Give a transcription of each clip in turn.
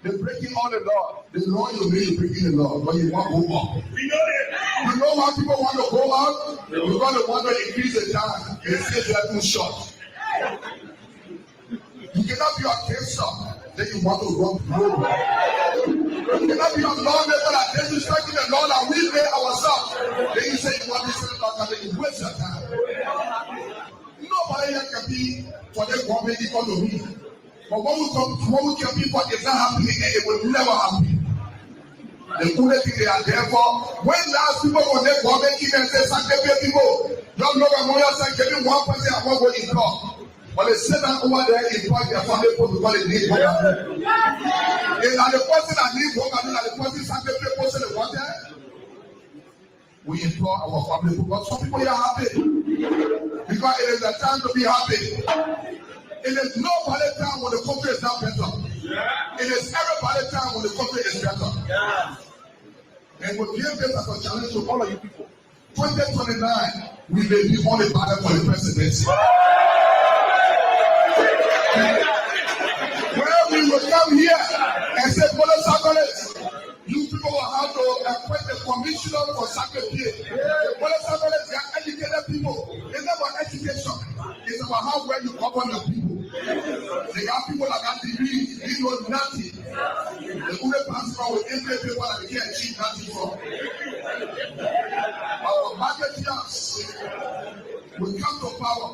They're breaking all the law. The law you mean breaking the law, but you want to go up. You know why people want to go out? Because they want to increase the time. They say they are too short. You cannot be a cancer, then you want to run global. You cannot be a lawmaker that then you strike in the law that we made ourselves. Then you say you want to say that, and then you waste your time. Nobody can be for the government economy. But when we can be for it's not happening, and it will never happen. The only thing they are there for, when last people on the government even say, sanctify people, don't know that more than giving one person and one go in court. But they say that over there in court, their family people because they need work. And the person that need work, and the person sanctify person they want there. We implore our family because some people are happy. Because it is the time to be happy. It is no valid time when the country is not better. It is every valid time when the country is better. And we give this as a challenge to all of you people. 2029, we may be on the ballot for the presidency. Where we will come here and say, Brother Sakoles, you people will have to appoint a commissioner for Sakoles. Brother Sakoles, they are educated people. It's not about education. It's about how well you govern your people. They have people that got degrees, they know nothing. The only person with every people that they can't achieve nothing from. Our marketeers will come to power.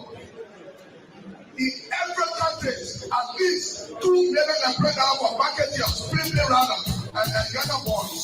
In every country, at least 2 million and break out of marketeers, sprinting rather, and Ghana boys.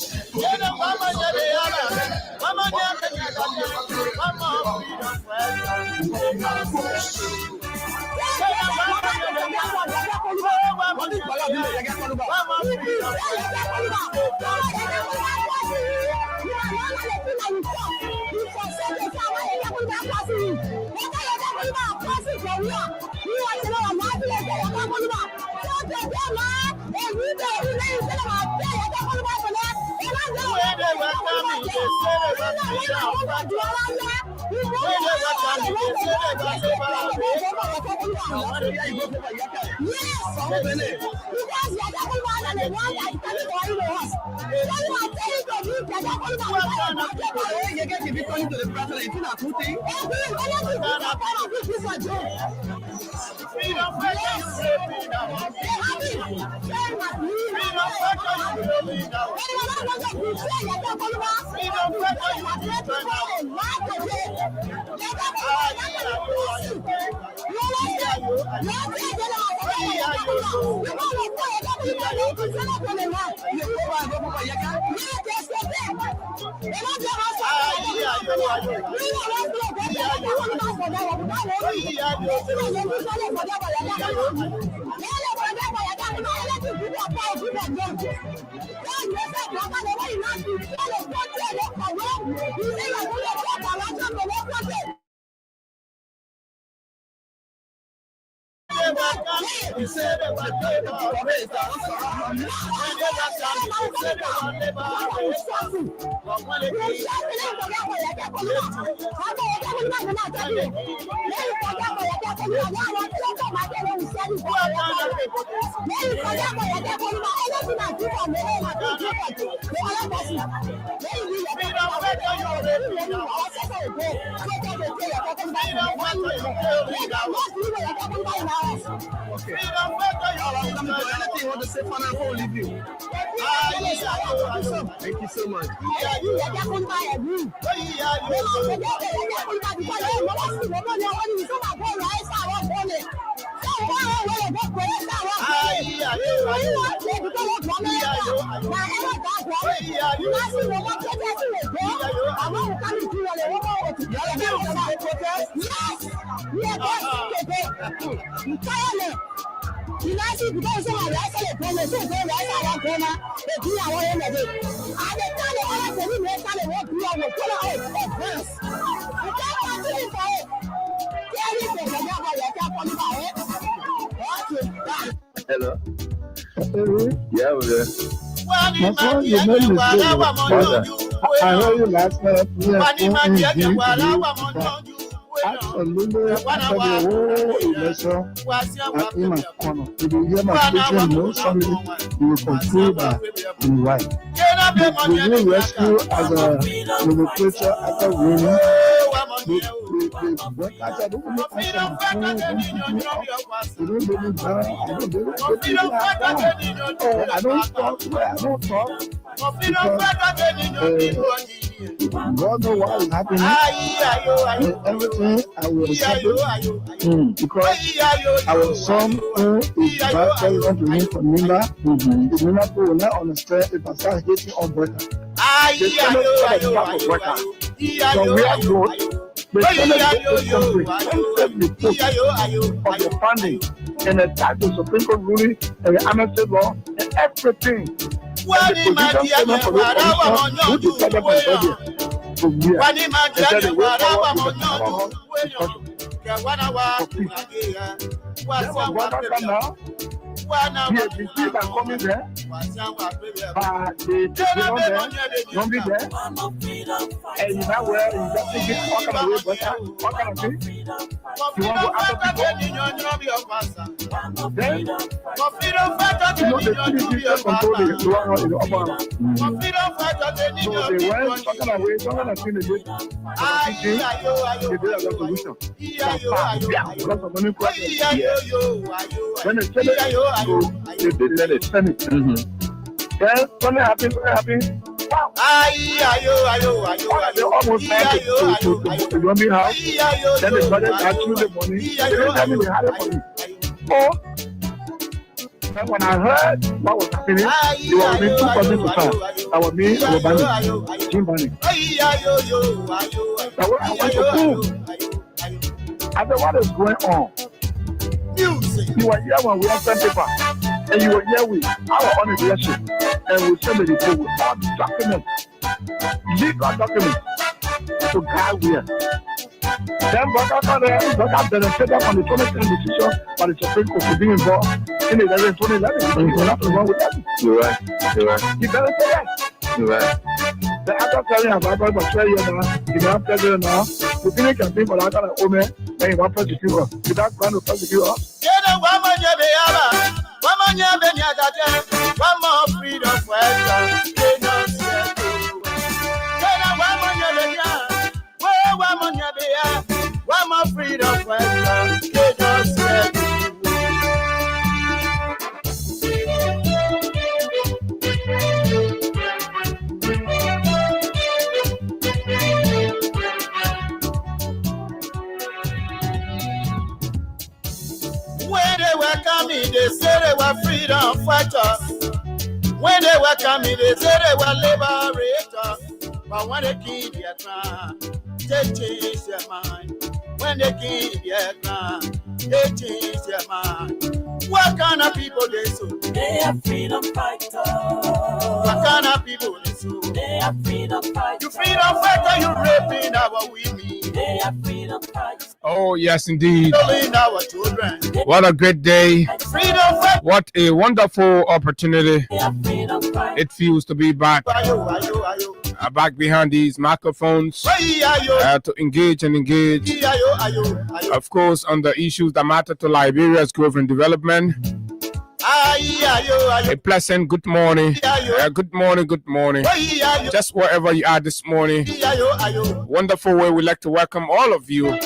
Thank you so much. Hello. Yeah, we're there. I heard you last night. Absolutely, after the whole election, in my corner, if you hear my preaching most family, you will conclude that I'm right. The new rescue as a nomenclature after winning, the workers I don't really answer my phone, don't pick me up, they don't let me down, I don't let me down. I don't talk where I don't talk because God knows what is happening and everything I will accept it because our son who is bad president to him from Nima, the Nima people will not understand if I start hating on Breaker. They tell us about the back of Breaker. So we are good. They tell us the country of the funding and the type of Supreme Court ruling and the amnesty law and everything. And the position for the commission who decided by budget. So we are. They said the way forward is the now. The people are coming there, but they don't be there. And you know where you just think it, what kind of way, what kind of thing? You want to ask people? Then, you know, the city control the lower in the upper. So they went, what kind of way, what kind of thing they did? They did a resolution. Because of money questions. Then they said it. So they let it send it. Then something happened. Wow. They almost had to run me house. Then they started asking the money. They didn't tell me they had it for me. Oh, and when I heard what was happening, it was me 2 persons to start. I was me and Obani, Jim Bani. So when I went to school, I said, what is going on? You were here when we had sent paper, and you were here with our own leadership, and we sent the report with all the documents, legal documents, to guide here. Then Baka benefited from the 2010 decision by the Supreme Court to be involved in the 2011. You're nothing wrong with that. You're right. He benefited. You're right. The after telling about for 12 years now, you have president now, we finish campaign for that kind of woman, then you want to prosecute us. Without trying to prosecute us. One more freedom for one more freedom for when they were coming, they said they were freedom fighters. When they were coming, they said they were liberators. But when they killed their crown, they changed their mind. When they killed their crown, they changed their mind. What kind of people they so? They are freedom fighters. What kind of people they so? They are freedom fighters. You freedom fighter, you raping our women. They are freedom fighters. Oh, yes, indeed. Killing our children. What a great day. Freedom fighter. What a wonderful opportunity They are freedom fighters. it feels to be back. Back behind these microphones to engage. Of course, on the issues that matter to Liberia's growth and development. A pleasant good morning. Good morning. Just wherever you are this morning. Wonderful way we'd like to welcome all of you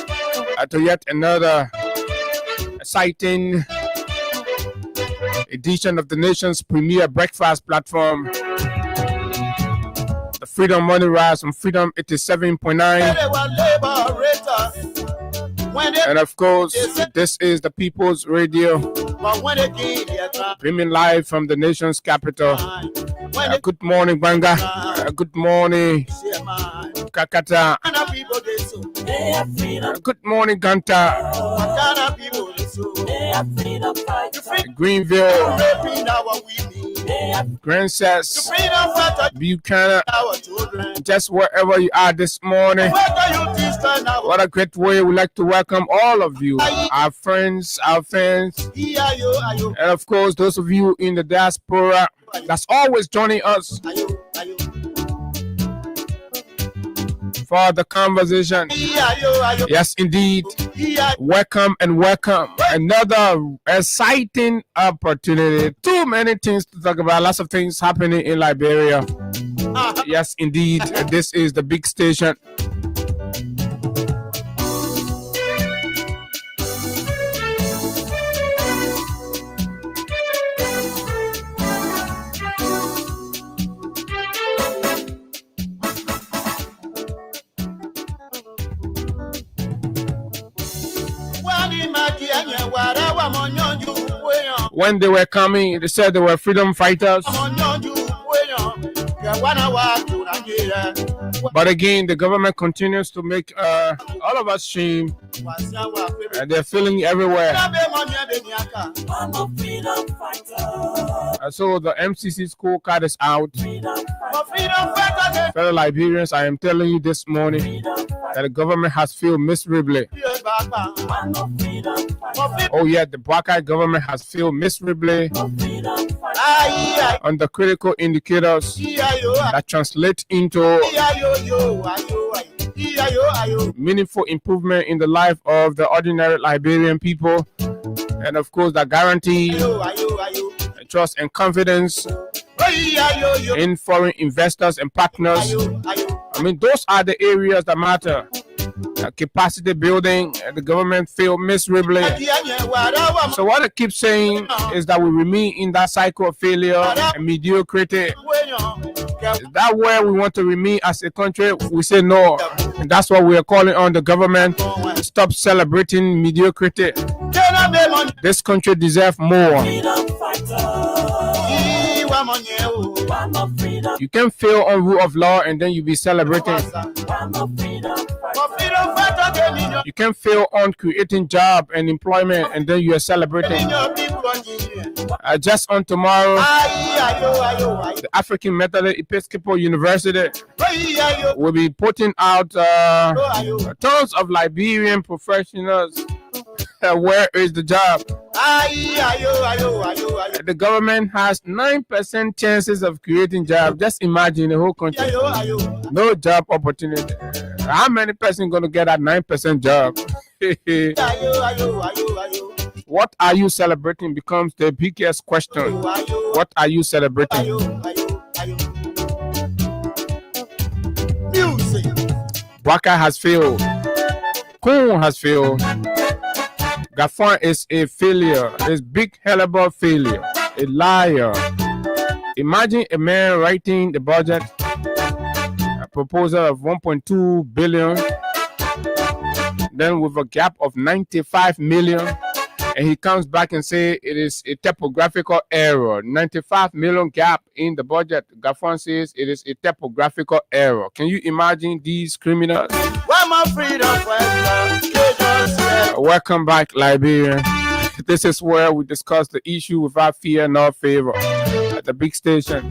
to yet another exciting edition of the nation's premier breakfast platform. The Freedom Money Rise on Freedom 87.9. And of course, this is the People's Radio, streaming live from the nation's capital. Good morning, Banga. Good morning, Kakata. Good morning, Ganta. Greenville, Princess, Buchanan, just wherever you are this morning. What a great way we'd like to welcome all of you, our friends, our fans, and of course those of you in the diaspora that's always joining us for the conversation. Yes, indeed. Welcome and welcome. Another exciting opportunity. Too many things to talk about. Lots of things happening in Liberia. Yes, indeed. This is the big station. When they were coming, they said they were freedom fighters. But again, the government continues to make all of us shame, and they're feeling everywhere. So the MCC school card is out. Fellow Liberians, I am telling you this morning that the government has failed miserably. Oh yeah, the Baka government has failed miserably on the critical indicators that translate into meaningful improvement in the life of the ordinary Liberian people, and of course that guarantee trust and confidence in foreign investors and partners. I mean, those are the areas that matter. Capacity building, the government failed miserably. So what I keep saying is that we remain in that cycle of failure and mediocrity. Is that where we want to remain as a country? We say no. And that's why we are calling on the government to stop celebrating mediocrity. This country deserves more. You can fail on rule of law and then you be celebrating. You can fail on creating job and employment and then you are celebrating. Just on tomorrow, the African Methodist Episcopal University will be putting out tons of Liberian professionals. Where is the job? The government has 9% chances of creating jobs. Just imagine the whole country. No job opportunity. How many person going to get that 9% job? What are you celebrating becomes the biggest question. What are you celebrating? Baka has failed. Kun has failed. Gafon is a failure. It's big hellable failure. A liar. Imagine a man writing the budget, a proposal of 1.2 billion, then with a gap of 95 million, and he comes back and say it is a typographical error. 95 million gap in the budget. Gafon says it is a typographical error. Can you imagine these criminals? Welcome back, Liberia. This is where we discuss the issue without fear nor favor at the big station.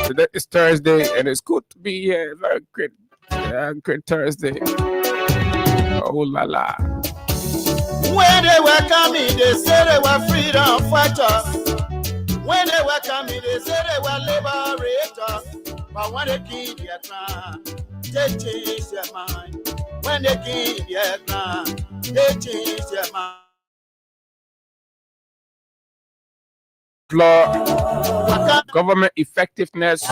Today is Thursday, and it's good to be here. Very great, great Thursday. Oh la la. When they were coming, they said they were freedom fighters. When they were coming, they said they were liberators. But when they killed their crown, they changed their mind. When they killed their crown, they changed their mind. Government effectiveness,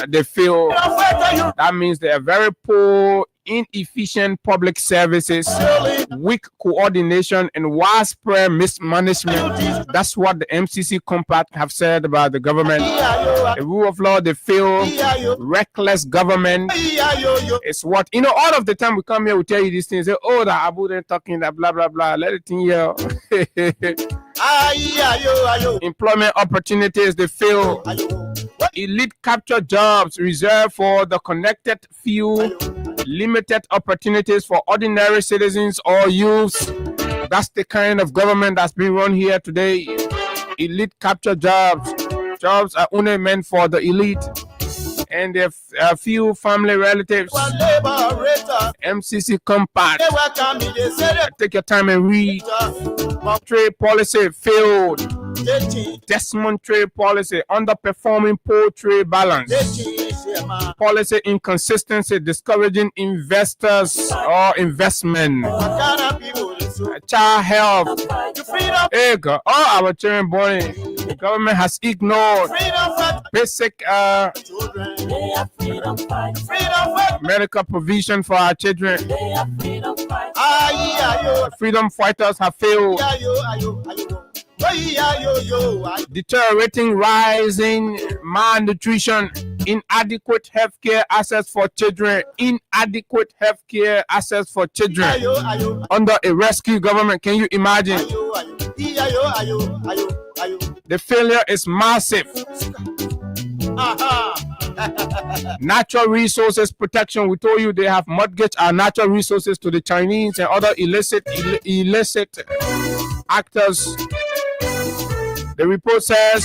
they feel that means they are very poor, inefficient public services, weak coordination, and widespread mismanagement. That's what the MCC Compact have said about the government. The rule of law, they feel reckless government. It's what, you know, all of the time we come here, we tell you these things. Say, oh, the Abu then talking that blah, blah, blah. Let it in here. Employment opportunities, they fail. Elite capture jobs reserved for the connected few. Limited opportunities for ordinary citizens or youths. That's the kind of government that's being run here today. Elite capture jobs. Jobs are only meant for the elite and their few family relatives. MCC Compact. Take your time and read. Trade policy failed. Desmond trade policy, underperforming poor trade balance. Policy inconsistency discouraging investors or investment. Child health. Hey, God, all our children born in. The government has ignored basic medical provision for our children. Freedom fighters have failed. Deteriorating, rising malnutrition, inadequate healthcare access for children, inadequate healthcare access for children under a rescue government. Can you imagine? The failure is massive. Natural resources protection. We told you they have mortgaged our natural resources to the Chinese and other illicit actors. The report says,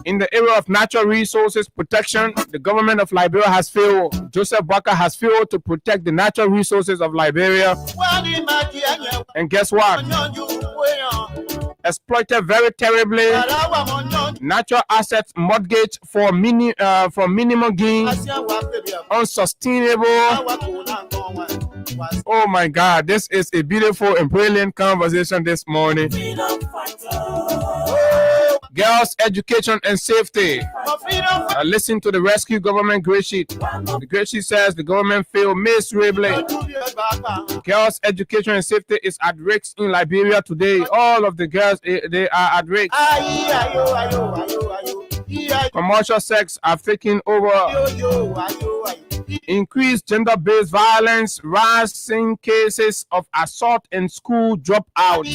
in the area of natural resources protection, the government of Liberia has failed. Joseph Boakai has failed to protect the natural resources of Liberia. And guess what? Exploited very terribly. Natural assets mortgaged for minimum gain. Unsustainable. Oh my God, this is a beautiful and brilliant conversation this morning. Girls' education and safety. Listen to the rescue government grade sheet. The grade sheet says the government failed miserably. Girls' education and safety is at risk in Liberia today. All of the girls, they are at risk. Commercial sex are taking over. Increased gender-based violence, rising cases of assault and school dropout.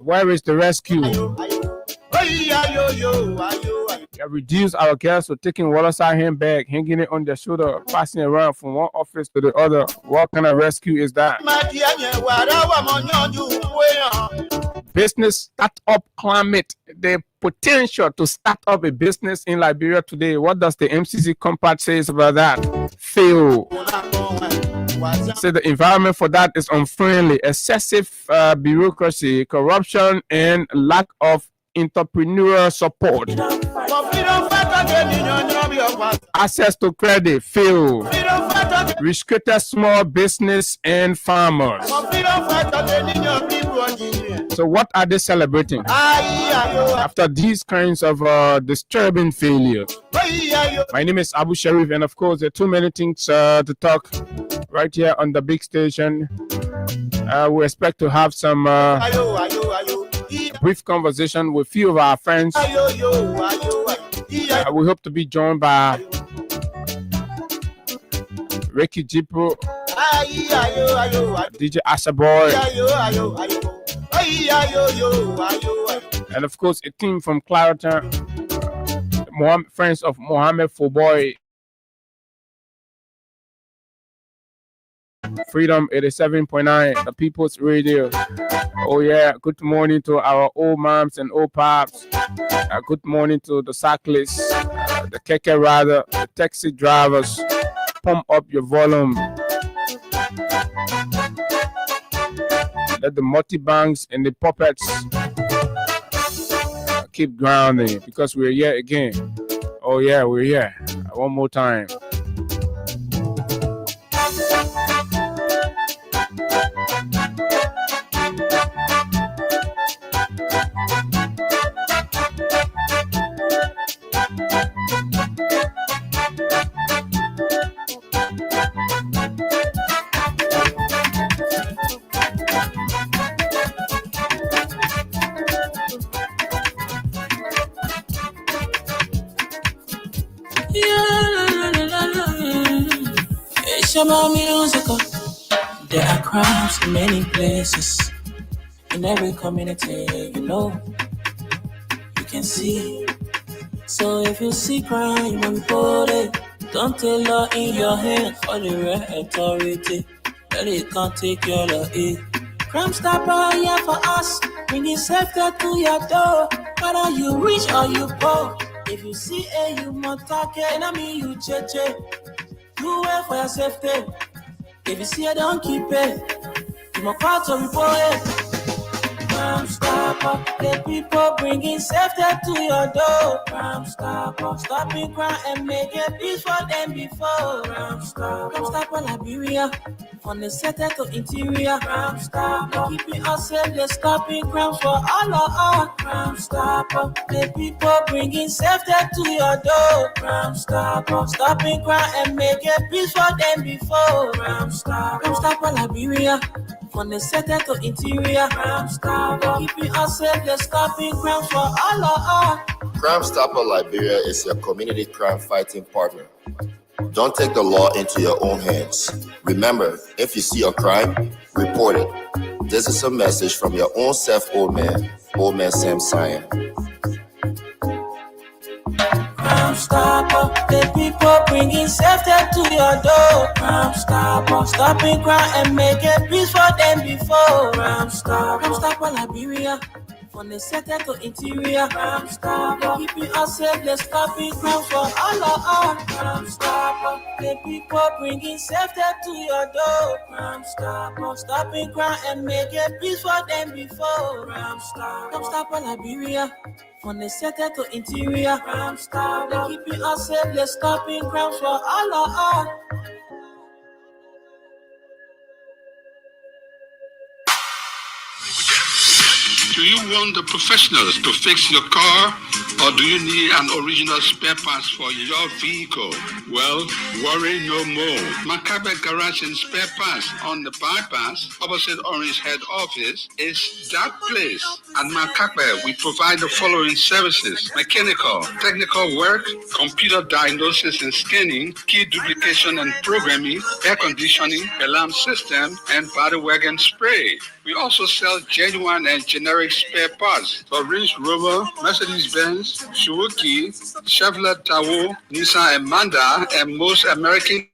Where is the rescue? Reduce our girls to taking waterside handbag, hanging it on their shoulder, passing around from one office to the other. What kind of rescue is that? Business startup climate. The potential to start up a business in Liberia today. What does the MCC Compact say about that? Fail. Say the environment for that is unfriendly, excessive bureaucracy, corruption, and lack of entrepreneurial support. Access to credit, fail. Restricted small business and farmers. So what are they celebrating after these kinds of disturbing failures? My name is Abu Sharif, and of course there are too many things to talk right here on the big station. We expect to have some brief conversation with a few of our friends. We hope to be joined by Ricky Jipro, DJ Asha Boy, and of course a team from Clarendon, friends of Mohammed Foboy. Freedom 87.9, the People's Radio. Oh yeah, good morning to our old moms and old pops. Good morning to the cyclists, the keke rider, the taxi drivers. Pump up your volume. Let the multi-banks and the puppets keep grounding, because we're here again. Oh yeah, we're here. One more time. Musical. There are crimes in many places, in every community, you can see. So if you see crime and report it, don't take law in your hand for the right authority, that it can't take your law in. Crime Stopper here for us, bringing safety to your door, whether you rich or you poor. If you see a human target, enemy you cheche. Do well for your safety. If you see it, don't keep it. You must call to report it. Crime Stopper, the people bringing safety to your door. Crime Stopper, stopping crime and making peace for them before. Crime Stopper Liberia, from the center to interior. Crime Stopper, keeping us safe, they're stopping crimes for all of us. Crime Stopper, the people bringing safety to your door. Crime Stopper, stopping crime and making peace for them before. Crime Stopper Liberia, from the center to interior. Crime Stopper, keeping us safe, they're stopping crimes for all of us. Crime Stopper Liberia is your community crime fighting partner. Don't take the law into your own hands. Remember, if you see a crime, report it. This is a message from your own self, Old Man Sam Cyan. Crime Stopper, the people bringing safety to your door. Crime Stopper, stopping crime and making peace for them before. Crime Stopper Liberia, from the center to interior. Crime Stopper, keeping us safe, they're stopping crime for all of us. Crime Stopper, the people bringing safety to your door. Crime Stopper, stopping crime and making peace for them before. Crime Stopper Liberia, from the center to interior. Crime Stopper, keeping us safe, they're stopping crime for all of us. Do you want the professionals to fix your car, or do you need an original spare parts for your vehicle? Well, worry no more. Macabre Garage and Spare Parts on the bypass opposite Orange Head Office is that place. At Macabre, we provide the following services: mechanical, technical work, computer diagnosis and scanning, key duplication and programming, air conditioning, alarm system, and body work and spray. We also sell genuine and generic spare parts for Range Rover, Mercedes-Benz, Suzuki, Chevrolet Tahoe, Nissan and Mazda, and most American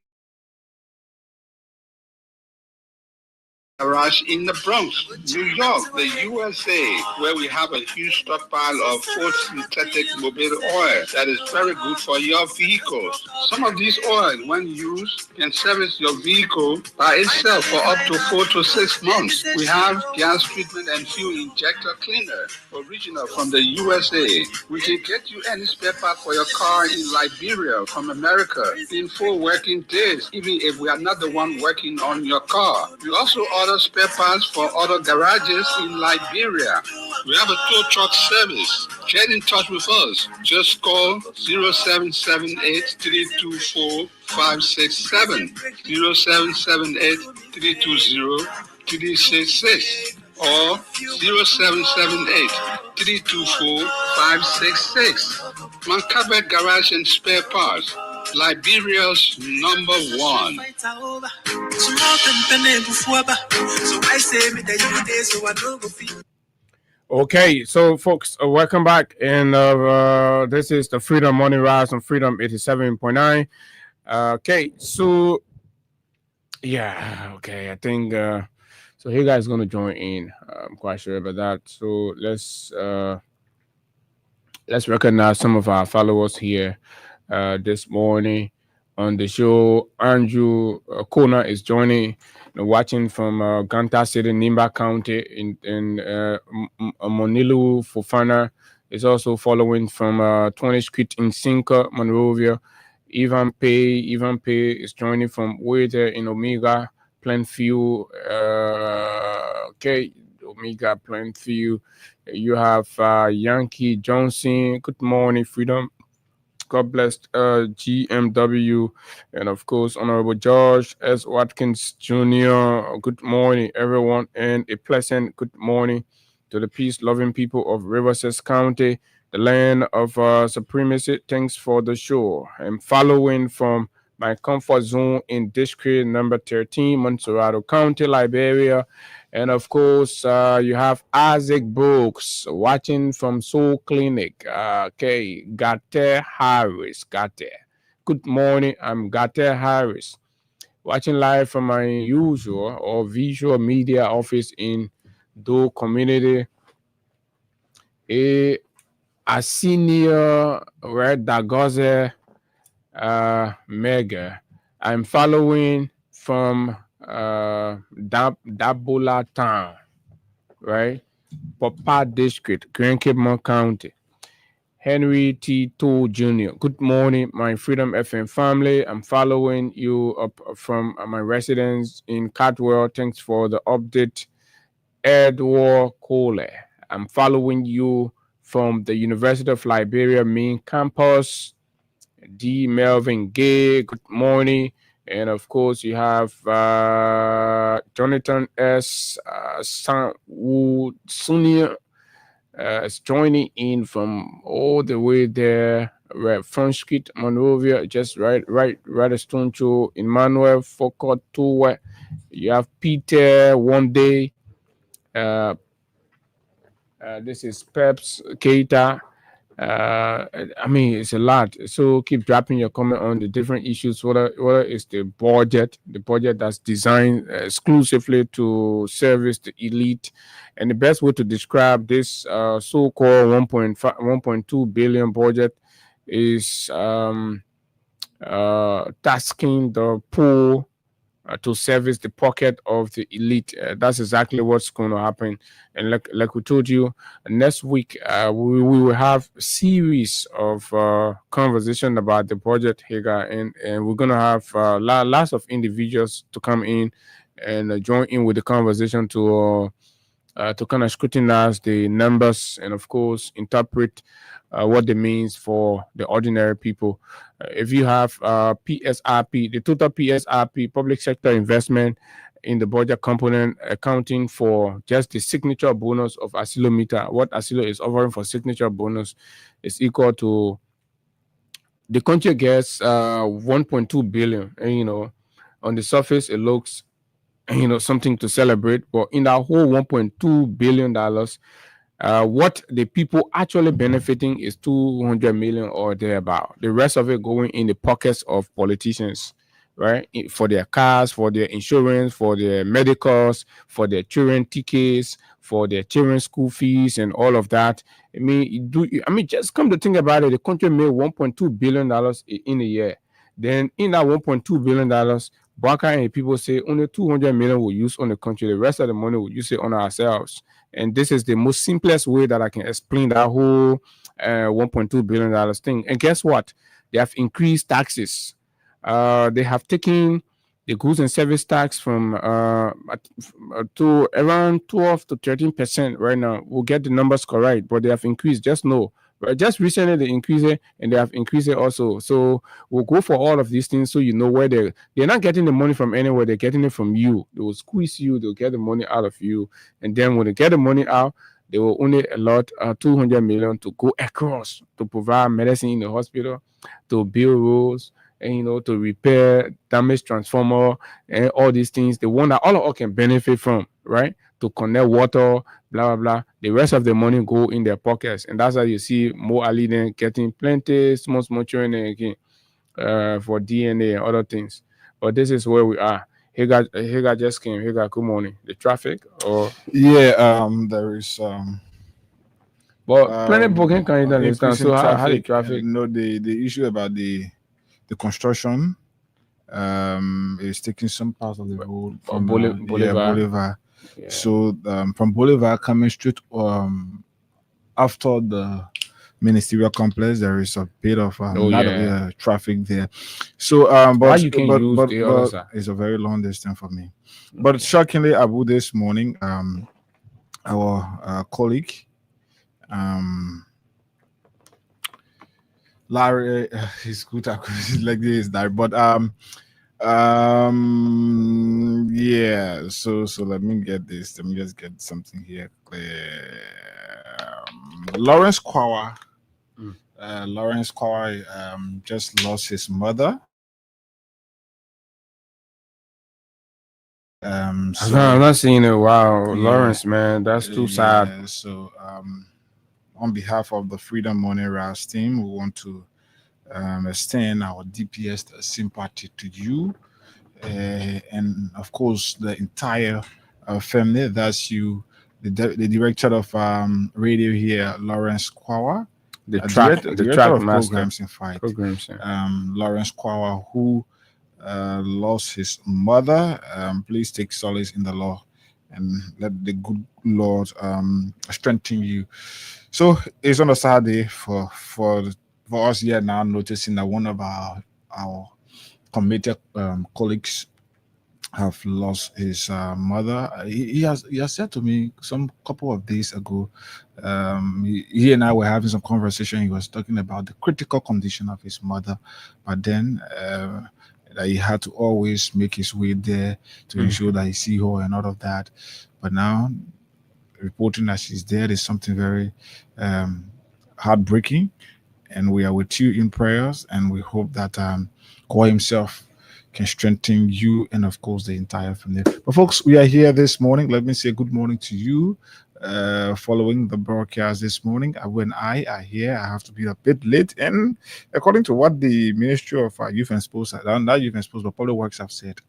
garage in the Bronx, New York, the USA, where we have a huge stockpile of Ford synthetic mobile oil that is very good for your vehicles. Some of these oils, when used, can service your vehicle by itself for up to 4 to 6 months. We have gas treatment and fuel injector cleaner, original from the USA. We can get you any spare part for your car in Liberia from America in 4 working days, even if we are not the one working on your car. We also order spare parts for other garages in Liberia. We have a tow truck service. Get in touch with us. Just call 0778-324-567, 0778-320-366, or 0778-324-566. Macabre Garage and Spare Parts, Liberia's #1. Okay, so folks, welcome back, and this is the Freedom Morning Rise on Freedom 87.9. Okay, so yeah, okay, I think so. You guys gonna join in? I'm quite sure about that. So let's recognize some of our followers here this morning on the show. Andrew Kona is joining, watching from Ganta City, Nimba County in Monilu Fofana is also following from 20th Street in Sinka, Monrovia. Ivan Pay is joining from Waiter in Omega Plainview. Okay, Omega Plainview. You have Yankee Johnson. Good morning, Freedom. God bless GMW, and of course, Honorable George S. Watkins Jr. Good morning, everyone, and a pleasant good morning to the peace-loving people of Riverside County, the land of supremacy. Thanks for the show. I'm following from my comfort zone in District number 13, Montserrado County, Liberia. And of course, you have Isaac Brooks watching from Soul Clinic. Okay, Gate Harris. Good morning, I'm Gate Harris. Watching live from my usual or visual media office in Do Community. A senior Red Dagoze Mega. I'm following from Dabola Town, right? Papa District, Grand Cape County. Henry T. Toole Jr. Good morning, my Freedom FM family. I'm following you up from my residence in Catwell. Thanks for the update. Edward Cole. I'm following you from the University of Liberia main campus. D. Melvin Gay, good morning. And of course, you have Jonathan S. Sanwu Sunia is joining in from all the way there, right, Front Street, Monrovia, just right a stone throw. Emmanuel Foucault, too. You have Peter One Day. This is Peps Keita. I mean, it's a lot. So keep dropping your comment on the different issues. Whether it's the budget that's designed exclusively to service the elite, and the best way to describe this so-called 1.2 billion budget is tasking the poor to service the pocket of the elite. That's exactly what's going to happen. And like we told you, next week we will have a series of conversation about the budget, Hagar, and we're going to have lots of individuals to come in and join in with the conversation to kind of scrutinize the numbers and, of course, interpret what they means for the ordinary people. If you have PSRP, the total PSRP, public sector investment in the budget component, accounting for just the signature bonus of Asilometer, what Asilo is offering for signature bonus is equal to the country gets 1.2 billion. And, on the surface, it looks something to celebrate, but in that whole $1.2 billion, what the people actually benefiting is 200 million or thereabout. The rest of it going in the pockets of politicians, right? For their cars, for their insurance, for their medicals, for their children tickets, for their children's school fees, and all of that. I mean, just come to think about it, the country made $1.2 billion in a year. Then in that $1.2 billion, Baka and people say only 200 million will use on the country. The rest of the money will use it on ourselves. And this is the most simplest way that I can explain that whole $1.2 billion thing. And guess what? They have increased taxes. They have taken the goods and service tax from to around 12 to 13% right now. We'll get the numbers correct, but they have increased. Just know. But just recently they increased it, and they have increased it also. So we'll go for all of these things so you know where they're not getting the money from anywhere. They're getting it from you. They will squeeze you. They'll get the money out of you. And then when they get the money out, they will only allot 200 million to go across to provide medicine in the hospital, to build roads, and to repair damaged transformer and all these things. The one that all of us can benefit from, right? To connect water, blah, blah, blah. The rest of the money go in their pockets. And that's how you see more Aliden getting plenty, small children again for DNA and other things. But this is where we are. Hagar just came. Hagar, good morning. The traffic or? Yeah, there is... but plenty booking can you understand. So how the traffic? The issue about the construction is taking some parts of the road from Bolivar. Yeah. So from Bolivar coming straight after the ministerial complex, there is a bit of traffic there. So but you can use the other side. It's a very long distance for me. But shockingly, Abu, this morning, our colleague Larry, he's good at like this, that, but yeah. So let me get this. Let me just get something here clear. Lawrence Kwawa. Lawrence Kwawa just lost his mother. So, I'm not seeing it. Wow, yeah, Lawrence, man, that's too sad. So on behalf of the Freedom Money Rise team, we want to extend our deepest sympathy to you, and of course the entire family. That's you, the director of radio here, Lawrence Kwawa, the track of master programs, in fact, yeah. Lawrence Kwawa, who lost his mother. Please take solace in the Lord. and let the good Lord strengthen you. So it's on a Saturday for us here now, noticing that one of our committed colleagues have lost his mother. He has said to me some couple of days ago. He and I were having some conversation. He was talking about the critical condition of his mother, but then that he had to always make his way there to ensure that he see her and all of that. But now, reporting that she's dead is something very heartbreaking, and we are with you in prayers, and we hope that God himself can strengthen you and of course the entire family. But folks, we are here this morning. Let me say good morning to you. Following the broadcast this morning, when I are here, I have to be a bit late, and according to what the Ministry of Youth and Sports, not Youth and Sports, but Public Works have said,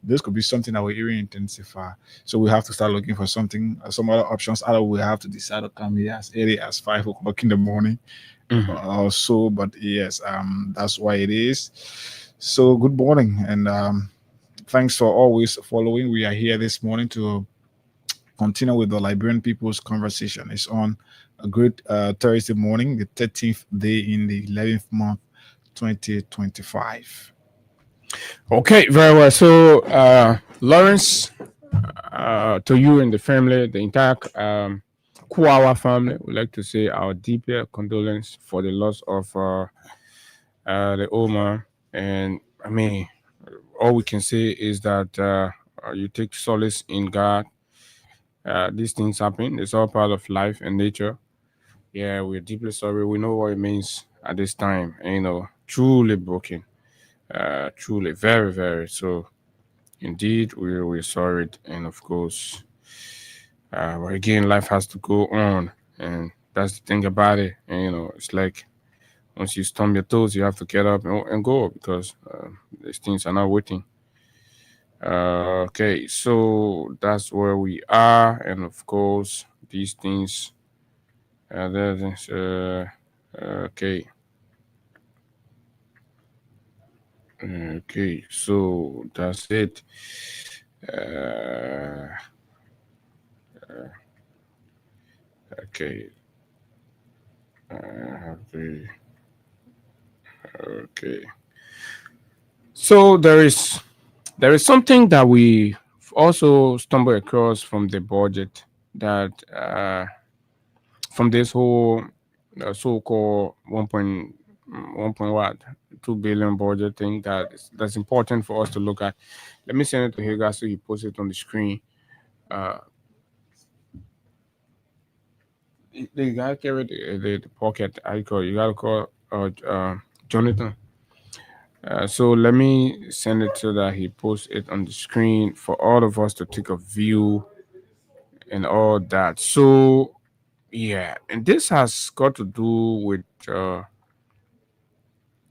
this could be something that will even intensify. So we have to start looking for something, some other options. Either we have to decide to come here as early as 5 o'clock in the morning or so. But yes, that's why it is. So good morning, and thanks for always following. We are here this morning to continue with the Liberian people's conversation. It's on a great Thursday morning, the 13th day in the 11th month, 2025. Okay, very well. So, Lawrence, to you and the family, the entire Kuawa family, we'd like to say our deeper condolence for the loss of the Omar. And I mean, all we can say is that you take solace in God. These things happen. It's all part of life and nature. Yeah, we're deeply sorry. We know what it means at this time. And, truly broken. Truly, very, very. So, indeed, we're sorry. And of course, again, life has to go on. And that's the thing about it. And, it's like, once you stump your toes, you have to get up and go, because these things are not waiting. Okay, so that's where we are, and of course, these things. Okay. Okay, so that's it. Okay. Okay. So there is something that we also stumbled across from the budget, that from this whole so-called 1.2 billion budget thing, that's important for us to look at. Let me send it to Hagar so he posts it on the screen. You gotta carry the pocket. You gotta call Jonathan. So let me send it so that he posts it on the screen for all of us to take a view and all that. So yeah, and this has got to do with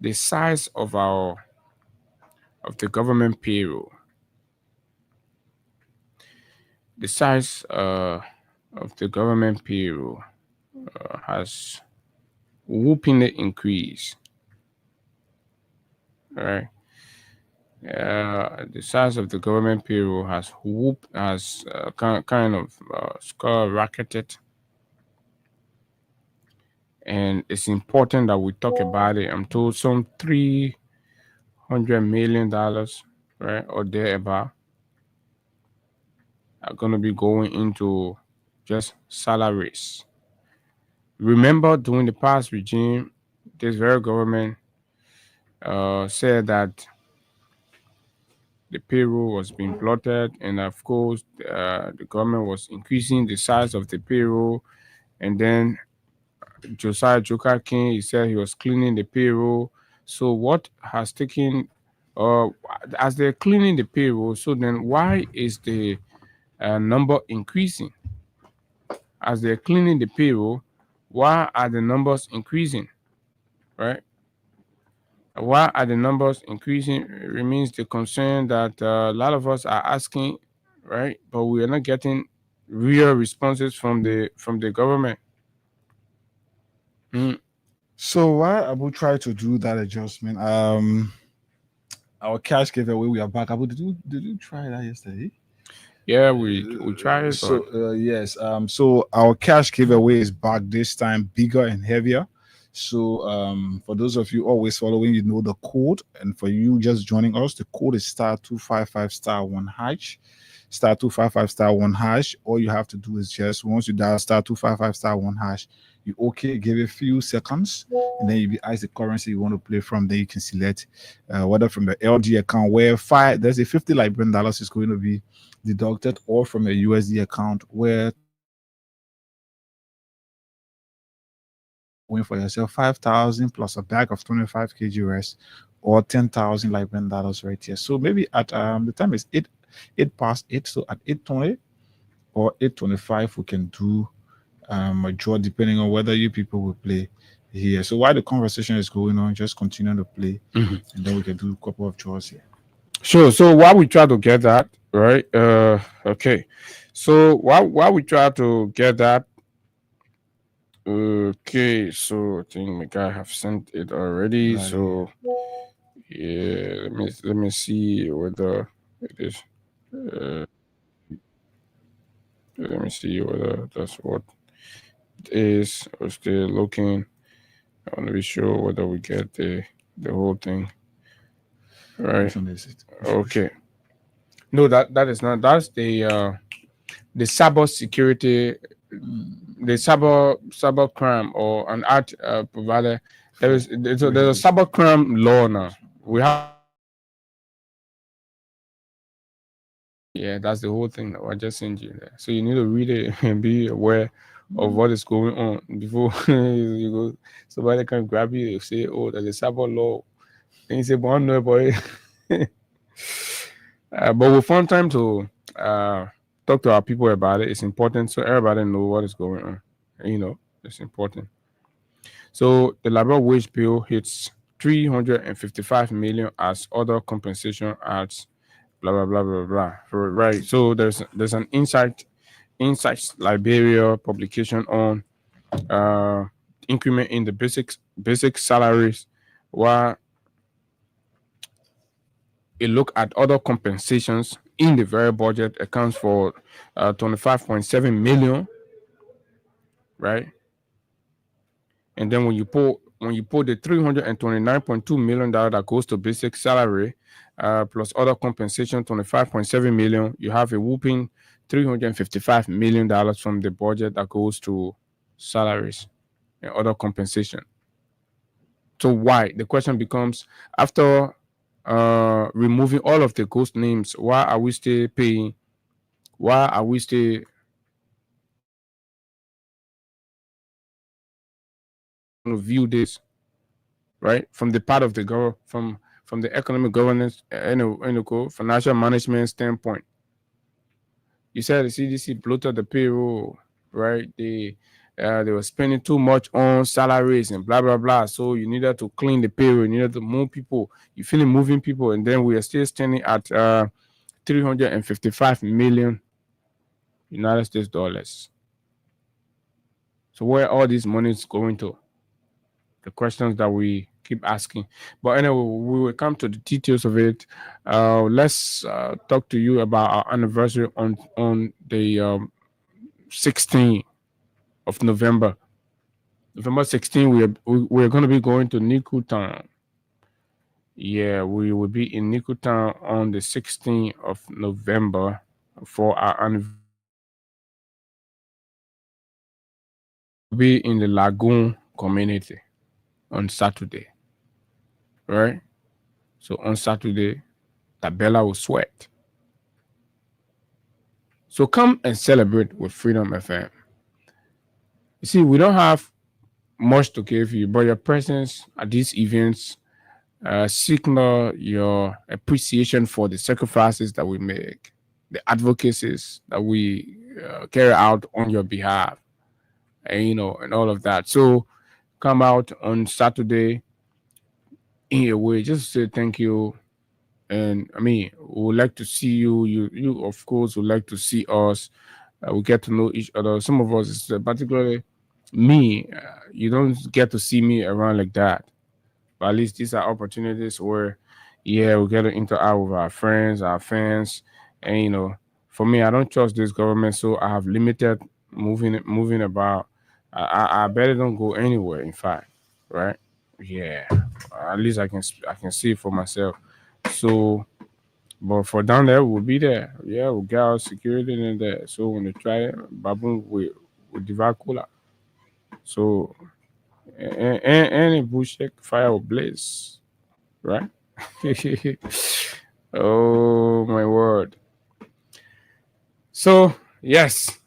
the size of the government payroll. The size of the government payroll has whoopingly increased. All right. The size of the government payroll has kind of skyrocketed, and it's important that we talk about it. I'm told some $300 million, right, or thereabout, are going to be going into just salaries. Remember, during the past regime, this very government said that the payroll was being bloated, and of course, the government was increasing the size of the payroll. And then Josiah Joker King, he said he was cleaning the payroll. So what has taken, as they're cleaning the payroll, so then why is the number increasing? As they're cleaning the payroll, why are the numbers increasing, right? Why are the numbers increasing remains the concern that a lot of us are asking, right? But we are not getting real responses from the government. So why Abu try to do that adjustment? Our cash giveaway, we are back. Abu, did you try that yesterday? Yeah, we try it. So yes, so our cash giveaway is back this time, bigger and heavier. So for those of you always following, you know the code, and for you just joining us, the code is *255*1#. *255*1#. All you have to do is just once you dial *255*1#, you give it a few seconds, and then you be asked the currency you want to play from. Then you can select whether from the LG account where there's a $50 Liberian dollars is going to be deducted, or from a USD account where win for yourself 5,000 plus a bag of 25 kg rice, or 10,000 Liberian dollars right here. So maybe at the time is 8 past 8, so at 8:20 or 8:25 we can do a draw depending on whether you people will play here. So while the conversation is going on, just continue to play, and then we can do a couple of draws here. Sure. So while we try to get that right, okay. So while we try to get that, okay. So I think my guy have sent it already. Right. So yeah, let me see whether it is. Let me see whether that's what it is. We're still looking. I want to be sure whether we get the whole thing. Right. Okay. No, that is not. That's the cyber security, the cyber crime or an art provider. There's a cyber crime law now. We have. Yeah, that's the whole thing that I just sent you there. So you need to read it and be aware of what is going on before you go. Somebody can grab you and say, "Oh, there's a cyber law." And you say, "But I'm not boy." But we found time to talk to our people about it. It's important so everybody know what is going on. It's important. So the Liberal wage bill hits 355 million as other compensation adds blah blah blah blah blah. Right. So there's an Insights Liberia publication on increment in the basic salaries, while a look at other compensations in the very budget accounts for 25.7 million, right? And then when you pull the $329.2 million that goes to basic salary plus other compensation, 25.7 million, you have a whooping $355 million from the budget that goes to salaries and other compensation. So why? The question becomes, after removing all of the ghost names, why are we still paying? Why are we still view this, right, from the part of the from the economic governance and financial management standpoint? You said the CDC bloated the payroll, right? They were spending too much on salaries and blah blah blah. So you needed to clean the payroll, you needed to move people. You feeling moving people, and then we are still standing at 355 million United States dollars. So where all this money is going to? The questions that we keep asking. But anyway, we will come to the details of it. Let's talk to you about our anniversary on the 16th of November. November 16th, we're going to be going to Niku Town. Yeah, we will be in Niku Town on the 16th of November for our anniversary. We'll be in the Lagoon community on Saturday, right? So on Saturday, Tabella will sweat. So come and celebrate with Freedom FM. You see, we don't have much to give you, but your presence at these events signal your appreciation for the sacrifices that we make, the advocacies that we carry out on your behalf, and all of that. So come out on Saturday in a way, just to say thank you. And we would like to see you. You of course would like to see us. We get to know each other. Some of us, particularly me, you don't get to see me around like that. But at least these are opportunities where, we get to interact with our friends, our fans, and for me, I don't trust this government, so I have limited moving about. I better don't go anywhere. In fact, right? Yeah, at least I can see it for myself. So, but for down there, we'll be there. Yeah, we'll get our security in there. So when they try it, baboon we divide cola. So any bullshit fire will blaze, right? Oh my word. So yes,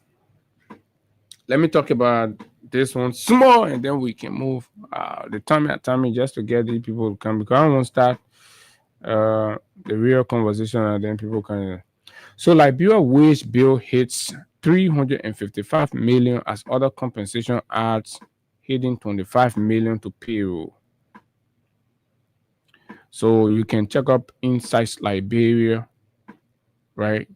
let me talk about this one small, and then we can move. The timing just to get these people to come, because I want to start the real conversation, and then people can. So Liberia wage bill hits 355 million as other compensation adds hitting 25 million to payroll. So you can check up Insights Liberia, right?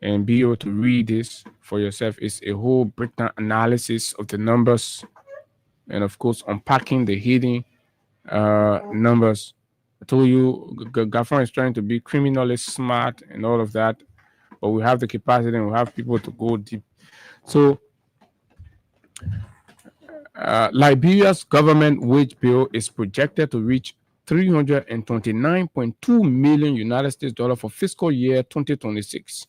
And be able to read this for yourself. It's a whole breakdown analysis of the numbers, and of course unpacking the hidden numbers. I told you Gafron is trying to be criminally smart and all of that, but we have the capacity and we have people to go deep. So Liberia's government wage bill is projected to reach 329.2 million United States dollars for fiscal year 2026.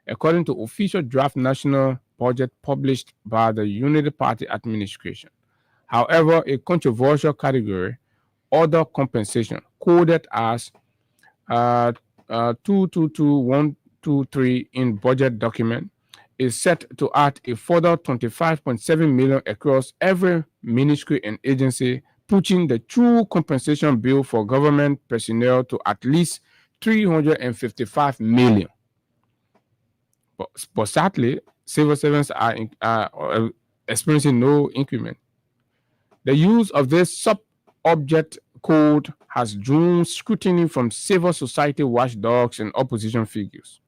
According to official draft national budget published by the Unity Party administration. However, a controversial category, other compensation, coded as 222123 in budget document, is set to add a further 25.7 million across every ministry and agency, pushing the true compensation bill for government personnel to at least 355 million. But sadly, civil servants are experiencing no increment. The use of this sub-object code has drawn scrutiny from civil society watchdogs and opposition figures.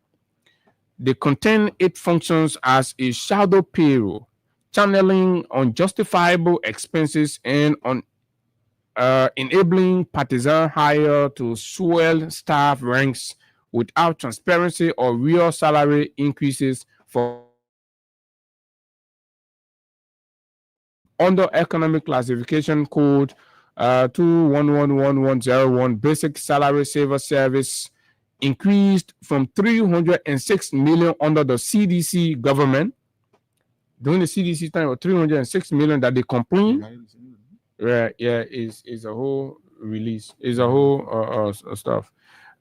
The content it functions as a shadow payroll, channeling unjustifiable expenses and enabling partisan hire to swell staff ranks without transparency or real salary increases for under economic classification code 211101 basic salary saver service increased from 306 million under the CDC government. During the CDC time of 306 million that they complained. Is a whole release, is a whole stuff,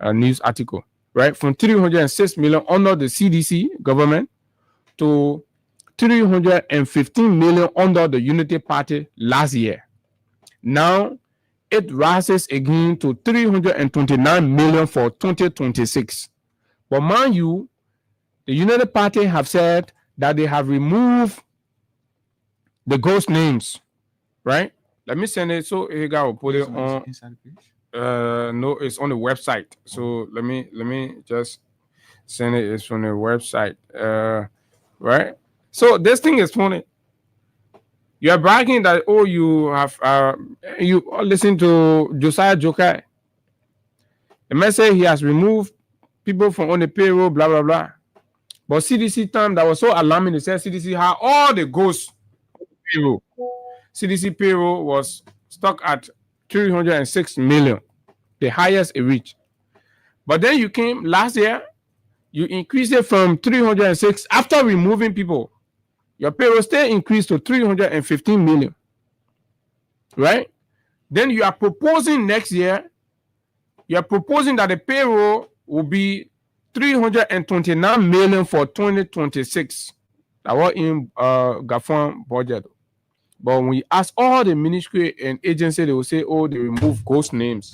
news article. Right, from 306 million under the CDC government to 315 million under the Unity Party last year. Now it rises again to 329 million for 2026. But mind you, the Unity Party have said that they have removed the ghost names. Right? Let me send it. So here will put it on. Inside the page? No, it's on the website. So let me just send it. It's on the website. Right. So this thing is funny. You are bragging that you have you listen to Josiah Jokai. The message he has removed people from on the payroll, blah blah blah. But CDC time that was so alarming. They said CDC had all the ghosts payroll. CDC payroll was stuck at 306 million, the highest it reached. But then you came last year, you increased it from 306 after removing people. Your payroll still increased to 315 million, right? Then you are proposing next year, you are proposing that the payroll will be 329 million for 2026. That was in Gafon budget. But when you ask all the ministry and agency, they will say, oh, they remove ghost names.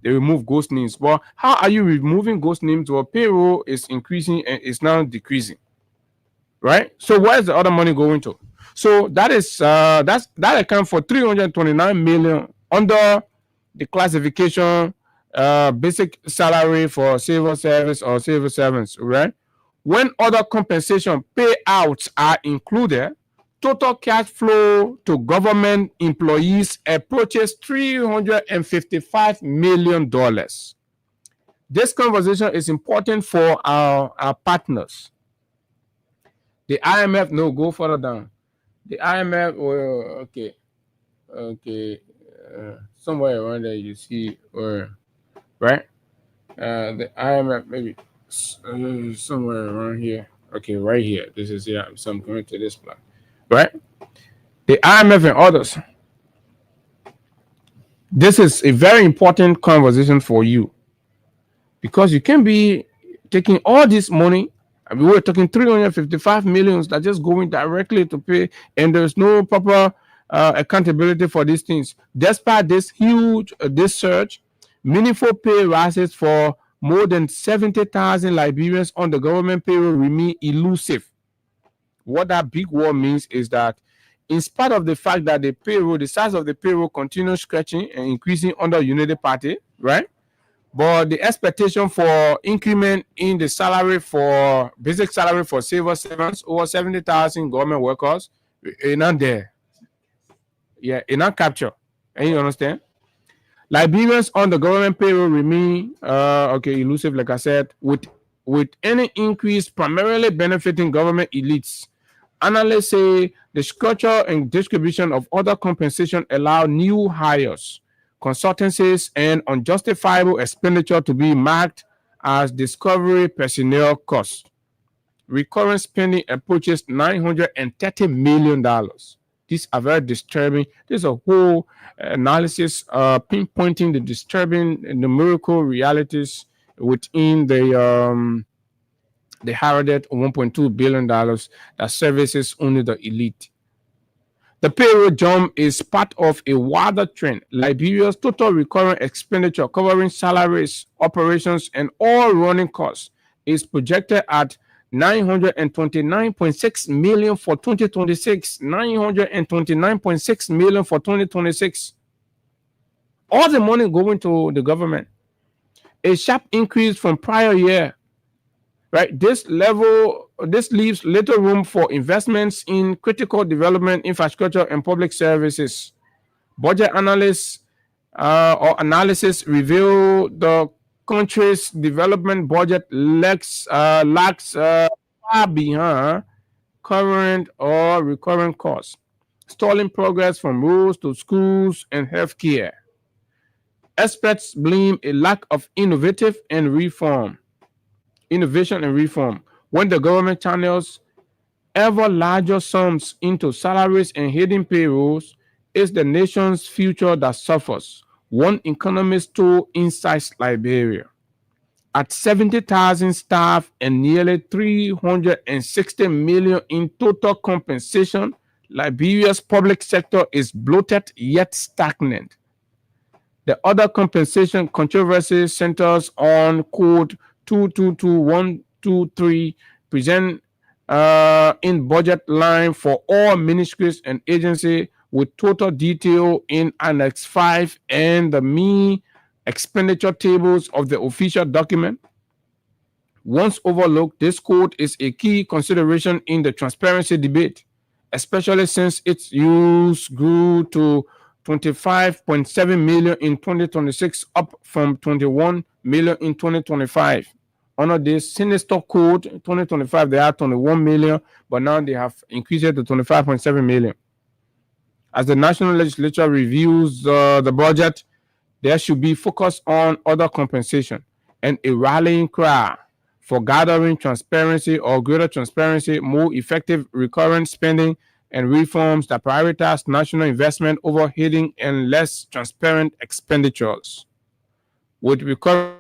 They remove ghost names. But how are you removing ghost names while payroll is increasing and it's now decreasing? Right? So where is the other money going to? So that is that account for 329 million under the classification basic salary for civil service or civil servants, right? When other compensation payouts are included, total cash flow to government employees approaches $355 million. This conversation is important for our partners. The IMF, no, go further down. The IMF, somewhere around there you see, right? The IMF, maybe somewhere around here. Okay, right here. This is here. So I'm going to this plan, right? The IMF and others. This is a very important conversation for you because you can be taking all this money. I mean, we're talking 355 millions that just going directly to pay, and there's no proper accountability for these things. Despite this huge this surge, meaningful pay rises for more than 70,000 Liberians on the government payroll remain elusive. What that big word means is that in spite of the fact that the size of the payroll continues stretching and increasing under Unity Party, right? But the expectation for increment in the salary for basic salary for civil servants, over 70,000 government workers, is not there. Yeah, it's not captured. And you understand? Liberians on the government payroll remain elusive, like I said, with any increase primarily benefiting government elites. Analysts say the structure and distribution of other compensation allow new hires, consultancies, and unjustifiable expenditure to be marked as discovery personnel costs. Recurrent spending approaches $930 million. These are very disturbing. There's a whole analysis pinpointing the disturbing numerical realities within the heralded $1.2 billion that services only the elite. The payroll jump is part of a wider trend. Liberia's total recurrent expenditure covering salaries, operations, and all running costs is projected at $929.6 million for 2026. $929.6 million for 2026. All the money going to the government. A sharp increase from prior year. Right, this leaves little room for investments in critical development infrastructure and public services. Budget analysis reveal the country's development budget lacks far behind current or recurrent costs, stalling progress from roads to schools and healthcare. Experts blame a lack of innovation and reform. When the government channels ever larger sums into salaries and hidden payrolls, it's the nation's future that suffers. One economist told Insights Liberia. At 70,000 staff and nearly 360 million in total compensation, Liberia's public sector is bloated yet stagnant. The other compensation controversy centers on Code 222123 present in budget line for all ministries and agencies with total detail in Annex 5 and the mean expenditure tables of the official document. Once overlooked, this code is a key consideration in the transparency debate, especially since its use grew to 25.7 million in 2026, up from 21 million in 2025. Under this sinister code, 2025, they had 21 million, but now they have increased it to 25.7 million. As the National Legislature reviews the budget, there should be focus on other compensation and a rallying cry for gathering transparency or greater transparency, more effective recurrent spending, and reforms that prioritize national investment over hidden and less transparent expenditures. With recurrent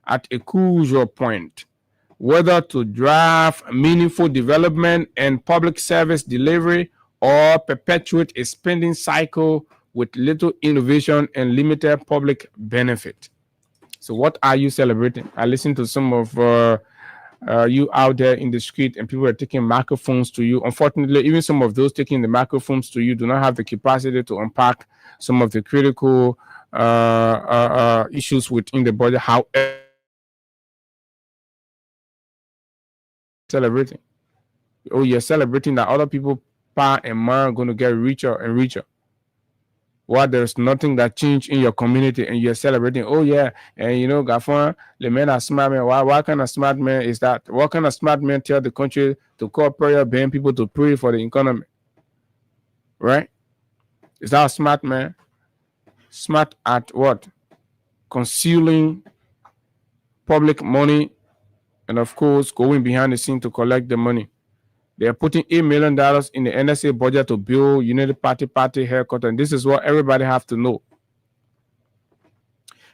at a crucial point, whether to drive meaningful development and public service delivery or perpetuate a spending cycle with little innovation and limited public benefit. So what are you celebrating? I listened to some of you out there in the street and people are taking microphones to you. Unfortunately, even some of those taking the microphones to you do not have the capacity to unpack some of the critical issues within the budget. However, celebrating. Oh, you're celebrating that other people power and mind are going to get richer and richer. What, there's nothing that changed in your community and you're celebrating? Oh yeah, and you know, Gafon, the men are smart men. What kind of smart man is that? What kind of smart man tell the country to call prayer, ban people to pray for the economy? Right? Is that a smart man? Smart at what? Concealing public money and of course going behind the scene to collect the money. They are putting $8 million in the NSA budget to build Unity Party headquarters, and this is what everybody have to know.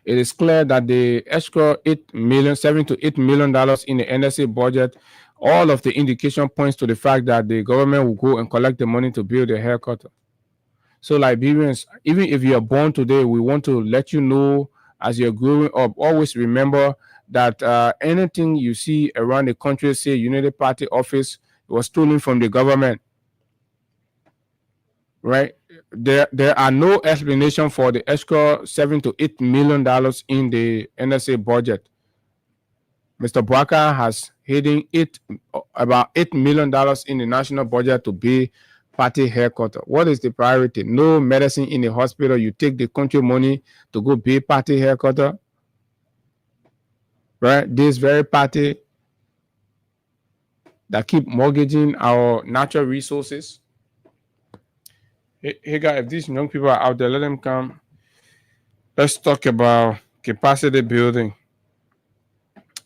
It is clear that they escrow $7 to $8 million in the NSA budget. All of the indication points to the fact that the government will go and collect the money to build the headquarters. So Liberians, even if you are born today, we want to let you know as you're growing up, always remember that anything you see around the country, say Unity Party office, was stolen from the government, right? There are no explanation for the escrow $7 to $8 million in the NSA budget. Mr. Bwaka has hidden about $8 million in the national budget to be party headquarters. What is the priority? No medicine in the hospital. You take the country money to go be party headquarters, right? This very party that keep mortgaging our natural resources. Hey guys, if these young people are out there, let them come. Let's talk about capacity building.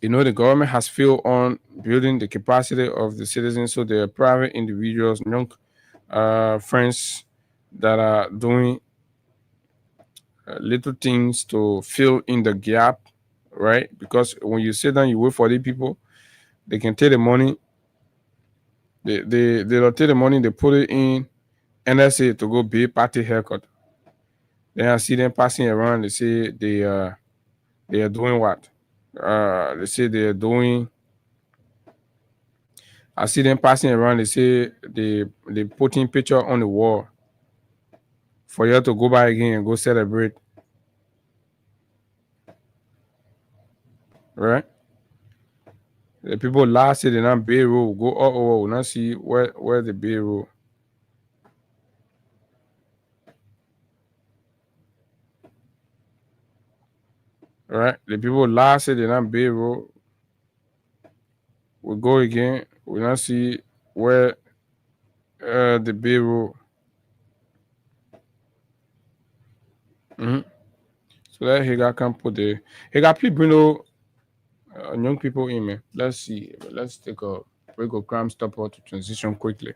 You know, the government has failed on building the capacity of the citizens, so they are private individuals, young friends that are doing little things to fill in the gap, right? Because when you sit down, you wait for the people, they can take the money. They'll take the money, they put it in NSA to go be party haircut. Then I see them passing around. They say they are doing what? They say they are doing. I see them passing around. They say they putting picture on the wall for you to go by again and go celebrate. Right? The people last year they not Bay Road go we not see where the Bay Road. Right? The people last year they not Bay Road. We go again. We not see where the Bay Road. So that he got can put the he got people young people in me. Let's see. Let's take a break of Crime Stopper to transition quickly.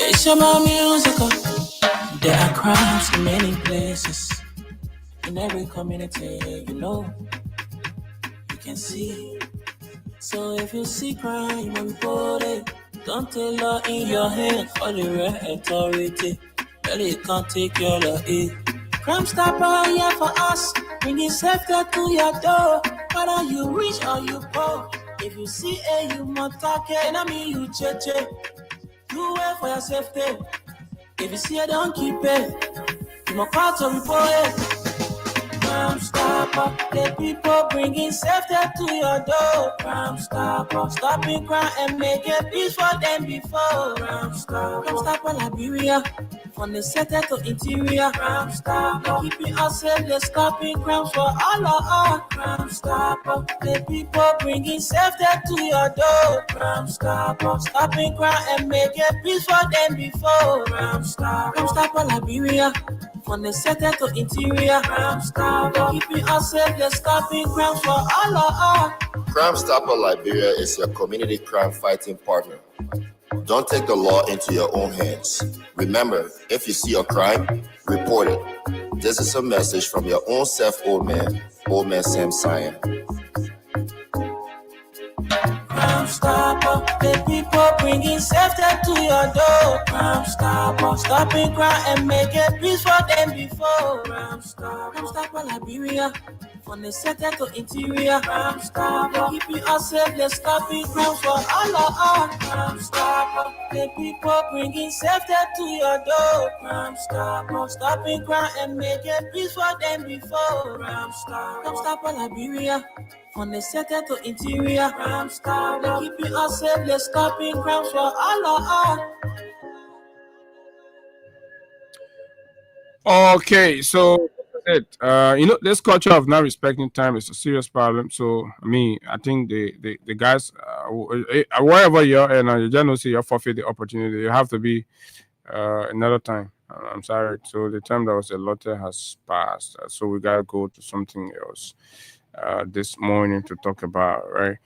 It's about musical. There are crimes in many places. In every community, you know, you can see. So if you see crime, report it. Don't take law in your hand for the right authority. Really can't take your law in. Crime Stopper here for us, bringing safety to your door. Whether you rich or you poor, if you see a you must talk it. I mean you cheche. Do it for your safety. If you see it, don't keep it. You must call to report it. Crime Stopper, the people bringing safety to your door. Crime Stopper, stopping crime and making peace for them before. Crime Stopper, Liberia, from the center to interior. Crime Stopper, keeping us safe, they're stopping crimes for all of us. Crime Stopper, the people bringing safety to your door. Crime Stopper, stopping crime and making peace for them before. Crime Stopper, Liberia, from the center to interior. Crime Stopper, keeping us safe, they're stopping crimes for all of us. Crime Stopper Liberia is your community crime fighting partner. Don't take the law into your own hands. Remember, if you see a crime, report it. This is a message from your own self, old man Sam Cyan. Crime Stopper, the people bringing safety to your door. Crime Stopper, stopping crime and making peace for them before. Crime Stopper, Liberia, From the center to interior, Crime Stopper. Keeping us safe, let's stop it. Crime for all of us. Crime Stopper. The people bringing safety to your door. Crime Stopper. Stopping crime and making peace for them before. Crime Stopper. Crime Stopper Liberia. From the center to interior, Crime Stopper. Keeping us safe, let's stop it. Crime for all of us. Okay, so it. This culture of not respecting time is a serious problem. So I think the guys, wherever you're, and you just don't see you forfeit the opportunity. You have to be another time. I'm sorry. So the time that was allotted has passed. So we gotta go to something else this morning to talk about, right?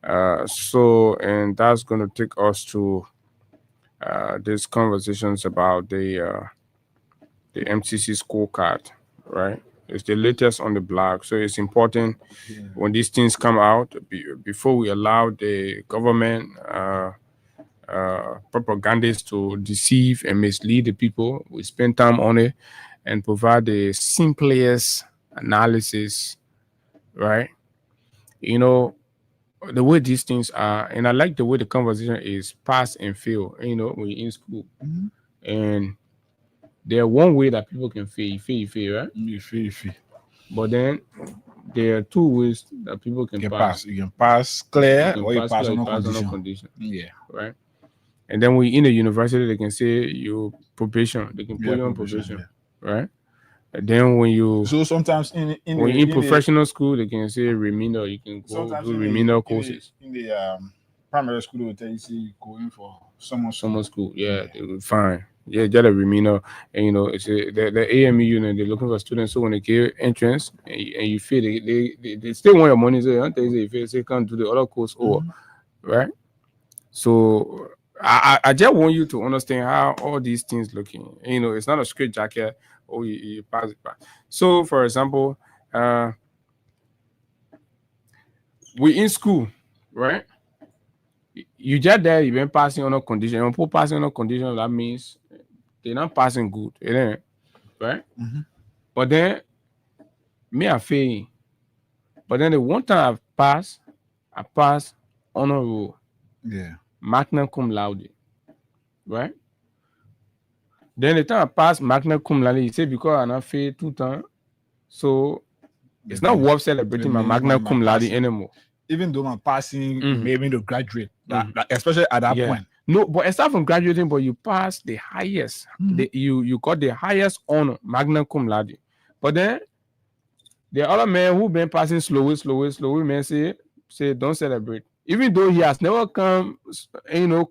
And that's gonna take us to these conversations about the MCC scorecard, right? It's the latest on the block, so it's important when these things come out before we allow the government propagandists to deceive and mislead the people. We spend time on it and provide the simplest analysis, right? The way these things are, and I like the way the conversation is pass and fail. When you're in school, and there's one way that people can fail, right? You fail. But then there are two ways that people can pass. You can pass clear, or you pass on condition. Yeah, right. And then when in the university, they can say you probation. They can put you on probation, right? And then when you sometimes in professional school, they can say remedial. You can go do remedial courses. In the primary school, they will tell you say going for summer school. Yeah, they will fine. Yeah, just a remedial, and it's the AME unit. They're looking for students. So when they get entrance and you feel they still want your money. So if you can't do the other course over, right? So I just want you to understand how all these things looking. It's not a straight jacket. Oh, you pass it back. So, for example, we in school, right? You just there, you've been passing on a condition. When people passing on a condition, that means they're not passing good, right? But then, I fail. But then the one time I pass on a roll. Yeah. Magna cum laude, right? Then the time I pass magna cum laude, you say because I not fail 2 times, so it's not worth celebrating my magna cum laude anymore. Even though I'm passing, maybe to graduate, especially at that point. No, but aside from graduating, but you pass the highest, you got the highest honor, magna cum laude. But then the other man who been passing slowly, man say don't celebrate. Even though he has never come,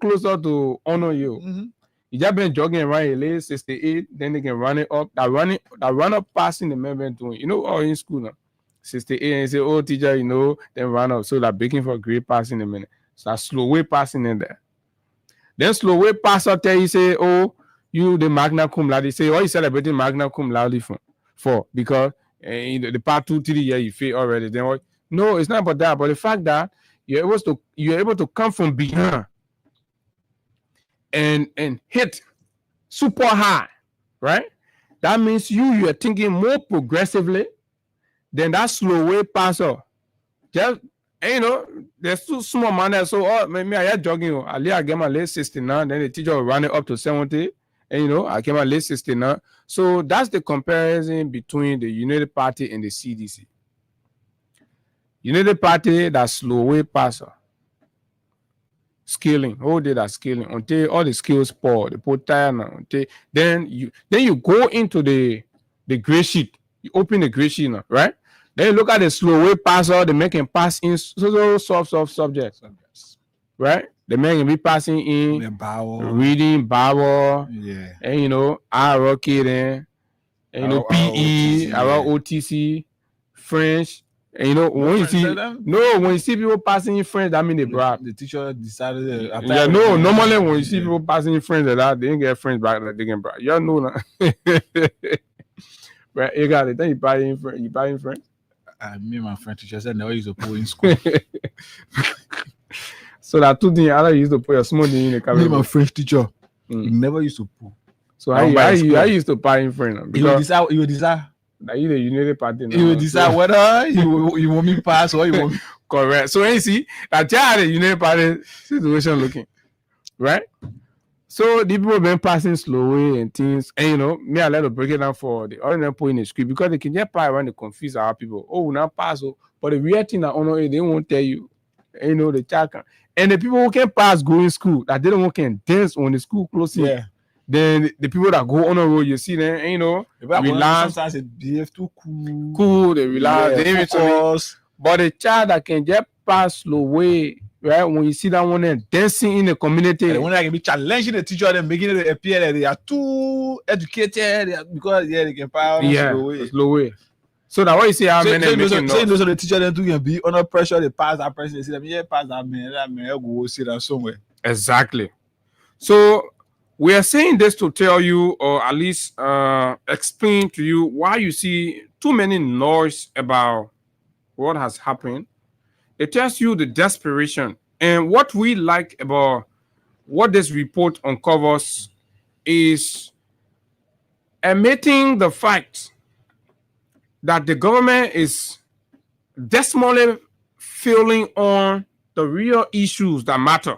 closer to honor you. He just been jogging around late 68, then they can run it up. That run up passing the man been doing. All in school now. 68 and say, oh teacher, then run up. So like begging for a great passing a minute. So that slow way passing in there. Then slow way pass out there, he say, oh, you the magna cum laude. Say, oh, you celebrating magna cum laude for because the part 2, 3 years you fail already. Then what? No, it's not about that, but the fact that you're able to come from behind and hit super high, right? That means you are thinking more progressively than that slow way passer. Just there's too small man. So maybe I am jogging. I get my late 69, then the teacher will run it up to 70. And I get my late 69. So that's the comparison between the United Party and the CDC. United Party, that slow way passer. Scaling, whole day that scaling until all the skills pour, the put tire now. Then you go into the gray sheet. You open the gray sheet now, right? Then you look at the slow way passer, the man can pass in so soft subjects. Right? The man can be passing in reading, Bible, and rocket and PE, OTC, French. And when you see people passing in French, that means they brag. The teacher decided. Normally when you see people passing in French, that they didn't get French back, they can brag. Y'all know now. Right? You got it. Then you buy in French. Me and my French teacher said never used to put in school. So that 2 things I used to put a small thing in the camera. Me and my French teacher, he never used to put. So I used to buy in French. Because you decide That you the United Party. You will decide whether you want me pass or you want me. Correct. So you see that the United Party situation looking, right? So the people been passing slowly and things, and me I let to break it down for the ordinary people in the script because they can just play around to confuse our people. Oh, we not pass, but the real thing that they won't tell you, the check. And the people who can pass go in school that they don't can dance when the school closing. Yeah. Then the people that go on the road, you see them, relax. Sometimes they behave too cool. Cool, they relax. Yeah, They focus. But the child that can just pass slow way, right? When you see that one there dancing in the community, and when I can be challenging the teacher, then making it appear that they are too educated because they can pass slow way. So that what you see how many those of the teacher then too can be under pressure. They pass that person. They see them pass that man go see that somewhere. Exactly. So we are saying this to tell you, or at least explain to you why you see too many noise about what has happened. It tells you the desperation. And what we like about what this report uncovers is admitting the fact that the government is desperately failing on the real issues that matter.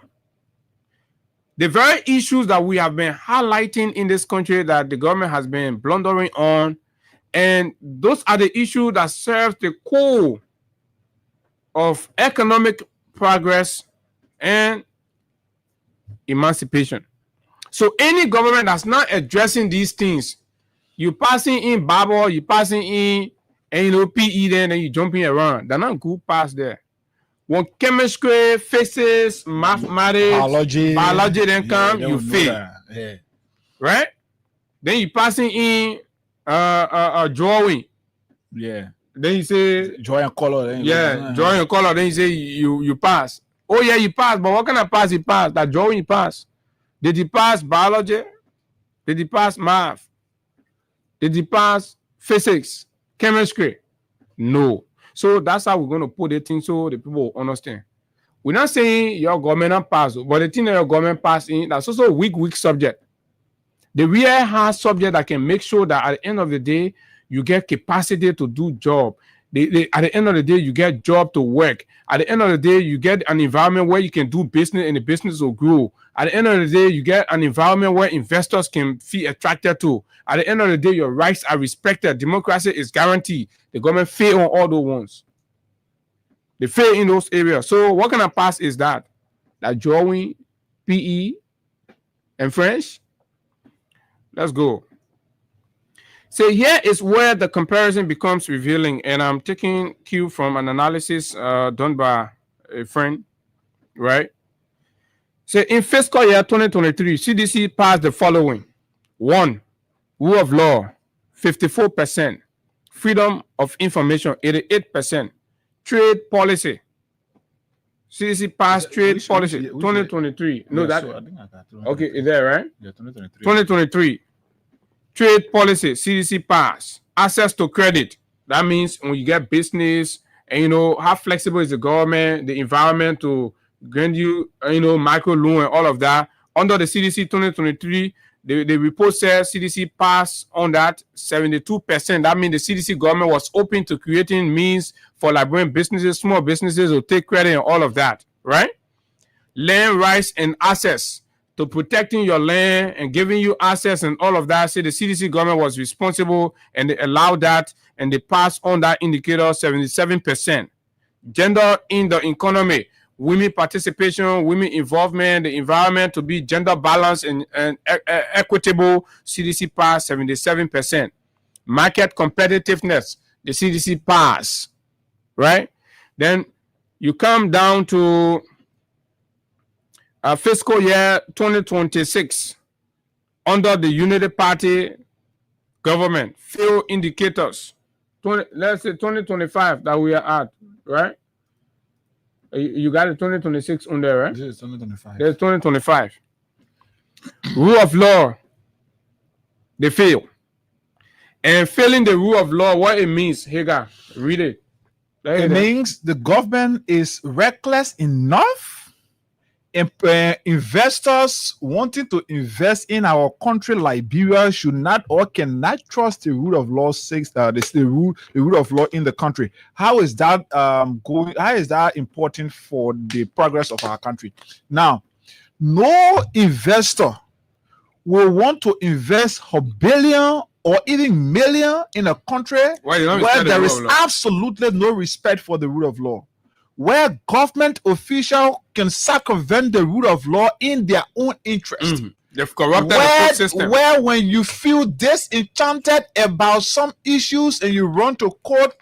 The very issues that we have been highlighting in this country that the government has been blundering on, and those are the issues that serve the core of economic progress and emancipation. So any government that's not addressing these things, you passing in Bible, you passing in PE, then you jumping around. They're not good past there. When chemistry, physics, mathematics, biology then come, you fail. Yeah. Right? Then you passing in drawing. Yeah. Then you say drawing color. Then drawing color. Then you say you pass. Oh yeah, you pass. But what kind of pass you pass? That drawing you pass. Did you pass biology? Did you pass math? Did you pass physics, chemistry? No. So that's how we're going to put the thing so the people will understand. We're not saying your government not pass, but the thing that your government pass in, that's also a weak subject. The real hard subject that can make sure that at the end of the day, you get capacity to do job. At the end of the day, you get job to work. At the end of the day, you get an environment where you can do business and the business will grow. At the end of the day, you get an environment where investors can feel attracted to. At the end of the day, your rights are respected. Democracy is guaranteed. The government fail on all those ones. They fail in those areas. So what kind of pass is that? Like drawing, PE, and French? Let's go. So here is where the comparison becomes revealing. And I'm taking cue from an analysis done by a friend, right? So in fiscal year 2023, CDC passed the following. 1, rule of law, 54%. Freedom of information, 88%. Trade policy. CDC passed trade policy, 2023. No, that. Okay, is that right? Yeah, 2023. 2023. Trade policy, CDC pass. Access to credit. That means when you get business, and how flexible is the government, the environment to grant you, micro loan and all of that. Under the CDC 2023, the report says CDC passed on that 72%. That means the CDC government was open to creating means for Liberian businesses, small businesses to take credit and all of that, right? Land rights and access to protecting your land and giving you access and all of that. So the CDC government was responsible and they allowed that and they passed on that indicator 77%. Gender in the economy, women participation, women involvement, the environment to be gender balanced and equitable, CDC passed 77%. Market competitiveness, the CDC passed, right? Then you come down to fiscal year 2026 under the Unity Party government, failed indicators. Let's say 2025 that we are at, right? You got it 2026 on there, right? This is 2025. There's 2025. Rule of law, they fail. And failing the rule of law, what it means, Hagar, read it. It means the government is reckless enough investors wanting to invest in our country, Liberia, should not or cannot trust the rule of law. The rule of law in the country. How is that going? How is that important for the progress of our country? Now, no investor will want to invest a billion or even million in a country where there is absolutely no respect for the rule of law, where government officials can circumvent the rule of law in their own interest. They've corrupted the court system. Where when you feel disenchanted about some issues and you run to court,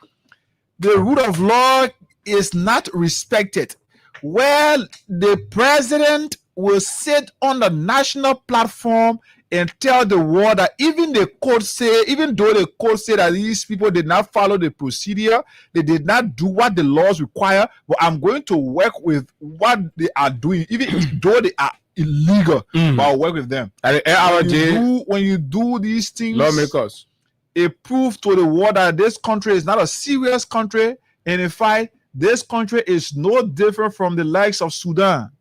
the rule of law is not respected. Where the president will sit on the national platform and tell the world that even though the court say that these people did not follow the procedure, they did not do what the laws require, but I'm going to work with what they are doing, even though they are illegal, but I'll work with them. When you do these things, lawmakers, it proves to the world that this country is not a serious country, and in fact, this country is no different from the likes of Sudan.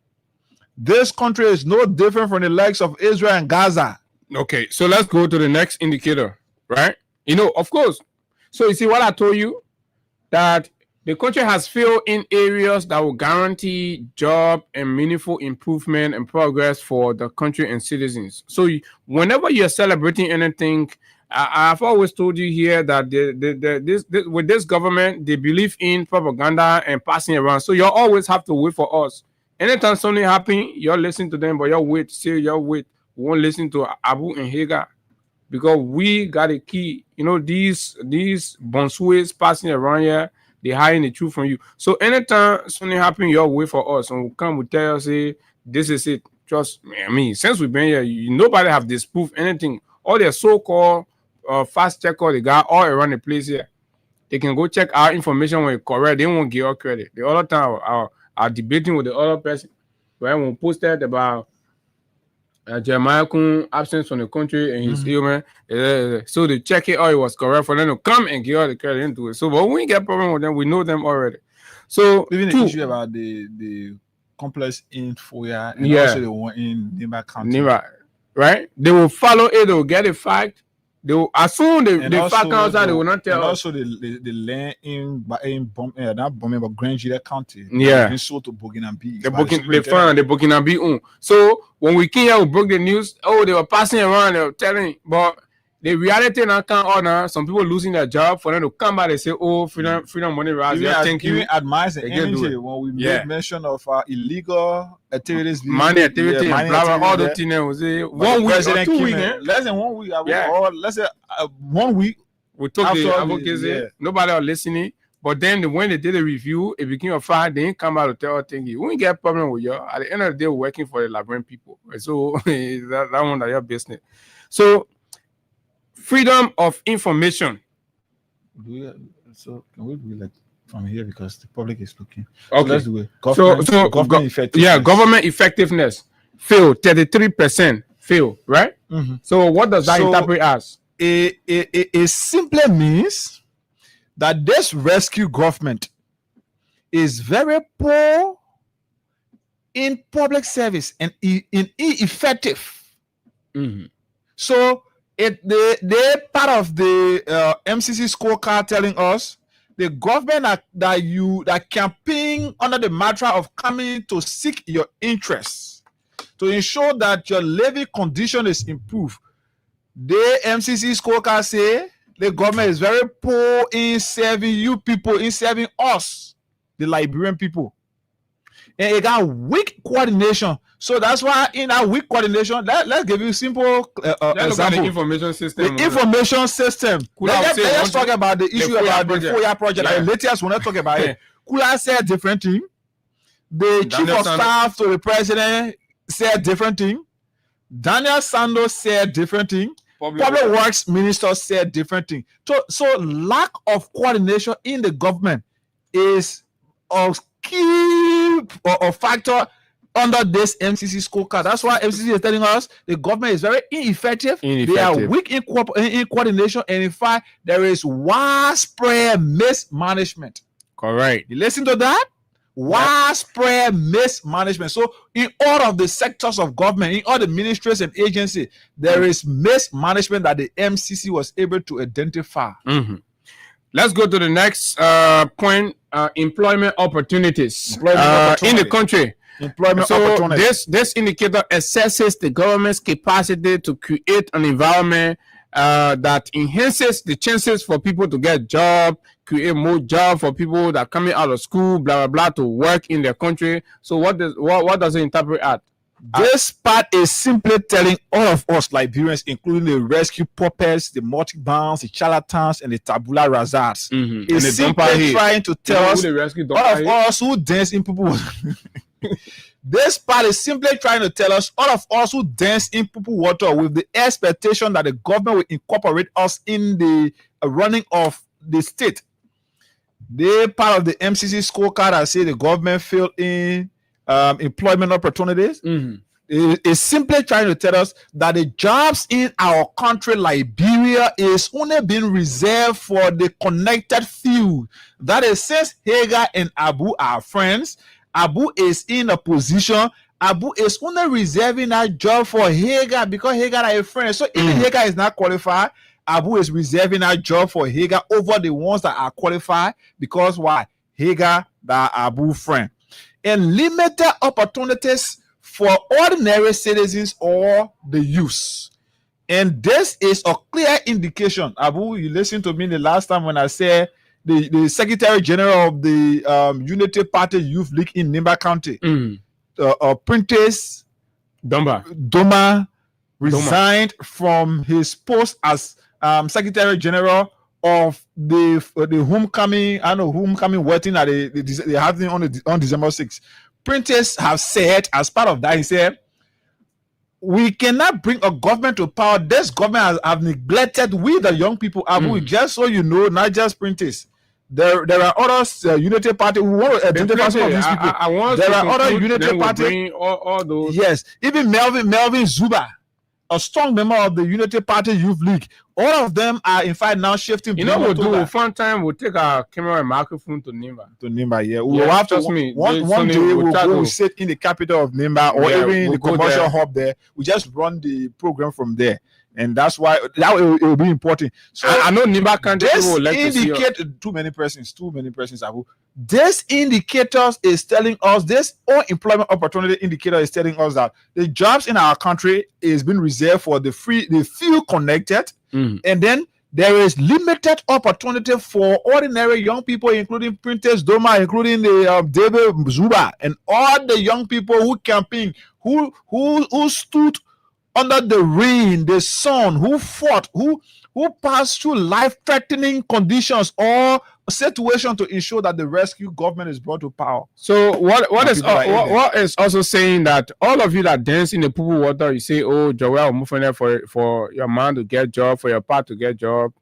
This country is no different from the likes of Israel and Gaza. Okay, so let's go to the next indicator, right? Of course. So you see what I told you? That the country has failed in areas that will guarantee job and meaningful improvement and progress for the country and citizens. So whenever you're celebrating anything, I've always told you here that with this government, they believe in propaganda and passing around. So you always have to wait for us. Anytime something happens, you're listening to them, but you're wait. We won't listen to Abu and Hagar because we got a key. These bonsuets passing around here, they hiding the truth from you. So anytime something happens, you're wait for us, and we'll come, we tell you, say, this is it. Trust me. Since we've been here, nobody have disproved anything. All their so-called fast checker, they got all around the place here. They can go check our information when it's correct. They won't give us credit. The other time, are debating with the other person when we posted about Jeremiah Kun absence from the country and his ailment. So they check it out, it was correct for them to come and give all the credit into it. So, but when we get problem with them, we know them already. So even the issue about the complex in Foya and also the one in Nimba County. Right? They will follow it, they will get a fact. They will, as soon as the fact comes out, they will not tell and us. Also the land in not Bombay, but Grand Gila County. Yeah. Been sold to Boginabi. They found the Boginabi. So when we came here, we broke the news. Oh, they were passing around, they were telling, but the reality now can't honor. Some people losing their job for them to come back and say, "Oh, freedom money rise." Thank you. Even admires the energy when we made mention of illegal activities, money activity, and blah blah all the things. Was 1 week or 2 weeks, less than 1 week. Or let's say 1 week. We took the advocacy. Nobody was listening. But then when they did a review, it became a fact. They didn't come out to tell us things. We didn't get a problem with you. At the end of the day, we're working for the Liberian people. So that one that your business. So. Freedom of information. So can we do like from here because the public is looking? Okay, so let's do it. Government effectiveness. Government effectiveness failed. 33% fail. Right. So what does that interpret as? It simply means that this rescue government is very poor in public service and ineffective. So. They're part of the MCC scorecard telling us the government that campaign under the mantra of coming to seek your interests to ensure that your living condition is improved. The MCC scorecard say the government is very poor in serving you people, in serving us, the Liberian people. And it got weak coordination. So that's why in our weak coordination, let's give you a simple example. The information system. The information system. Let's talk about the issue about the FOIA project. Yeah. Latest, we're not talking about it. Kula said different thing. The chief of staff to the president said different thing. Daniel Sandos said different thing. Public Works Minister said different thing. So lack of coordination in the government is a key or factor under this MCC scorecard. That's why MCC is telling us the government is very ineffective. They are weak in coordination, and in fact, there is widespread mismanagement. Correct. You listen to that? widespread mismanagement. So in all of the sectors of government, in all the ministries and agencies, there is mismanagement that the MCC was able to identify. Let's go to the next point, employment opportunities in the country. So this indicator assesses the government's capacity to create an environment that enhances the chances for people to get job, create more job for people that are coming out of school, blah blah blah, to work in their country. So what does it interpret at? This part is simply telling all of us Liberians, including the rescue puppets, the multi-bounds, the charlatans, and the tabula rasas. It's simply trying to tell us, all of us who dance in people. This part is simply trying to tell us, all of us who dance in Pupu water with the expectation that the government will incorporate us in the running of the state. They part of the MCC scorecard that say the government failed in employment opportunities. It's simply trying to tell us that the jobs in our country, Liberia, is only being reserved for the connected few. That is, since Hagar and Abu are friends, Abu is in a position. Abu is only reserving that job for Hagar because Hagar are a friend. So if Hagar is not qualified, Abu is reserving that job for Hagar over the ones that are qualified because why? Hagar, the Abu friend. And limited opportunities for ordinary citizens or the youth. And this is a clear indication. Abu, you listened to me the last time when I said the Secretary General of the Unity Party Youth League in Nimba County, Prentice Doma resigned from his post as Secretary General of the homecoming wedding that they have on December 6th. Prentice have said, as part of that, he said, we cannot bring a government to power. This government have neglected we the young people. Abu, just so you know, not just Prentice. There are others, Unity Party, who want to identify some of these people. There are other Unity Party. All those. Yes, even Melvin Zuba, a strong member of the Unity Party Youth League. All of them are, in fact, now shifting. You know what we'll do? Fun time, we'll take our camera and microphone to Nimba. Yeah. We'll have to, one day we'll go sit in the capital of Nimba or even in the commercial hub there. We just run the program from there. And that's why it will be important. So I know Nimba can't indicate too many persons, Abu. This indicators is telling us, this unemployment opportunity indicator is telling us that the jobs in our country is being reserved for the few connected, and then there is limited opportunity for ordinary young people, including Prentice Doma, including the David Zuba, and all the young people who camping, who stood under the rain, the sun, who fought, who passed through life-threatening conditions or situation to ensure that the rescue government is brought to power. So what is also saying that all of you that dance in the Pupu water, you say, oh, Joel, move on there for your man to get job, for your part to get job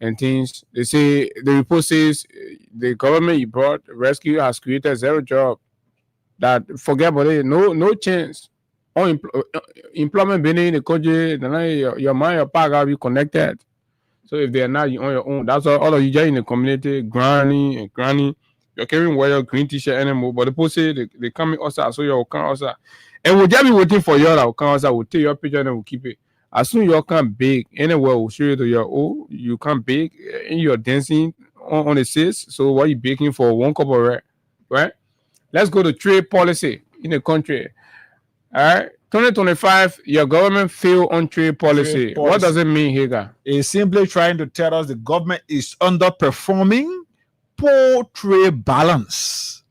and things. They say, the report says the government you brought, rescue has created 0 job. That forget about it, no chance. Employment being in the country, your man, your part gotta be connected. So if they're not on your own, that's all of you just in the community, granny, you're carrying wear your green t-shirt anymore. But the people say they coming outside, so you'll come outside. And we'll just be waiting for you that will come outside, we'll take your picture and we'll keep it. As soon as you come big, anywhere we'll show you to your you come big and you're dancing on the seats. So what you baking for 1 cup of red, right? Let's go to trade policy in the country. All right, 2025, your government failed on trade policy. What does it mean, Hagar? It's simply trying to tell us the government is underperforming, poor trade balance.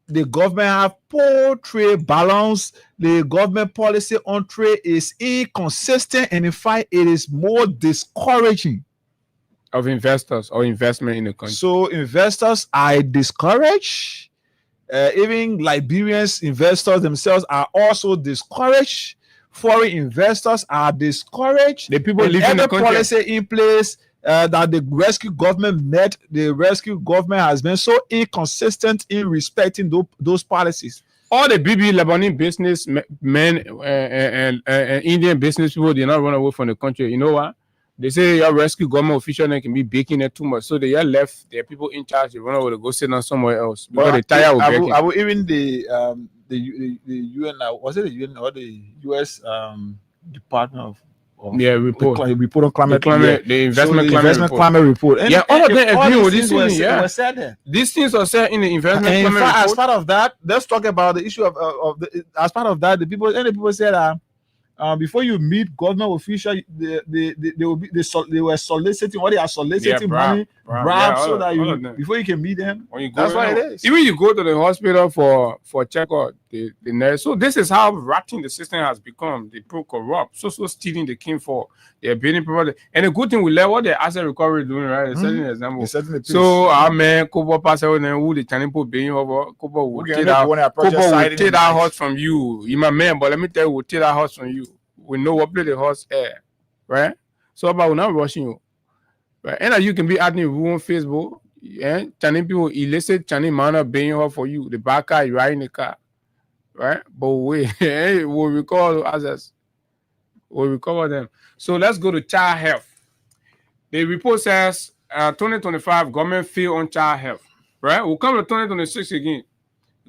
The government have poor trade balance. The government policy on trade is inconsistent, and in fact, it is more discouraging of investors or investment in the country. So investors are discouraged. Even Liberians investors themselves are also discouraged. Foreign investors are discouraged. The people living in the country. Policy in place that the rescue government met, the rescue government has been so inconsistent in respecting those policies. All the BB Lebanese businessmen and Indian business people did not run away from the country. You know what? They say your rescue government official can be baking it too much, so they are left. There are people in charge. They run over to go sit down somewhere else because they tired of baking. I will even the UN, was it the UN or the US Department of report on climate, the investment climate report. And all of them agree with this thing. Was said there. These things are said in the investment climate report. As part of that, let's talk about the issue of the, as part of that, the people said that. Before you meet government officials, they were soliciting, or they are soliciting money, bribes, so that before you can meet them. That's why it is. Even you go to the hospital for checkup, the nurse. So this is how rotten the system has become. They corrupt, so stealing the king for. They're building property. And the good thing we learn what the asset recovery doing, right? They're setting an example. So our man, Kobo pass out and who the Chanipo being over, Kobo will take that horse from you. You my man, but let me tell you, we'll take that horse from you. We know what play the horse air, right? So about we're not rushing you. Right? And you can be adding you on Facebook, yeah. Channing people illicit Channing manner being her for you. The back car, you ride in the car. Right? But we'll recall assets. We'll recover them. So let's go to child health. The report says 2025 government fail on child health. Right? We'll come to 2026 again.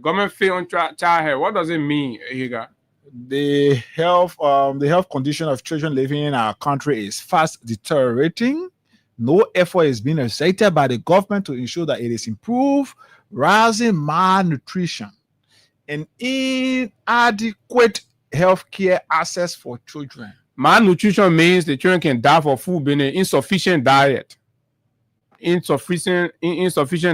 Government fail on child health. What does it mean, Higa? The health condition of children living in our country is fast deteriorating. No effort is being exerted by the government to ensure that it is improved. Rising malnutrition and inadequate healthcare access for children. Malnutrition means the children can die for food being insufficient diet, insufficient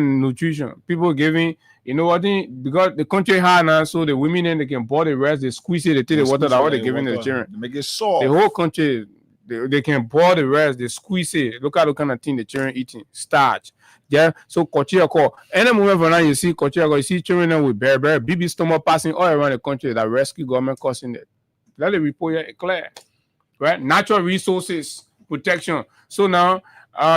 nutrition. People giving, you know what? Because the country hard now, so the women then they can boil the rest, they squeeze it, they take the water that what they're giving the children. They make it soft. The whole country, they can boil the rest, they squeeze it. Look at the kind of thing the children eating, starch. Yeah, so Kochiako. Any moment for now you see Kochiako, you see children with bear, BB stomach passing all around the country that rescue government causing it. Let the report here clear. Right? Natural resources protection. So now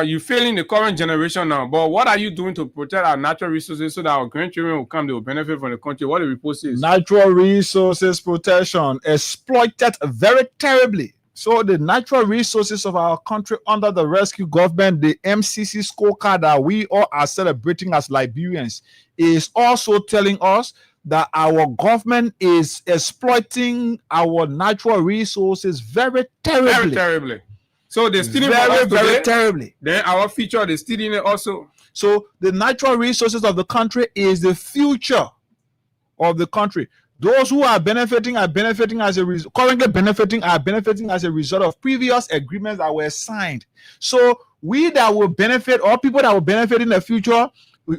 you're failing the current generation now, but what are you doing to protect our natural resources so that our grandchildren will come, they will benefit from the country? What the report says? Natural resources protection exploited very terribly. So the natural resources of our country under the rescue government, the MCC scorecard that we all are celebrating as Liberians, is also telling us that our government is exploiting our natural resources very terribly. Very terribly. So they're stealing very terribly. Then our future, they're stealing it also. So the natural resources of the country is the future of the country. Those who are benefiting as a currently benefiting as a result of previous agreements that were signed. So we that will benefit, or people that will benefit in the future,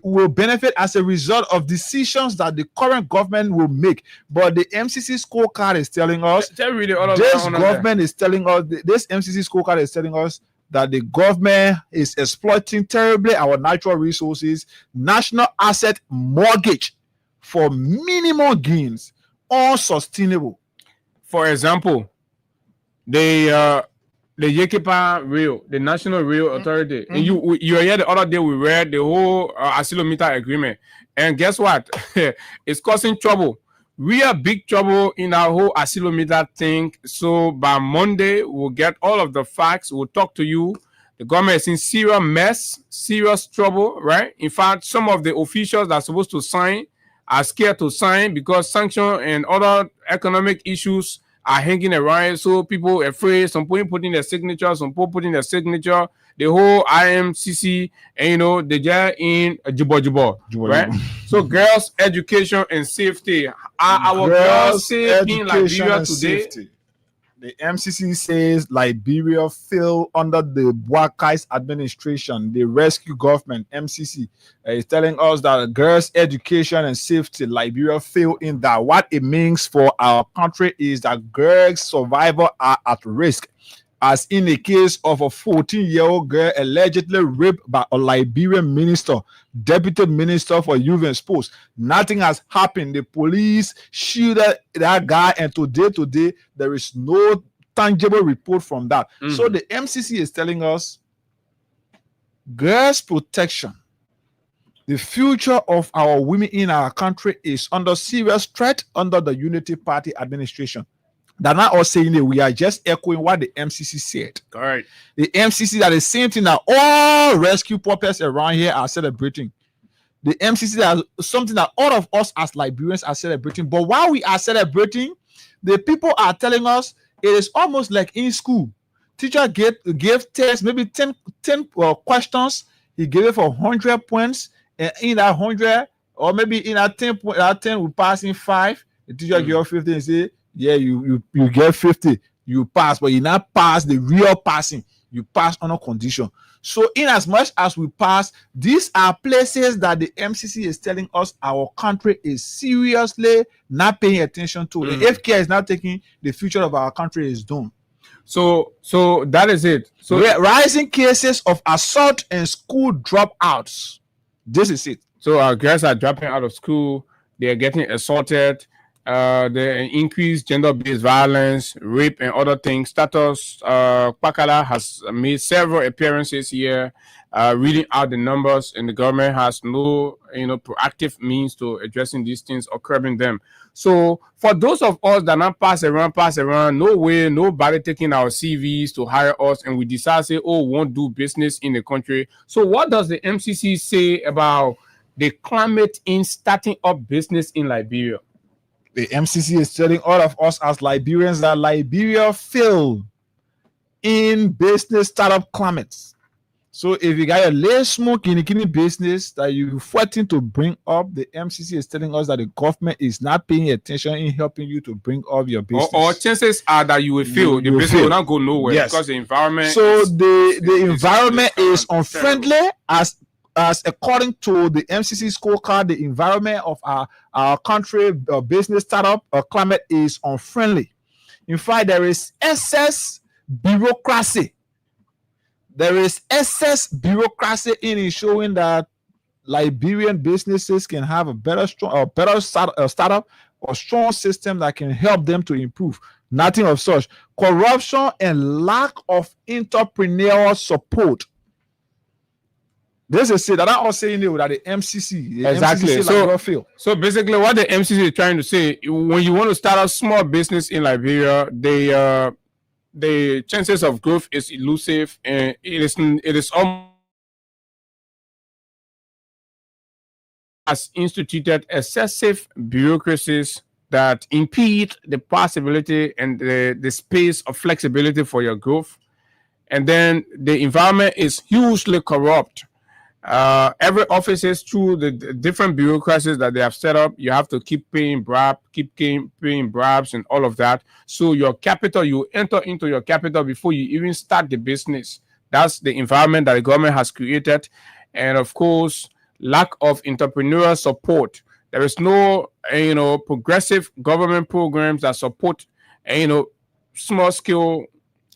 will benefit as a result of decisions that the current government will make. But the MCC scorecard is telling us, this MCC scorecard is telling us that the government is exploiting terribly our natural resources, national asset mortgage for minimum gains, unsustainable. For example, the Yekepa Rail, the National Rail Authority. And you were here the other day, we read the whole Asilometer agreement. And guess what? It's causing trouble. We are big trouble in our whole Asilometer thing. So by Monday, we'll get all of the facts. We'll talk to you. The government is in serious mess, serious trouble, right? In fact, some of the officials that are supposed to sign are scared to sign because sanction and other economic issues are hanging around. So people are afraid. Some people putting their signature, some people putting their signature. The whole IMCC, and they just in Jibo, right? So girls' education and safety. Are our girls safe in Liberia today? Safety. The MCC says Liberia fell under the Bwakai's administration. The rescue government, MCC, is telling us that girls' education and safety, Liberia fell in that. What it means for our country is that girls' survival are at risk. As in the case of a 14-year-old girl allegedly raped by a Liberian minister, deputy minister for youth and sports. Nothing has happened. The police shielded that guy, and today, there is no tangible report from that. So the MCC is telling us girls' protection, the future of our women in our country is under serious threat under the Unity Party administration. They're not all saying it. We are just echoing what the MCC said. Correct. The MCC are the same thing that all rescue purposes around here are celebrating. The MCC are something that all of us as Liberians are celebrating. But while we are celebrating, the people are telling us it is almost like in school. Teacher gave test, maybe 10 questions. He gave it for 100 points. And in that 100, or maybe in that 10 we pass in 5. The teacher gave 50 and say, yeah, you get 50, you pass, but you not pass the real passing. You pass on a condition. So in as much as we pass, these are places that the MCC is telling us our country is seriously not paying attention to. The FK is not taking the future of our country is doomed. So that is it. So rising cases of assault and school dropouts. This is it. So our girls are dropping out of school. They are getting assaulted. The increased gender-based violence, rape, and other things. Status Kpakala has made several appearances here, reading out the numbers, and the government has no, proactive means to addressing these things or curbing them. So for those of us that not pass around, no way, nobody taking our CVs to hire us, and we decide say, oh, we won't do business in the country. So what does the MCC say about the climate in starting up business in Liberia? The MCC is telling all of us as Liberians that Liberia failed in business startup climates. So if you got a little smoke in the business that you're fighting to bring up, the MCC is telling us that the government is not paying attention in helping you to bring up your business. Or chances are that you will fail. The business will not go nowhere because the environment. So the environment is unfriendly as according to the MCC scorecard, the environment of our country business startup climate is unfriendly. In fact, there is excess bureaucracy. There is excess bureaucracy in ensuring that Liberian businesses can have a better startup or strong system that can help them to improve. Nothing of such. Corruption and lack of entrepreneurial support. This is it. That I'm all saying that the MCC. Exactly. MCC so basically, what the MCC is trying to say, when you want to start a small business in Liberia, the chances of growth is elusive, and it is almost has instituted excessive bureaucracies that impede the possibility and the space of flexibility for your growth. And then the environment is hugely corrupt. Every offices through the different bureaucracies that they have set up, you have to keep paying bribes and all of that. So your capital, you enter into your capital before you even start the business. That's the environment that the government has created. And of course, lack of entrepreneurial support. There is no, progressive government programs that support, small scale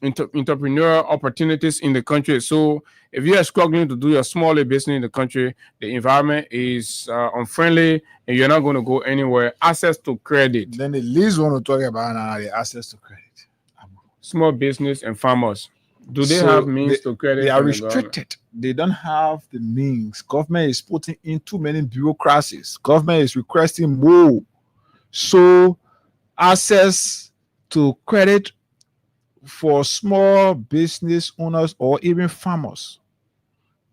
entrepreneurial opportunities in the country. So if you are struggling to do your smaller business in the country, the environment is unfriendly and you're not going to go anywhere. Access to credit. Then the least want to talk about now the access to credit. Small business and farmers. Do they have means to credit? They are restricted. They don't have the means. Government is putting in too many bureaucracies. Government is requesting more. So access to credit for small business owners or even farmers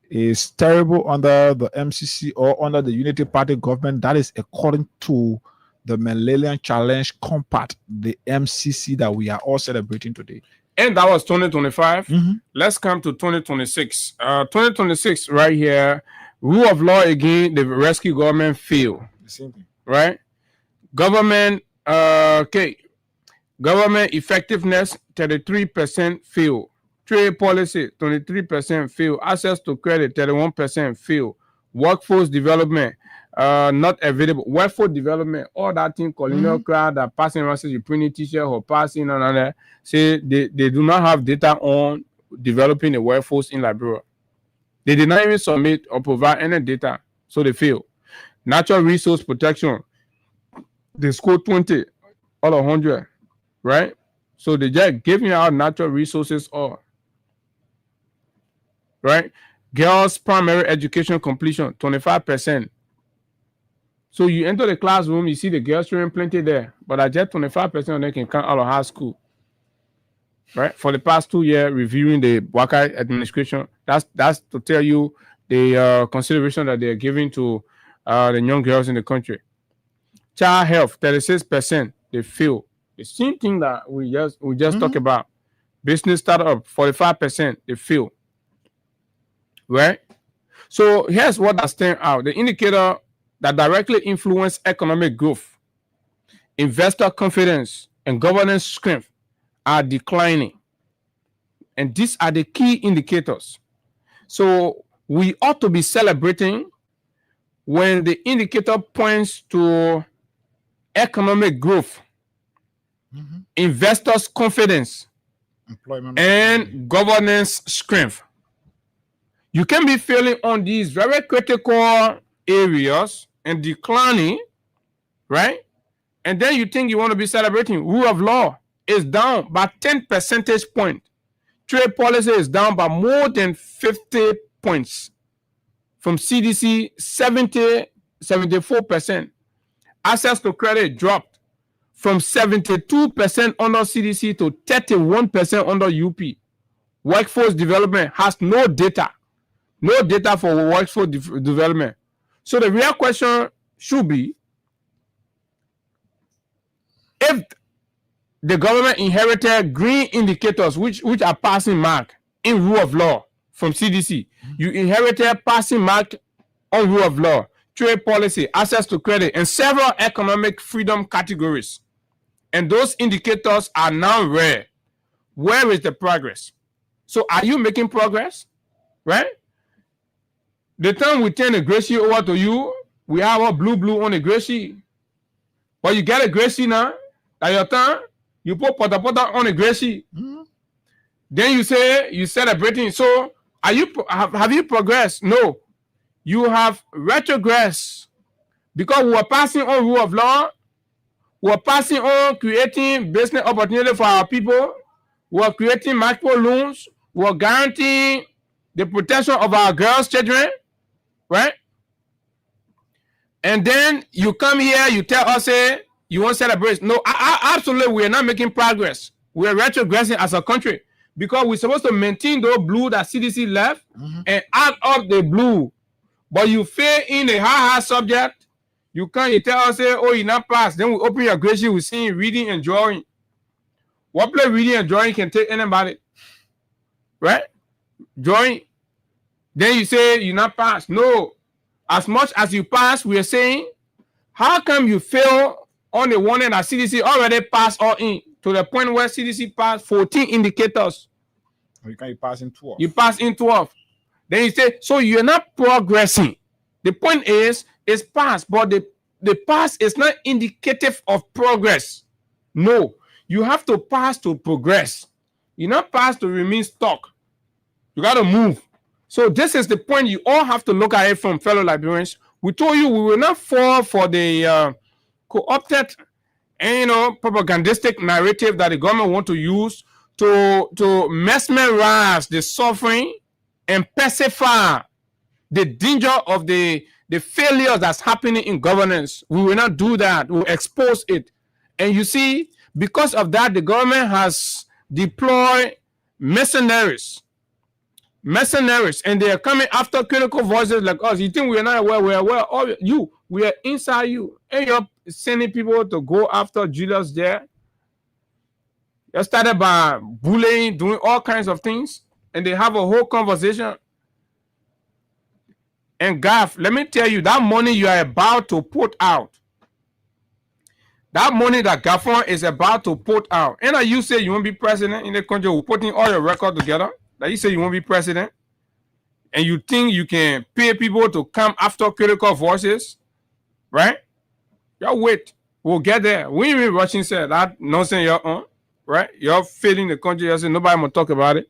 is terrible under the MCC or under the Unity Party government. That is according to the Millennium Challenge Compact, the MCC that we are all celebrating today. And that was 2025. Let's come to 2026. 2026 right here, rule of law again, the rescue government fail. Right? Government, government effectiveness, 33% fail. Trade policy, 23% fail. Access to credit, 31% fail. Workforce development, not available. Workforce development, all that thing, colonial crowd that passing around says you print a t-shirt or passing on that. Say they do not have data on developing a workforce in Liberia. They did not even submit or provide any data, so they fail. Natural resource protection, they scored 20 out of 100, right? So they just giving out natural resources all. Right? Girls' primary education completion, 25%. So you enter the classroom, you see the girls children plenty there, but I just 25% of them can come out of high school. Right? For the past 2 years, reviewing the Waka administration, that's to tell you the consideration that they're giving to the young girls in the country. Child health, 36%, they fail. The same thing that we just talked about. Business startup, 45%, they fail. Right? So here's what that stands out. The indicator that directly influence economic growth, investor confidence, and governance strength are declining. And these are the key indicators. So we ought to be celebrating when the indicator points to economic growth, investors' confidence, employment, and governance strength. You can be failing on these very critical areas and declining, right? And then you think you want to be celebrating. Rule of law is down by 10 percentage points. Trade policy is down by more than 50 points. From CDC, 74%. Access to credit dropped from 72% under CDC to 31% under UP. Workforce development has no data. No data for workforce development. So the real question should be, if the government inherited green indicators which are passing mark in rule of law from CDC, you inherited passing mark on rule of law, trade policy, access to credit, and several economic freedom categories. And those indicators are now rare. Where is the progress? So are you making progress? Right? The time we turn the gray sheet over to you, we have a blue on the gray sheet. But you get a gray sheet now, at your turn, you put pota on the gray sheet. Then you say you're celebrating. So have you progressed? No. You have retrogressed. Because we are passing on rule of law, we are passing on creating business opportunity for our people, we are creating micro loans, we are guaranteeing the protection of our girls' children, right? And then you come here, you tell us, say, you want to celebrate. No, absolutely, we are not making progress. We are retrogressing as a country because we're supposed to maintain those blue that CDC left and add up the blue. But you fail in a hard subject, you can't, you tell us, say, oh, you not pass. Then we open your grade sheet, we see reading and drawing. What play reading and drawing can take anybody, right? Drawing. Then you say you not pass. No. As much as you pass, we are saying, how come you fail on the one end that CDC already passed all in to the point where CDC passed 14 indicators? You can't pass in 12. You pass in 12. Then you say, so you're not progressing. The point is, it's pass, but the pass is not indicative of progress. No. You have to pass to progress. You not pass to remain stuck. You got to move. So this is the point you all have to look at it from, fellow Liberians. We told you we will not fall for the co-opted and propagandistic narrative that the government want to use to mesmerize the suffering and pacify the danger of the failures that's happening in governance. We will not do that. We will expose it. And you see, because of that, the government has deployed mercenaries, and they are coming after critical voices like us. You think we are not aware? We are aware of you. We are inside you, and you're sending people to go after Julius there. You started by bullying, doing all kinds of things, and they have a whole conversation. And Gaff, let me tell you, that money you are about to put out, that money that Gaffon is about to put out, and you say you won't be president in the country, we're putting all your records together. That you say you won't be president, and you think you can pay people to come after critical voices, right? Y'all wait. We'll get there. We ain't even rushing, said that nonsense you're on, right? You're failing the country. You're saying nobody will talk about it.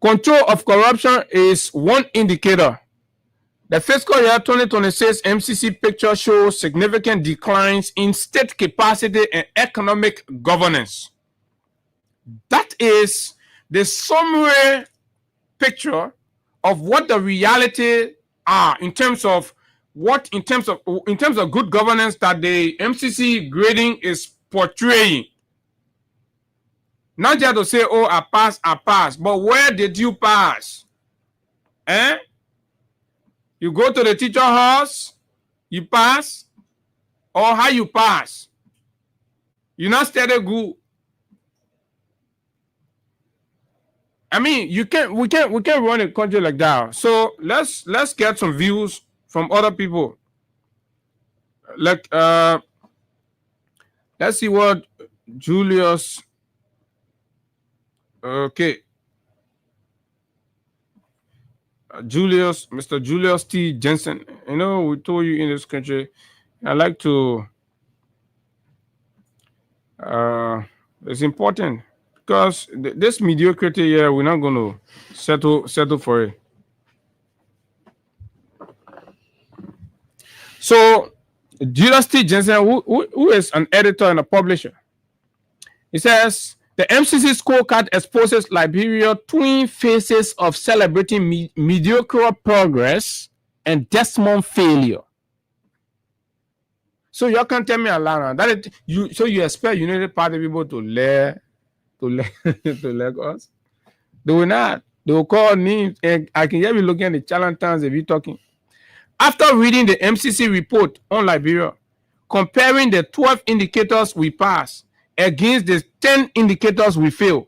Control of corruption is one indicator. The fiscal year 2026 MCC picture shows significant declines in state capacity and economic governance. That is the summary picture of what the reality are in terms of what in terms of good governance that the MCC grading is portraying. Not just to say, oh, I pass, but where did you pass? You go to the teacher house, you pass, or how you pass? You not study good. I mean, we can't run a country like that. So let's get some views from other people. Like let's see what Julius. Okay. Mr. Julius T. Jensen. You know, we told you in this country, I like to it's important because this mediocrity here, we're not going to settle for it. So Julius T. Jensen, who is an editor and a publisher, he says the MCC scorecard exposes Liberia twin phases of celebrating mediocre progress and Desmond failure. So you can tell me, Alana, that you expect United Party people to leg us? They will not. They will call names, and I can hear you looking at the charlatans if you're talking. After reading the MCC report on Liberia, comparing the 12 indicators we pass against the 10 indicators we fail,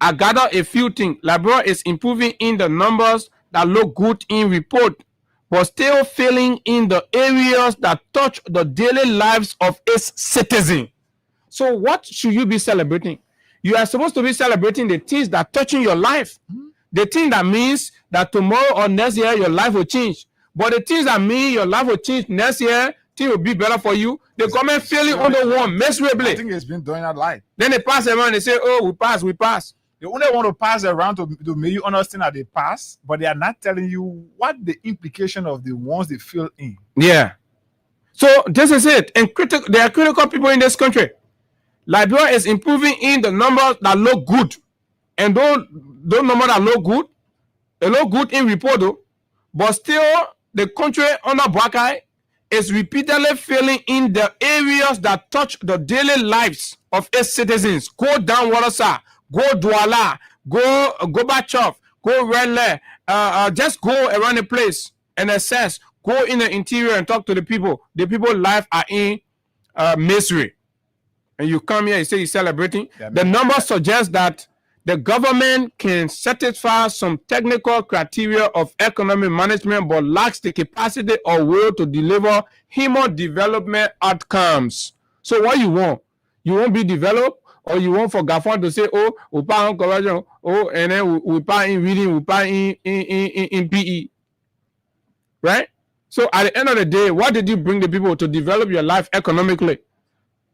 I gather a few things. Liberia is improving in the numbers that look good in report, but still failing in the areas that touch the daily lives of its citizens. So what should you be celebrating? You are supposed to be celebrating the things that touching your life. The thing that means that tomorrow or next year your life will change. But the things that mean your life will change next year, things will be better for you. The government failing on the one miserably. I think it's been doing that life. Then they pass around, they say, oh, we pass. They only want to pass around to make you understand that they pass, but they are not telling you what the implication of the ones they fill in. Yeah. So this is it. And there are critical people in this country. Liberia is improving in the numbers that look good. And those numbers that look good, they look good in report though, but still the country under Buakai is repeatedly failing in the areas that touch the daily lives of its citizens. Go down Watersa, go Douala, go Gorbachev, go Redle, just go around the place and assess, go in the interior and talk to the people. The people's life are in misery. And you come here and say you're celebrating. Yeah, the numbers suggest that the government can satisfy some technical criteria of economic management, but lacks the capacity or will to deliver human development outcomes. So what you want? You won't be developed, or you want for GAFON to say, oh, we pay on conversion, oh, and then we pay in reading, we pay in PE. Right? So at the end of the day, what did you bring the people to develop your life economically?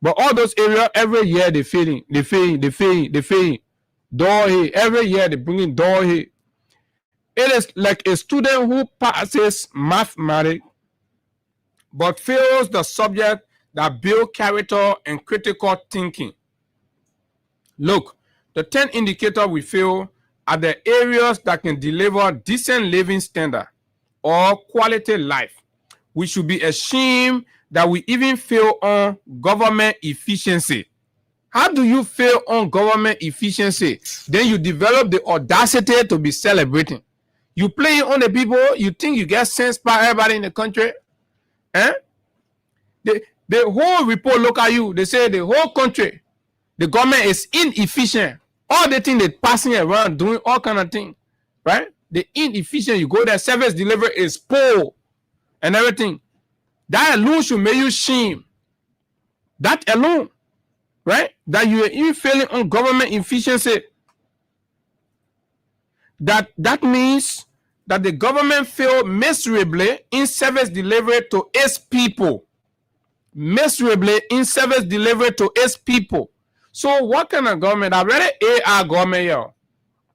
But all those areas, every year they failing. Every year they bring in Dohe. It is like a student who passes mathematics but fails the subject that build character and critical thinking. Look, the 10 indicators we fail are the areas that can deliver decent living standard or quality life. We should be ashamed that we even fail on government efficiency. How do you fail on government efficiency? Then you develop the audacity to be celebrating. You play on the people, you think you get sense by everybody in the country. The whole report look at you. They say the whole country, the government is inefficient. All the things they're passing around, doing all kind of things, right? The inefficient, you go there, service delivery is poor and everything. That alone should make you shame. That alone. Right? That you are even failing on government efficiency. That means that the government failed miserably in service delivery to its people. Miserably in service delivery to its people. So what kind of government? I read AR government here.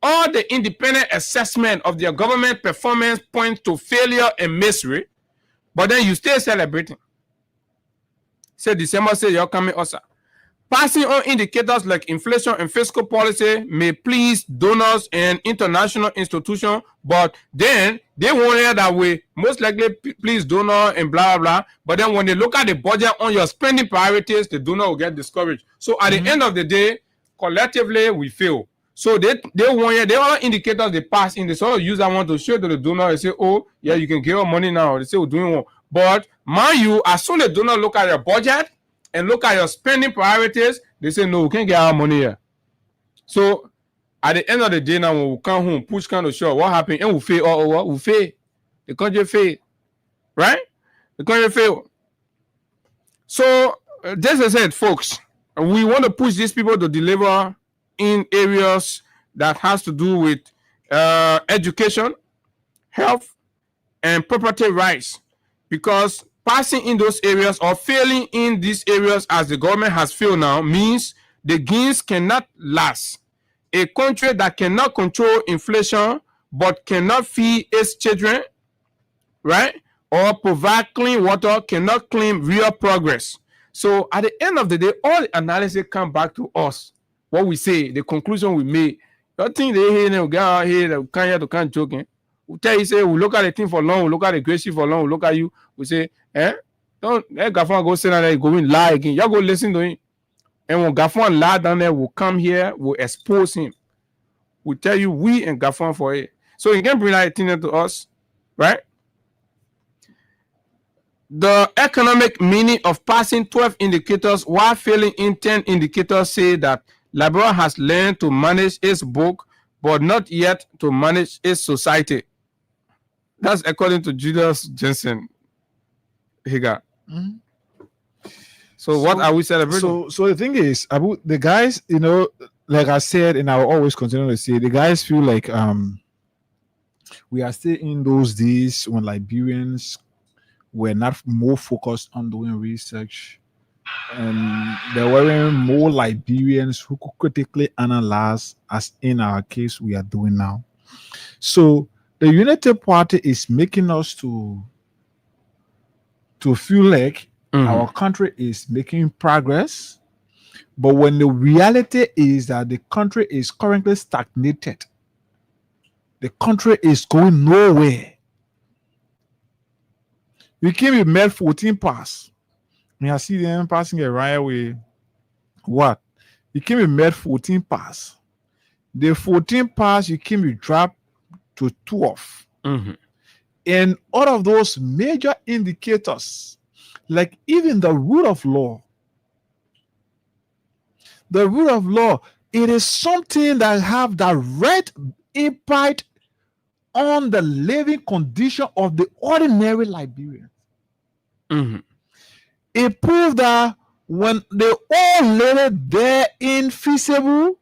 All the independent assessment of their government performance points to failure and misery, but then you still celebrating. Say December, say you're coming also. Passing on indicators like inflation and fiscal policy may please donors and international institutions, but then they want it that way. Most likely please donor and blah, blah, blah. But then when they look at the budget on your spending priorities, the donor will get discouraged. So at the end of the day, collectively, we fail. So they want it. They all indicators they pass in. They sort of use that one to show to the donor. They say, oh, yeah, you can give your money now. They say, we're doing one. But mind you, as soon as the donor look at your budget, and look at your spending priorities, they say, no, we can't get our money here. So, at the end of the day, now, when we come home, push kind of short, what happened? And we fail all over. We fail. The country failed. Right? The country failed. So, just as I said, folks, we want to push these people to deliver in areas that has to do with education, health, and property rights. Because passing in those areas or failing in these areas as the government has failed now means the gains cannot last. A country that cannot control inflation but cannot feed its children, right, or provide clean water cannot claim real progress. So at the end of the day, all the analysis come back to us. What we say, the conclusion we made. You think they hear them, get out here, they can't hear to can't joking. We tell you, say, we look at the thing for long, we look at the great for long, we look at you, we say, don't let Gafon go sit down there, go in lie again. Y'all go listen to him. And when Gafon lie down there, we'll come here, we'll expose him. We'll tell you, we and Gafon for it. So you can bring that thing to us, right? The economic meaning of passing 12 indicators while failing in 10 indicators say that Liberia has learned to manage its book, but not yet to manage its society. That's according to Julius Jensen. Higa. So what are we celebrating? So the thing is, Abu, the guys, you know, like I said, and I will always continue to say, the guys feel like we are still in those days when Liberians were not more focused on doing research, and there were more Liberians who could critically analyze, as in our case we are doing now. So the Unity Party is making us to feel like our country is making progress, but when the reality is that the country is currently stagnated, the country is going nowhere. We came with Med 14 pass. And I see them passing a right way. What? You came with Med 14 pass. The 14 pass you came with drop to 12. And all of those major indicators, like even the rule of law, it is something that have direct impact on the living condition of the ordinary Liberian. It proved that when the old lady there infeasible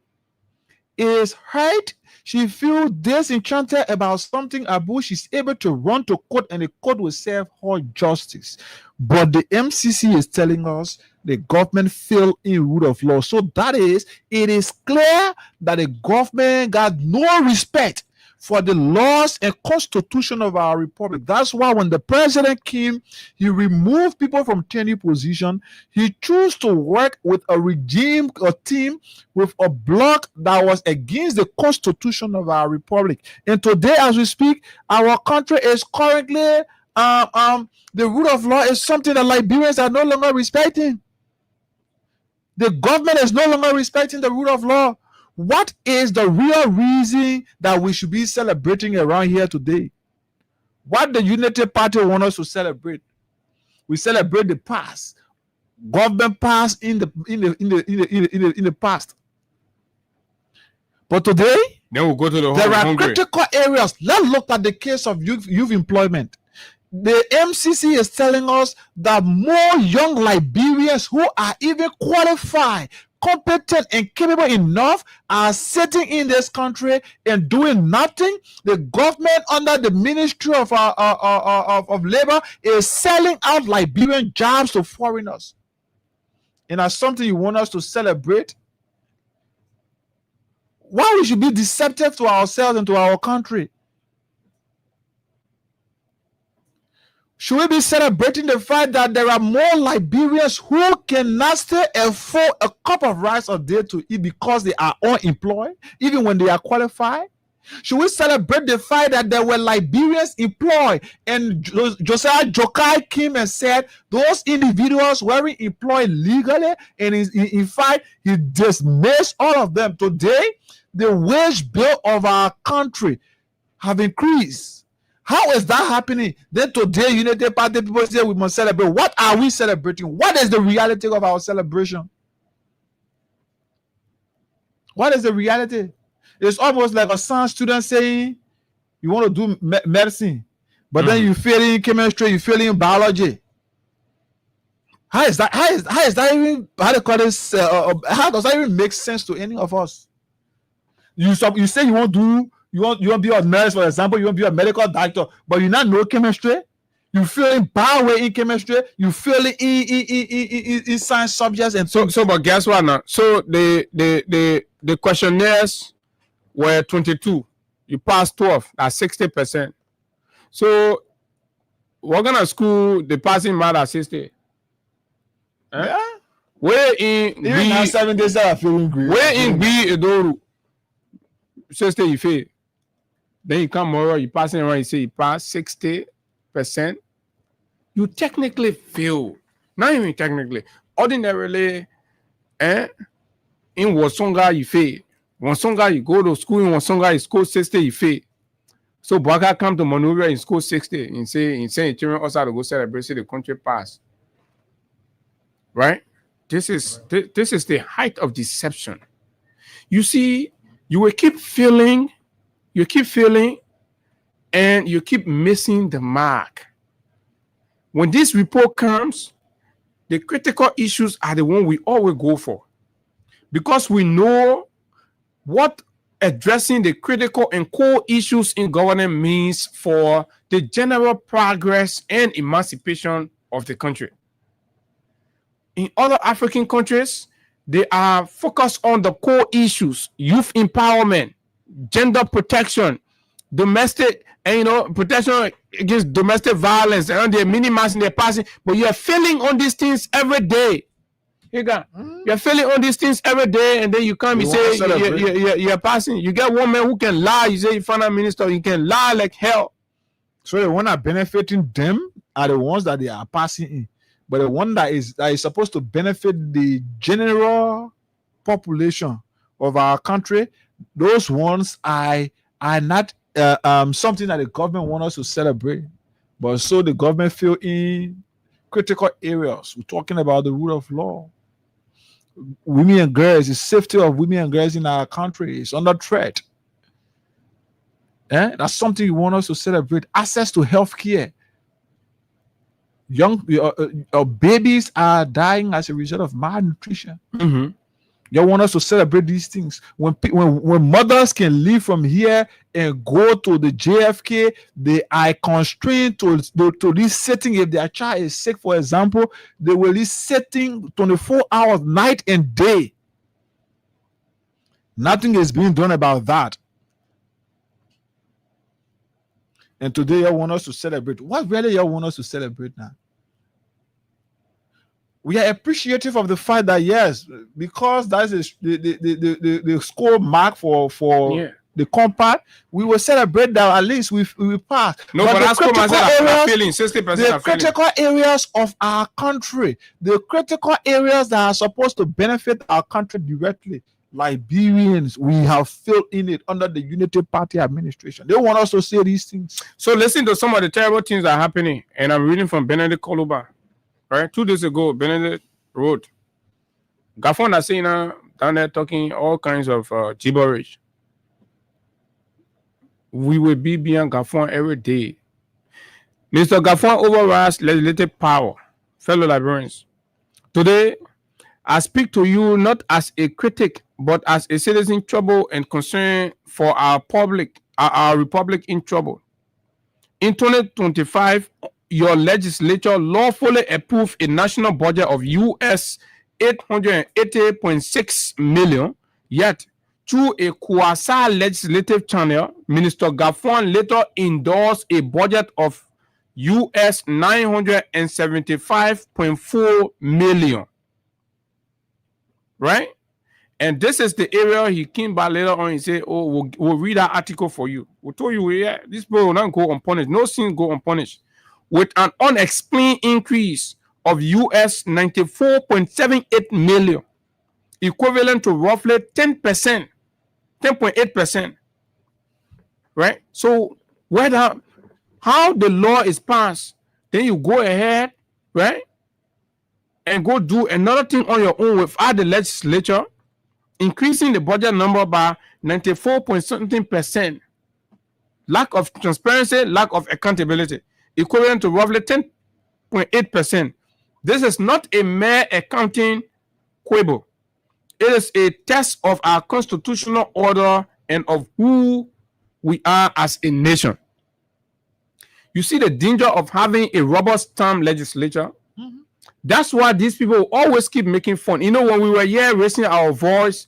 is hurt, she feels disenchanted about something Abu, she's able to run to court and the court will serve her justice. But the MCC is telling us the government failed in rule of law. So that is, it is clear that the government got no respect for the laws and constitution of our republic. That's why when the president came, he removed people from tenure position. He chose to work with a regime, a team with a bloc that was against the constitution of our republic. And today, as we speak, our country is currently, the rule of law is something that Liberians are no longer respecting. The government is no longer respecting the rule of law. What is the real reason that we should be celebrating around here today? What the Unity Party wants us to celebrate? We celebrate the past, government past in the past. But today, then we'll go to there are critical areas. Let's look at the case of youth employment. The MCC is telling us that more young Liberians who are even qualified, competent and capable enough are sitting in this country and doing nothing. The government under the Ministry of Labor is selling out Liberian jobs to foreigners. And that's something you want us to celebrate. Why we should be deceptive to ourselves and to our country? Should we be celebrating the fact that there are more Liberians who cannot still afford a cup of rice a day to eat because they are unemployed, even when they are qualified? Should we celebrate the fact that there were Liberians employed and Josiah Jokai came and said those individuals weren't employed legally, and in fact, he dismissed all of them. Today, the wage bill of our country have increased. How is that happening? Then today, Unity Party people say we must celebrate. What are we celebrating? What is the reality of our celebration? What is the reality? It's almost like a science student saying you want to do medicine, but then you fail in chemistry, you fail in biology. How is that? How is that even? How do you call this? How does that even make sense to any of us? You say you want to be a nurse, for example. You want to be a medical doctor, but you not know chemistry. You feel in bio in chemistry. You feel in science subjects, and so. But guess what? Now, so the questionnaires were 22. You passed 12. That's 60%. So what kind of school the passing mark at 60? Yeah. Where in even now 7 days I feeling great. Where in B Edoru? 60 you fail. Then you come over, you passing around, you say you pass 60%. You technically fail. Not even technically. Ordinarily, in Wasonga you fail. Wasonga you go to school, in Wasonga you score 60, you fail. So Baka come to Monrovia in school 60 and say children also to go celebrate, say the country pass. Right? This is the height of deception. You see, you will keep feeling, and you keep missing the mark. When this report comes, the critical issues are the one we always go for, because we know what addressing the critical and core issues in government means for the general progress and emancipation of the country. In other African countries, they are focused on the core issues: youth empowerment, gender protection, domestic, and protection against domestic violence, and they're minimizing their passing. But you're failing on these things every day. You're failing on these things every day, and then you come, you say you're passing. You get one man who can lie. You say you find a minister, you can lie like hell. So the one that benefiting them are the ones that they are passing in, but the one that is supposed to benefit the general population of our country, those ones are not something that the government wants us to celebrate. But so the government feel in critical areas. We're talking about the rule of law. Women and girls, the safety of women and girls in our country is under threat. That's something you want us to celebrate. Access to health care. Young babies are dying as a result of malnutrition. Mm-hmm. You want us to celebrate these things. When mothers can leave from here and go to the JFK, they are constrained to this setting. If their child is sick, for example, they will be sitting 24 hours, night and day. Nothing is being done about that. And today, you want us to celebrate. What really you want us to celebrate now? We are appreciative of the fact that, yes, because that is the score mark for the compact, we will celebrate that at least we pass. No, but that's what I'm feeling. 60% the critical areas of our country, the critical areas that are supposed to benefit our country directly, Liberians, we have failed in it under the Unity Party administration. They want us to say these things. So listen to some of the terrible things that are happening. And I'm reading from Benedict Koluba. Right, 2 days ago, Benedict wrote, Gafon Asina down there talking all kinds of gibberish. We will be beyond Gafon every day. Mr. Gafon overrides legislative power, fellow Liberians. Today, I speak to you not as a critic, but as a citizen troubled and concerned for our republic in trouble. In 2025, your legislature lawfully approved a national budget of US $880.6 million, yet through a quasi-legislative channel, Minister Gafon later endorsed a budget of US $975.4 million. Right? And this is the area he came back later on. He said, oh, we'll read that article for you. We told you, yeah, this people will not go unpunished. No sin go unpunished. With an unexplained increase of US $94.78 million, equivalent to roughly 10%, 10.8%. Right? So, how the law is passed, then you go ahead, right, and go do another thing on your own without the legislature, increasing the budget number by 94.something%. Lack of transparency, lack of accountability, equivalent to roughly 10.8%. This is not a mere accounting quibble. It is a test of our constitutional order and of who we are as a nation. You see the danger of having a robust term legislature. That's why these people always keep making fun. You know, when we were here raising our voice,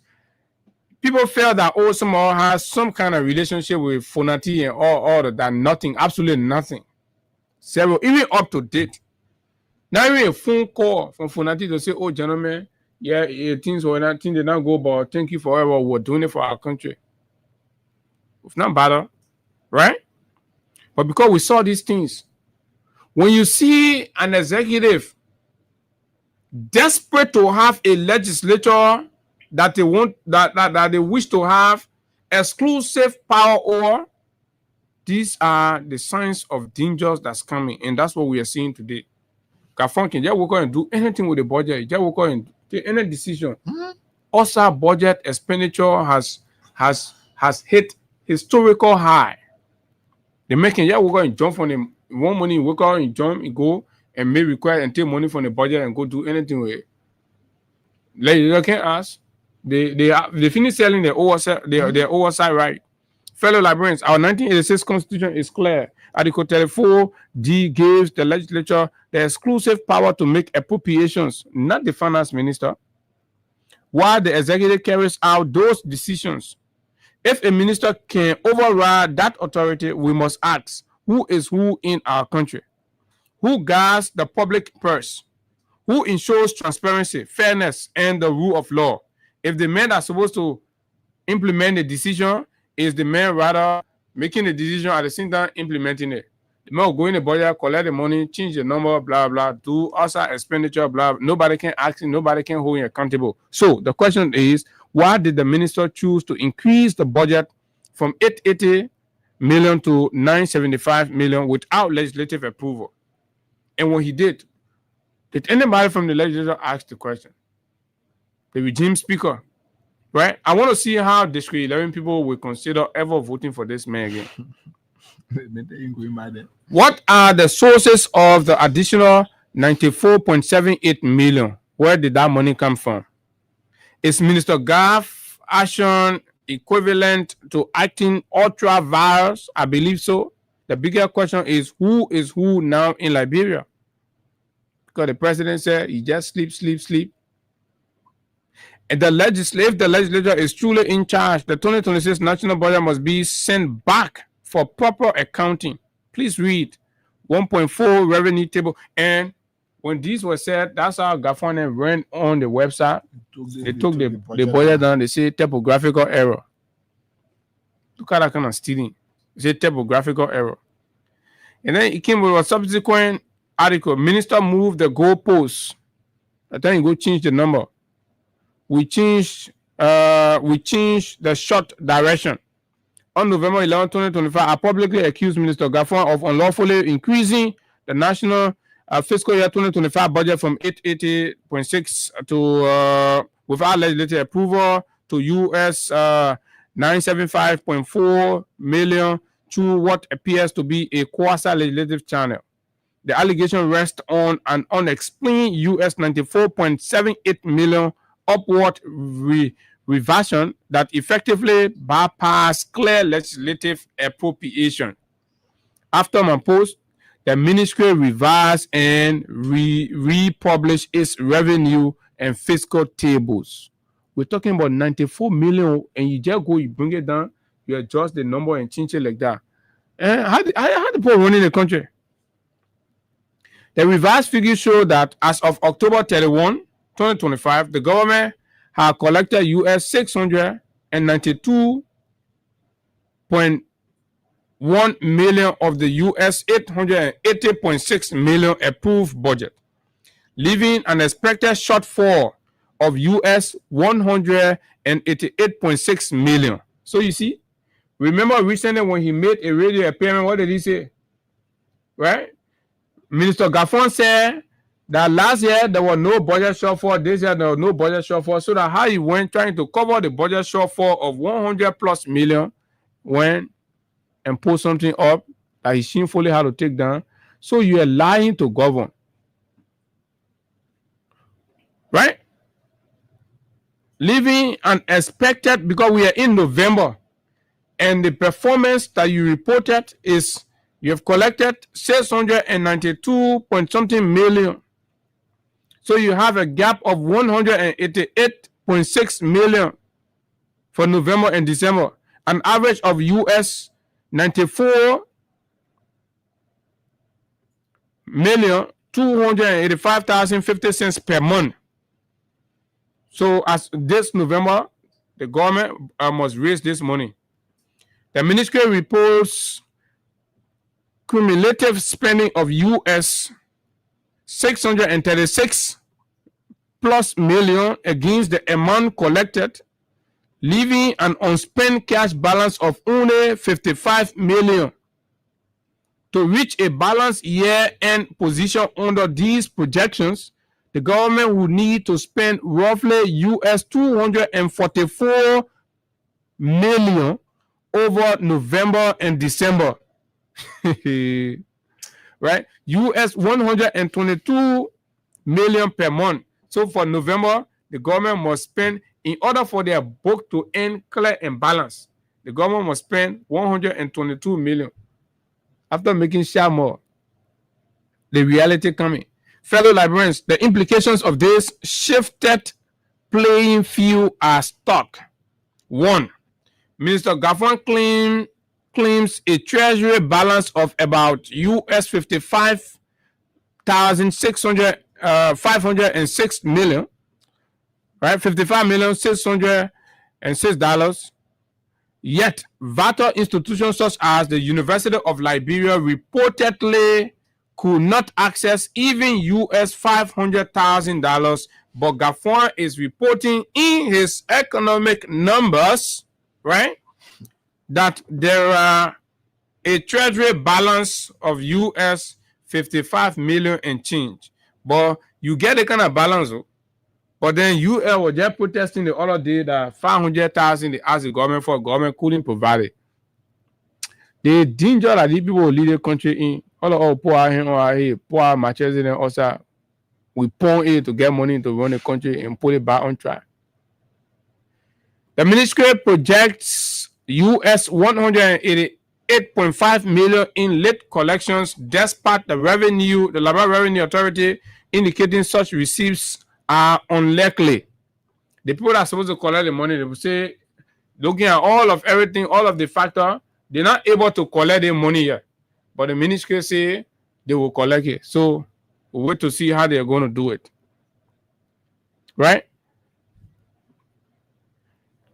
people felt that somehow has some kind of relationship with Fonati and all of that. Nothing, absolutely nothing. Zero, even up to date. Now even a phone call from Fonati to say, oh, gentlemen, yeah, things did not go, but thank you for whatever we're doing it for our country. It's not bad, right? But because we saw these things, when you see an executive desperate to have a legislature that they want, that they wish to have exclusive power over, these are the signs of dangers that's coming, and that's what we are seeing today. Gafon can just work on and do anything with the budget. Just work on and take any decision. Also, budget expenditure has hit historical high. They making work on and jump from the one money, work out and jump and go and may require and take money from the budget and go do anything with it. Legislature can ask. They finish selling their oversight, their oversight right. Fellow librarians, our 1986 Constitution is clear. Article 34D gives the legislature the exclusive power to make appropriations, not the finance minister, while the executive carries out those decisions. If a minister can override that authority, we must ask, who is who in our country? Who guards the public purse? Who ensures transparency, fairness, and the rule of law? If the men are supposed to implement the decision, is the man rather making the decision at the same time implementing it? The man will go in the budget, collect the money, change the number, blah, blah, do outside expenditure, blah. Nobody can ask him, nobody can hold him accountable. So the question is, why did the minister choose to increase the budget from 880 million to 975 million without legislative approval? And when he did anybody from the legislature ask the question? The regime speaker, right? I want to see how District 11 people will consider ever voting for this man again. What are the sources of the additional 94.78 million? Where did that money come from? Is Minister Gaff action equivalent to acting ultra virus? I believe so. The bigger question is who now in Liberia? Because the president said he just sleep. And the legislature is truly in charge. The 2026 national budget must be sent back for proper accounting. Please read 1.4 revenue table. And when these were said, that's how Gafone ran on the website. They took the budget down. They say typographical error. Look at that kind of stealing. They say typographical error. And then it came with a subsequent article. Minister moved the goalposts. I think you go change the number. We changed the short direction. On November 11, 2025, I publicly accused Minister Gafon of unlawfully increasing the national fiscal year 2025 budget from 880.6 to without legislative approval to US 975.4 million to what appears to be a quasi-legislative channel. The allegation rests on an unexplained US 94.78 million upward reversion that effectively bypassed clear legislative appropriation. After my post, the ministry revised and republished its revenue and fiscal tables. We're talking about 94 million, and you just go, you bring it down, you adjust the number and change it like that. And how the people running the country? The revised figures show that as of October 31, 2025, the government had collected US $692.1 million of the US $880.6 million approved budget, leaving an expected shortfall of US $188.6 million. So you see, remember recently when he made a radio appearance, what did he say? Right? Minister Gaffron said that last year there was no budget shortfall, this year there was no budget shortfall, so that how he went trying to cover the budget shortfall of 100 plus million went and put something up that he shamefully had to take down. So you are lying to govern. Right? Leaving unexpected, because we are in November and the performance that you reported is you have collected 692 point something million. So you have a gap of 188.6 million for November and December, an average of US 94,285,050 per month. So as this November, the government must raise this money. The ministry reports cumulative spending of US 636 plus million against the amount collected, leaving an unspent cash balance of only 55 million. To reach a balanced year-end position under these projections, the government will need to spend roughly US 244 million over November and December. Right? US 122 million per month. So for November, the government must spend, in order for their book to end clear and balanced, the government must spend 122 million. After making sure more, the reality coming. Fellow librarians, the implications of this shifted playing field are stark. 1. Minister Gaffron claims a treasury balance of about US 55,506 million, right? $55,606,000. Yet, vital institutions such as the University of Liberia reportedly could not access even US $500,000, but Gaffron is reporting in his economic numbers, right, that there are a treasury balance of US 55 million and change. But you get a kind of balance, but then UL was just protesting the other day that 500,000 they asked the government for, government couldn't provide it. The danger that these people lead the country in, all poor out here, poor matches and also we pawn it to get money to run the country and put it back on track. The ministry projects US 188.5 million in late collections, despite the Liberia Revenue Authority indicating such receipts are unlikely. The people that are supposed to collect the money, they will say, looking at all of everything, all of the factor, they're not able to collect the money yet. But the ministry say they will collect it. So we'll wait to see how they're going to do it. Right?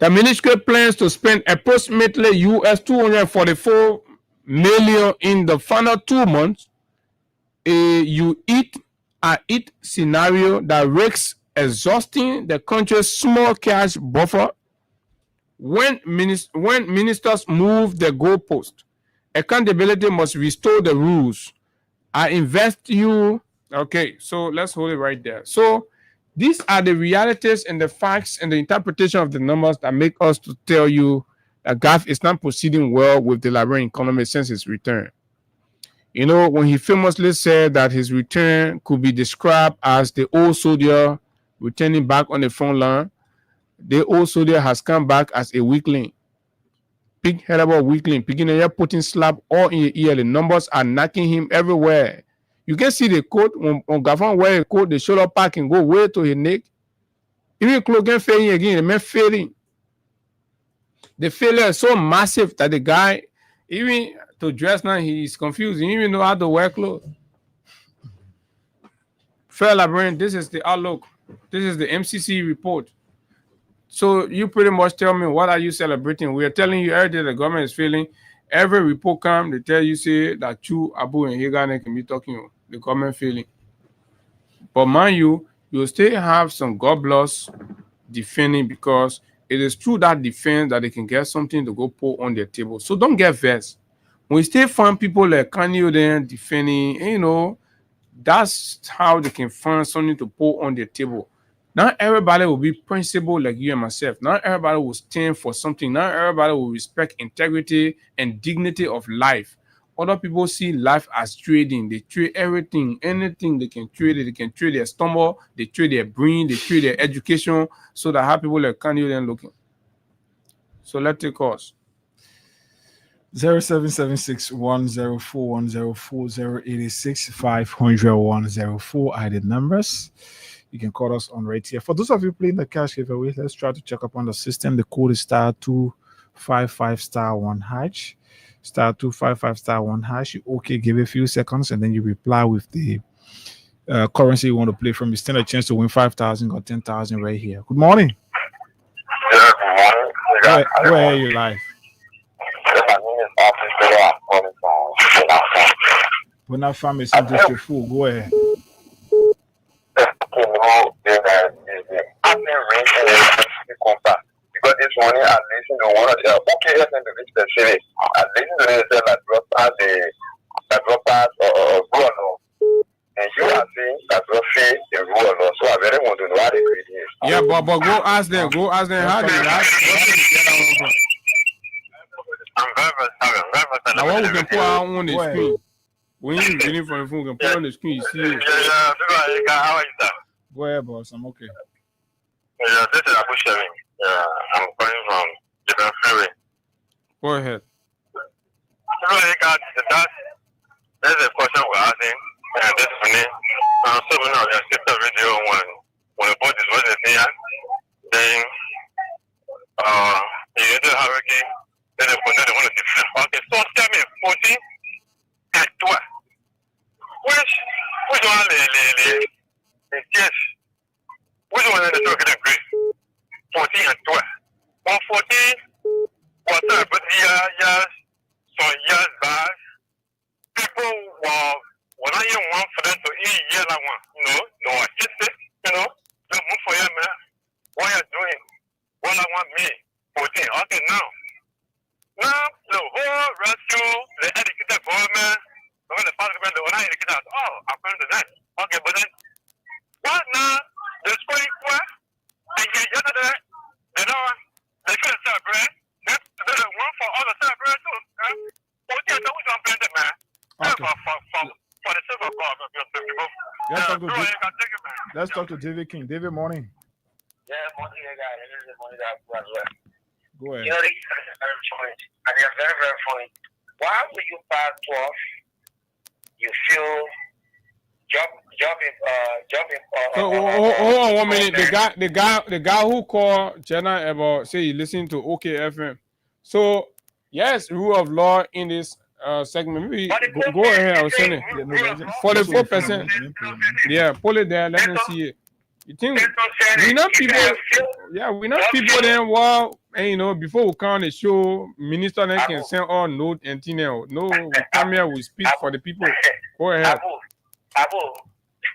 The ministry plans to spend approximately US 244 million in the final 2 months. You eat scenario that risks exhausting the country's small cash buffer. When ministers move the goalpost, accountability must restore the rules. I invest you. Okay, so let's hold it right there. So these are the realities and the facts and the interpretation of the numbers that make us to tell you that GAF is not proceeding well with the Liberian economy since his return. You know, when he famously said that his return could be described as the old soldier returning back on the front line, the old soldier has come back as a weakling. Big head of a weakling, picking a putting slap all in your ear. The numbers are knocking him everywhere. You can see the coat when Gaffron wear a coat, the shoulder pack can go way to his neck. Even clothes can failing again, the man failing. The failure is so massive that the guy, even to dress now, he's confused. He don't even know how to wear clothes. Fair Librarian, this is the outlook. This is the MCC report. So you pretty much tell me, what are you celebrating? We are telling you everything the government is feeling. Every report come, they tell you, say that you, Abu, and Higane can be talking the government feeling. But mind you, you still have some gobblers defending, because it is through that defense that they can get something to go put on their table. So don't get vexed. When you still find people like Kanye then defending, you know, that's how they can find something to put on their table. Not everybody will be principled like you and myself. Not everybody will stand for something. Not everybody will respect integrity and dignity of life. Other people see life as trading. They trade everything, anything they can trade it. They can trade their stomach, they trade their brain, they trade their education, so that how people like Kanye then looking. So let's take course. 0776-104104-086-500-104 are the numbers. You can call us on right here. For those of you playing the cash giveaway, let's try to check up on the system. The code is *255*1#. *255*1#. You give a few seconds and then you reply with the currency you want to play from. You stand a chance to win 5,000 or 10,000 right here. Good morning. Yeah, good morning. Go ahead, you live. When I found myself district full, go ahead. Because this morning I listened to one of the OKFM to reach the city. I listened to them say that droppers or Bruno. And you are saying that Ruffy is Bruno. So I very want to know how they do it. Yeah, but go ask them. Go ask them how they ask. I'm very sorry. Now what we can put out on the screen. When you're reading from the phone, we can put on the screen. You see it. Yeah. How are you, sir? Go ahead, boss. I'm okay. Yeah, this is Abu Sharing. I'm calling from Japan Freeway. Go ahead. There's a question we're asking. And this morning, so many of your sister radio when the boat is wasn't here, then you get the hurricane, then they want to defend. Okay, so tell me, 14 and 12. Which one the yes? Which one is the talking agree? 14 and 12. 114 was a but some years back. People were when I want for them to eat yellow one. No, I just say, the move for you, man. What are you doing? What I want me? 14. Okay, now the whole rescue, the educated government, the parliament, the one educated. Oh, I'm going to that. Okay, but then what now? The school and you get that. They could celebrate. They want for all the celebration too. 14, so we don't blame them, man. Okay. For the sake of God, let's talk to David King. David, morning. Yeah, morning, guys. This is morning as well. Go ahead. They are very funny. And they are very, very funny. Why will you pass 12? You feel jumping. So hold on 1 minute. The guy who called Jenna about say he listened to OKFM. So yes, rule of law in this segment. Maybe go ahead. I was saying it. 44%. Yeah, pull it there. Let me see it. You think we not people? Yeah, we not people. Then before we come on the show, minister then can send all note and thing. No, we come here. We speak for the people. Go ahead. Abu,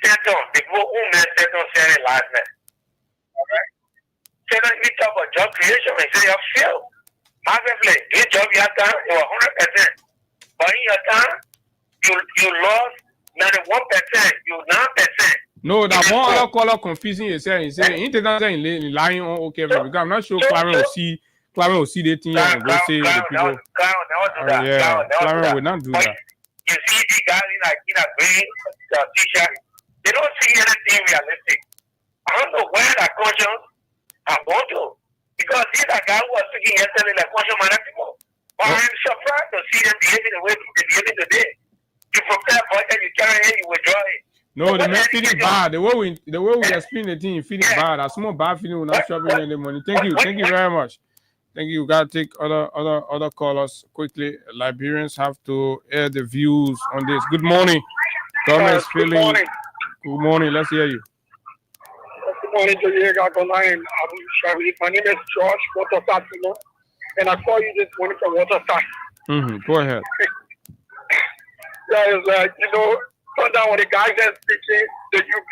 stand on. The people who made stand on saying last night. All right. So then we talk about job creation and say you failed. Marketplace, your job you have done, you were 100%. But in your time, you lost 91%, you 9%. No, that one other caller confusing yourself. He said, he didn't say lying on okay, because I'm not sure Clarence will see the thing and go say the people. Clarence will not do that. You see the guys in a green t-shirt, they don't see anything realistic. I don't know where that conscience are going to. Because these are guys who are speaking yesterday like conscious minded people. But I'm surprised to see them behaving the way they're behaving today. You prepare budget, you carry it, you withdraw it. No, they're not feeling bad. The way we explain the thing, feeling bad. A small bad feeling will not shopping any money. Thank you very much. Thank you. Gotta take other callers quickly. Liberians have to air the views on this. Good morning. Government is feeling. Good morning. Let's hear you. Good morning to you. My name is Josh Waterside, and I call you this morning from Waterside. Go ahead. Yeah, it's like, sometimes when the guys are speaking, the UP,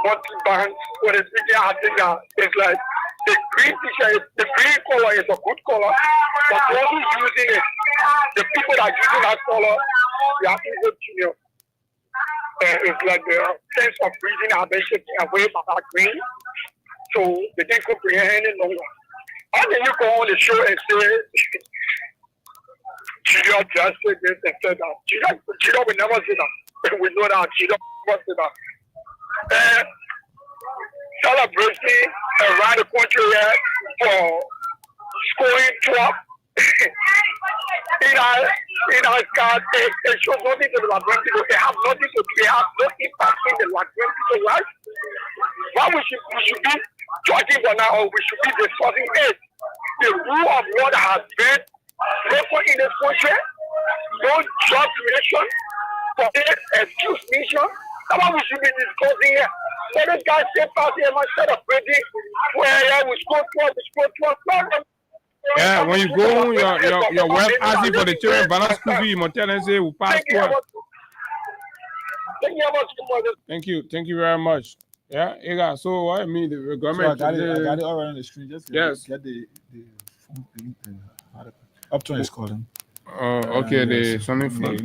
multi-bands, when they're speaking, I think it's like the green t-shirt, the green color is a good color, but those who using it, the people that are using that color, they are evil genius. It's like the sense of breathing have been taken away from that green, so they can't comprehend it longer. How can you go on the show and say, Chida just said this and said that? Chida will never say that. We know that Chida will never say that. Celebration around the country for scoring 12. In our card, it shows nothing to the Atlantic. It has nothing to do. It has no impact in the Atlantic, right? Why we should be judging for now, or we should be discussing it. The rule of law that has been broken in this country, no job creation for this excuse mission. That's what we should be discussing here. So this guy said, instead of celebrating where we score 12. Yeah, when you go, your wife asking for the children balance school fee, you must tell them say we pass 12. Thank you very much. Yeah, so what I mean, the government. So I got it all right on the screen. Just get the phone thing. Upton is calling. Okay, the something from.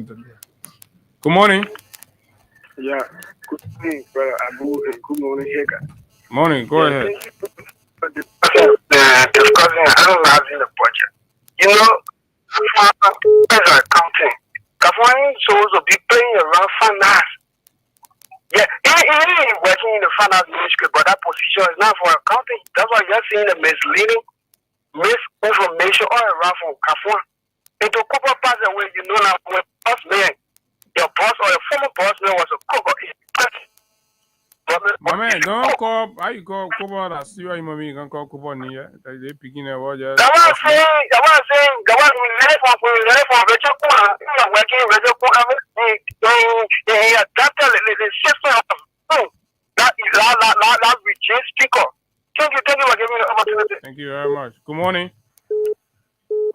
Good morning. Yeah, good morning, brother Abu, and good morning, Hagar. Morning, go ahead. Discussing analyzing the budget. As accounting, government supposed to be playing around finance. Yeah, he ain't working in the finance ministry, but that position is not for accounting. That's why you're seeing the misleading, misinformation all around from Kafwan. And to Cooper pass away, now when boss man, your boss or your former boss man was a Cooper. My man, don't call. How you call Cooper? I see what you mean. You can call Cooper near. They picking a word. That's what I'm saying. The one we left from Rachel Kuna, working Rachel Kuna, he adapted the system of that regime speaker. Thank you for giving me the opportunity. Thank you very much. Good morning.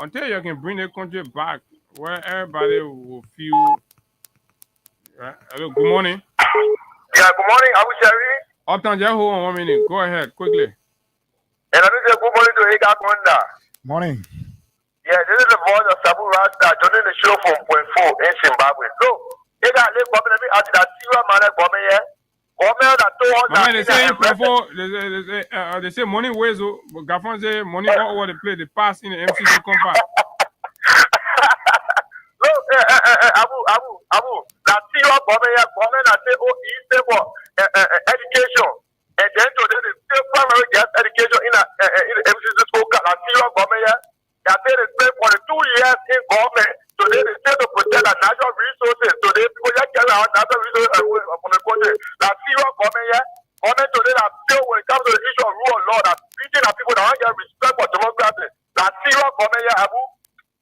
Until you can bring the country back where everybody will feel. Right? Hello, good morning. Yeah, good morning. Abu Shari. Uptown, just hold on 1 minute. Go ahead, quickly. And I say good morning to Higa Konda. Morning. Yeah, this is the voice of Sabu Rasta joining the show from Point 4 in Zimbabwe. So, Higa, let's go to that zero man here. They say money ways, but Gafon say money all over the place. They pass in the MCC compact. Look, Abu, that zero government that say, he say for education, and then today they still primary just education in the MCC school. That zero government here, that they spend for the 2 years in government. Today they say to protect the natural resources. Today people just carry out natural resources away from the country. That zero government here, government today that still when it comes to the issue of rule of law, that speaking of people that don't get respect for democracy. That zero government here, Abu.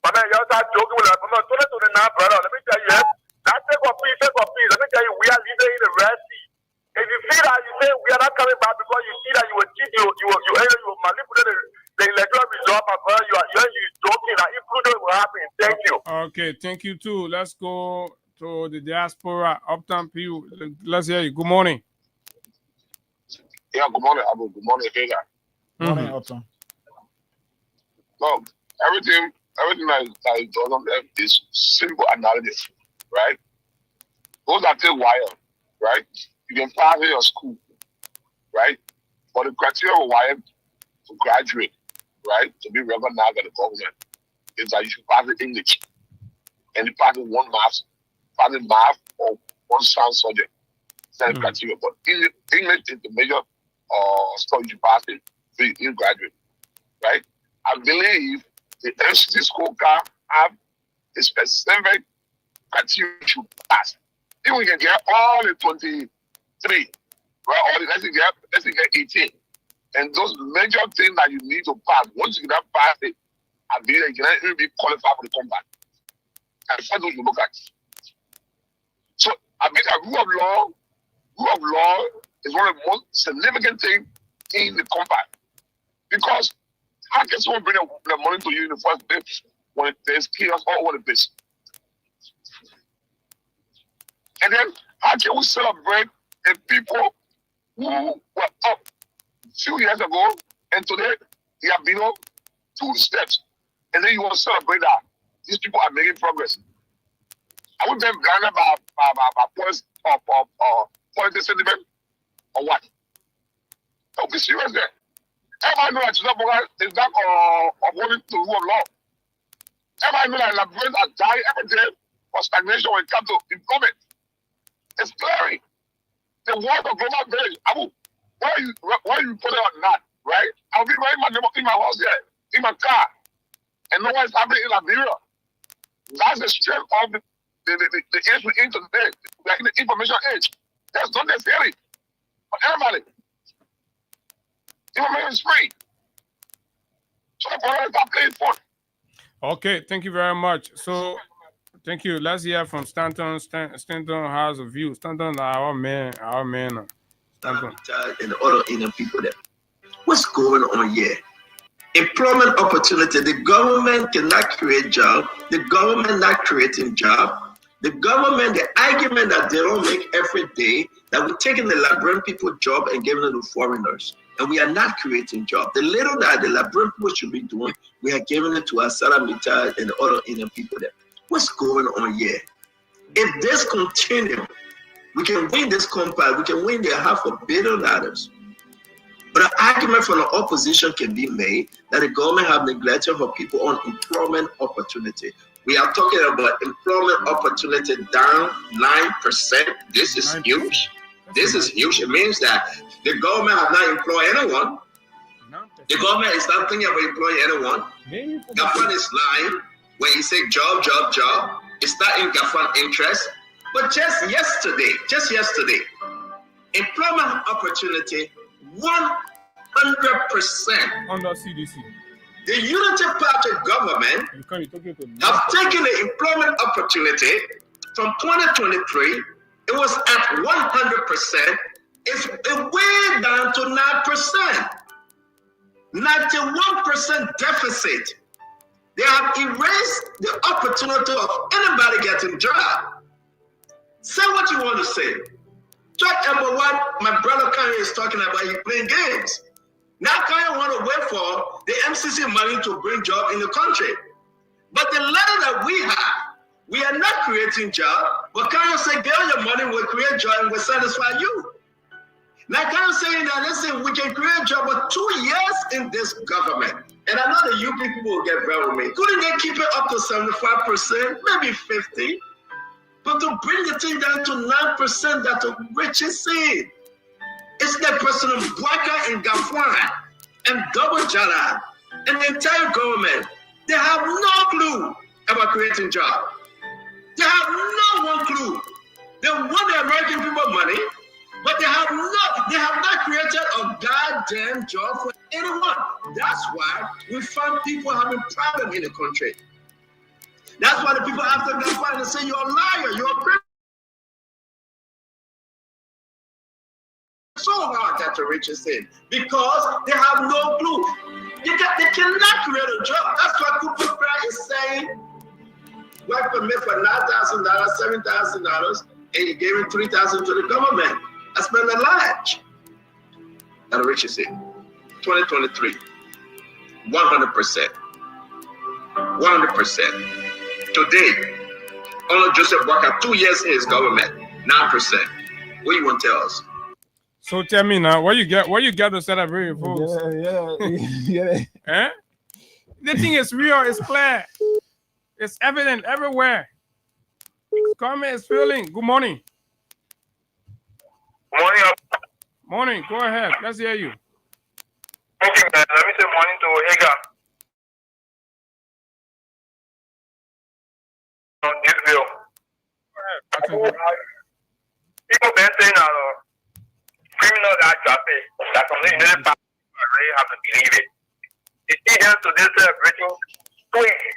But then you start joking with us. I'm not talking to the now, brother. Let me tell you, that take for peace. Let me tell you, we are living in the Red Sea. If you feel that you say we are not coming back because you see that you will cheat, you manipulate the electoral result, my brother, you joking that improvement will happen. Thank you. Okay, thank you too. Let's go to the diaspora. Uptown Pew. Let's hear you. Good morning. Yeah, good morning, Abu. Good morning, Hagar. Good morning, Uptown. No, everything that is done on them is simple analysis, right? Those that take wire, right? You can pass in your school, right? For the criteria of wire to graduate, right? To be recognized by the government, is that you should pass the English. And you pass in one math or one science subject. That's the criteria. But English is the major stuff you should pass in so you can graduate, right? I believe the MCC school can have a specific criteria you should pass. If we can get all the 23, right? Or let's get 18. And those major things that you need to pass, once you can pass it, I believe you can even be qualified for the combat. And that's what you look at. So I mean, the rule of law is one of the most significant things in the compact. Because how can someone bring the money to you in the first place when there's chaos all over the place? And then how can we celebrate the people who were up a few years ago and today they have been up 2 steps? And then you want to celebrate that these people are making progress. Are we being blinded by political sentiment or what? Don't be serious there. Everybody know that is not according to the rule of law. Everybody know that Liberians are dying every day for stagnation when it comes to employment. It's clear. The world of global village. Why you put it on that, right? I'll be writing my name in my house here, in my car, and no one's happening in Liberia. That's the strength of the age we're in today. We're in the information age. That's not necessary for everybody. Information is free. So the government stop playing for it. Okay, thank you very much. So, thank you. Let's hear from Stanton. Stanton has a view. Stanton, our man. Stanton. And the other people there. What's going on here? Employment opportunity. The government cannot create jobs. The government not creating jobs. The government, the argument that they don't make every day, that we're taking the Liberian people job and giving it to foreigners. And we are not creating jobs. The little that the Liberian people should be doing, we are giving it to our Salamita and the other Indian people there. What's going on here? If this continues, we can win this compact, we can win the $500 million. But an argument from the opposition can be made that the government have neglected for people on employment opportunity. We are talking about employment opportunity down 9%. This is huge. This is huge. It means that the government have not employed anyone. The government is not thinking about employing anyone. Government is lying when he say job. It's not in government interest. But just yesterday, employment opportunity 100% under CDC. The Unity Party government have taken the employment opportunity from 2023. It was at 100%. It's way down to 9%. 91% deficit. They have erased the opportunity of anybody getting a job. Say what you want to say. Talk about what my brother Kanye is talking about. He's playing games. Now Kanye want to wait for the MCC money to bring job in the country. But the letter that we are not creating job. But Kanye said, get your money, we'll create job and we'll satisfy you. Now Kanye saying that, listen, we can create job for 2 years in this government. And I know that you people will get very with me. Couldn't they keep it up to 75%, maybe 50%? But to bring the thing down to 9% that the richest see. It's the person of Bwaka and Gafwan and Double Jala and the entire government. They have no clue about creating jobs. They have no one clue. They want the American people money, but they have not created a goddamn job for anyone. That's why we find people having problems in the country. That's why the people after Gafwan and say you're a liar, you're a criminal. So hard that the rich is in because they have no clue. They cannot create a job. That's what Cooper Cry is saying. Work for me for $9,000, $7,000, and you gave him $3,000 to the government. That's been a large. That the rich is in 2023, 100%. 100%. Today, only Joseph Walker 2 years in his government, 9%. What you want to tell us? So tell me now, where you get the celebrate, folks? Yeah. Eh? The thing is real, it's clear, it's evident everywhere. Comment is feeling. Good morning. Morning. Morning. Go ahead. Let's hear you. Okay, man. Let me say morning to Hagar. On this bill. People been saying that criminals are traffic. That's something you really have to believe it. You see here today celebrating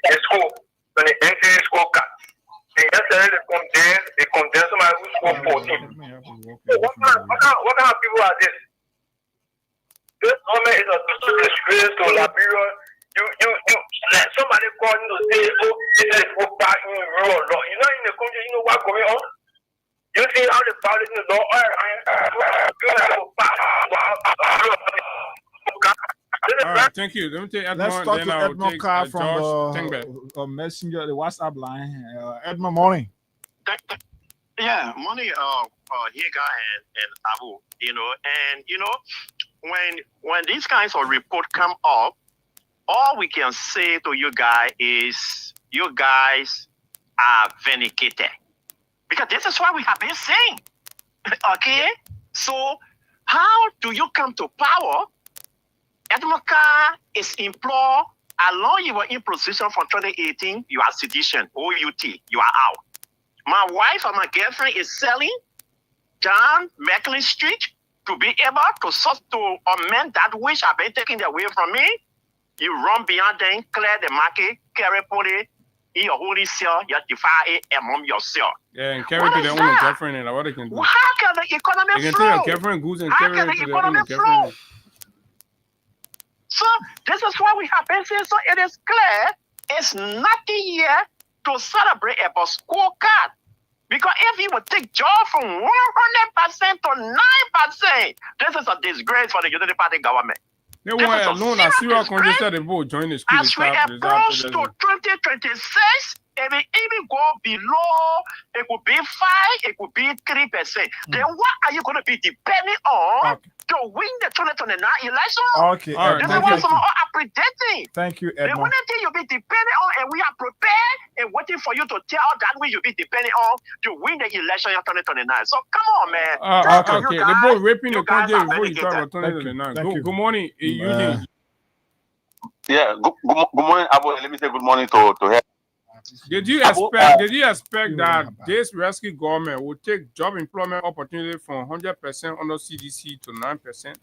in school when the NCC school cut. They yesterday they condemn somebody who spoke What kind of people are this? This government is a total disgrace to Liberia. You let somebody call you to say, oh, this is what back in rule of law. You're not in the country, you know what's going on? You see how the violence in the law All right, thank you. Let me take Edmond. Let's talk then to I'll Edmond take Carr George from the messenger, the WhatsApp line. Edmond, morning. Yeah, money, Higa and Abu, and when these kinds of reports come up, all we can say to you guys is you guys are vindicated. Because this is what we have been saying. Okay? So how do you come to power? Edmond Carr is employed, along you were in position from 2018, you are sedition, OUT, you are out. My wife and my girlfriend is selling down Macklin Street to be able to amend that which have been taken away from me. You run beyond them, clear the market, carry it, in your holy cell, you defy it among yourself. Yeah, and carry to their own girlfriend and what they can do. How can the economy they can flow? take your girlfriend goods and How carry can it the to their own economy girlfriend. flow? So this is what we have been saying. So it is clear, it's nothing here to celebrate about scorecard. Because if you would take job from 100% to 9%, this is a disgrace for the Unity Party government. They want alone a serious congested the vote join the school. As we approach to 2026, it will even go below, it could be 5, it could be 3%. Then what are you going to be depending on to win the 2029 election? Okay, all right. This is what some are predicting. Thank you, The Edmond. only thing you'll be depending on, and we are prepared and waiting for you to tell that which you'll be depending on to win the election in 2029. So come on, man. Okay, they both raping the country before you talk about 2029. Good morning, Eugene. Yeah, good morning, Abu. Let me say good morning to her. Did you expect that this rescue government would take job employment opportunity from 100% under CDC to 9%?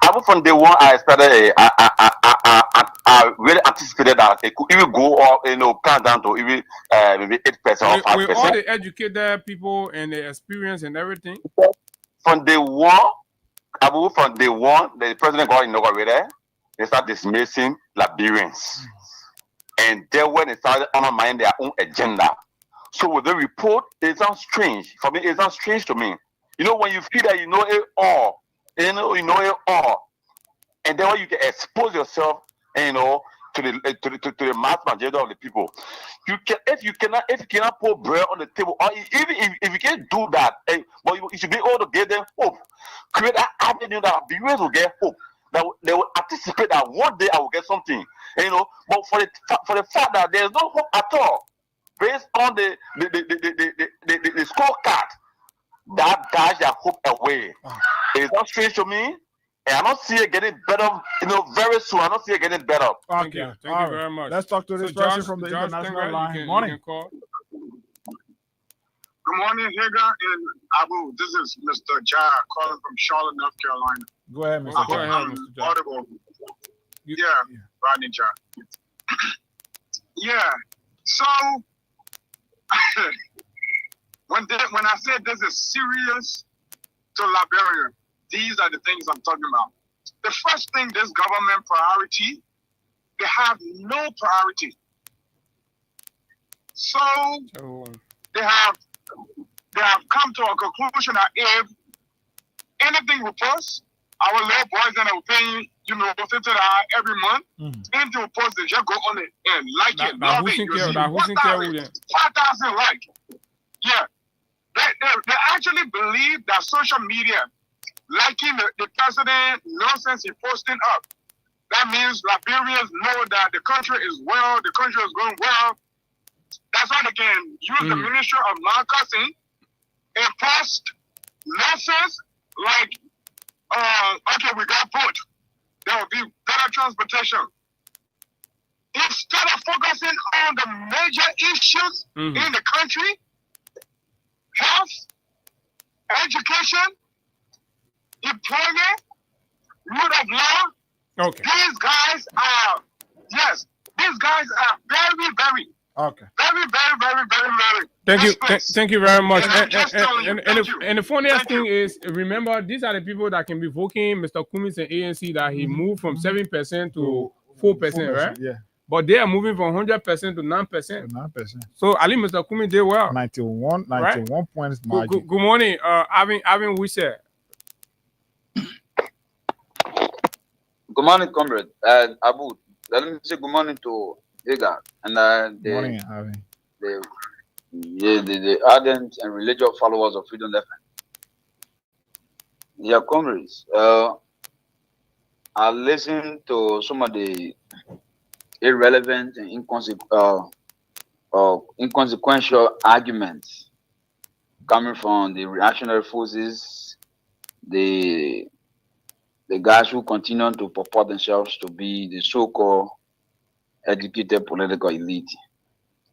Abu, from day one, I started. I really anticipated that it could even go up, come down to even maybe 8% or 5%. With all the educated people and the experience and everything. From day one, Abu, the president got inaugurated. They start dismissing Liberians. And then when they started undermining their own agenda. So with the report, it sounds strange. For me, it sounds strange to me. When you feel that you know it all, you know it all. And then when you can expose yourself, to the mass majority of the people. If you cannot put bread on the table, or even if you can't do that, but you should be able to give them hope. Create an avenue that viewers will get hope. That they will anticipate that one day I will get something, But for the fact that there is no hope at all, based on the scorecard, that dash their hope away. It's not strange to me, and I don't see it getting better. Very soon. I don't see it getting better. Thank you very much. Let's talk to this person from the international line. Morning. Good morning, Higa and Abu. This is Mr. Jar calling from Charlotte, North Carolina. Go ahead, Mr. Jar. Audible. Yeah, Rodney Jar. Yeah. So when I said this is serious to Liberia, these are the things I'm talking about. The first thing, this government priority, they have no priority. So they have come to a conclusion that if anything reports, our little boys that are paying, $50 every month, anything reports, they just go on it and like it, love it. You see 5,000 like. Yeah. They actually believe that social media, liking the president nonsense he posting up, that means Liberians know that the country is well, the country is going well. That's why they can use the Ministry of Non-Cussing and post nonsense like, okay, we got food. There will be better transportation. Instead of focusing on the major issues in the country, health, education, employment, rule of law, these guys are very, very Okay. Very, very, very, very, very. Thank you very much. And the funniest thing is, remember, these are the people that can be voting Mr. Cummings and ANC that he moved from 7% to 4%, right? Yeah. But they are moving from 100% to 9%. 9%. So at least Mr. Cummings did well. 91 right? points margin. Good morning, Avin Wise. Good morning, comrade. Abu, let me say good morning to Ega and Good morning, Avin. the ardent and religious followers of Freedom FM. Yeah, comrades. I listened to some of the irrelevant and inconsequential arguments coming from the reactionary forces, the guys who continue to purport themselves to be the so-called educated political elite.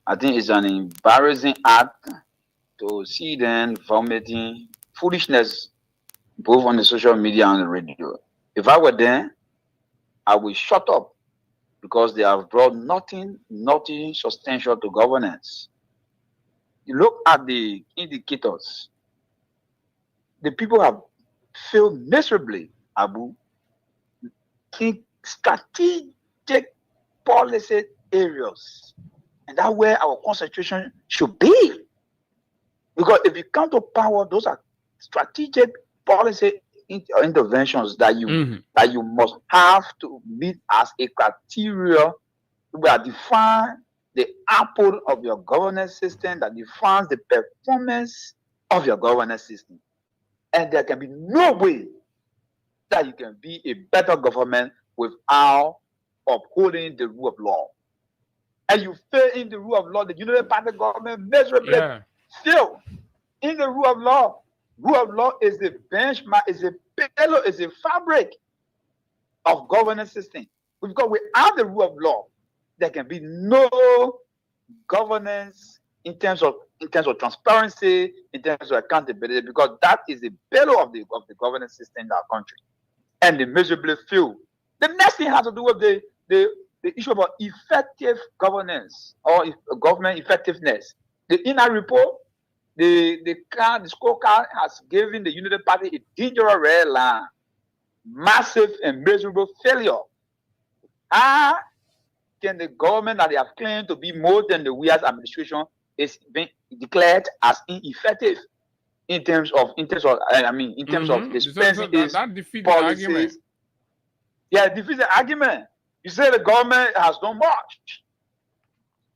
I think it's an embarrassing act to see them vomiting foolishness both on the social media and the radio. If I were there, I would shut up because they have brought nothing substantial to governance. You look at the indicators, the people have failed miserably, Abu, in strategic policy areas. And that's where our concentration should be. Because if you come to power, those are strategic policy interventions that you must have to meet as a criteria that define the output of your governance system, that defines the performance of your governance system. And there can be no way that you can be a better government without upholding the rule of law. And you fail in the rule of law, the United Party government miserably fail in the rule of law. Rule of law is the benchmark, is a pillar, is a fabric of governance system. Because without the rule of law, there can be no governance in terms of transparency, in terms of accountability, because that is the pillar of the governance system in our country. And they miserably fail. The next thing has to do with the issue about effective governance or government effectiveness. The inner report, the scorecard has given the Unity Party a dangerous red line, massive and miserable failure. How can the government that they have claimed to be more than the we as administration is being declared as ineffective in terms of dispensing its policies? Yeah, defeats the argument. You say the government has done much.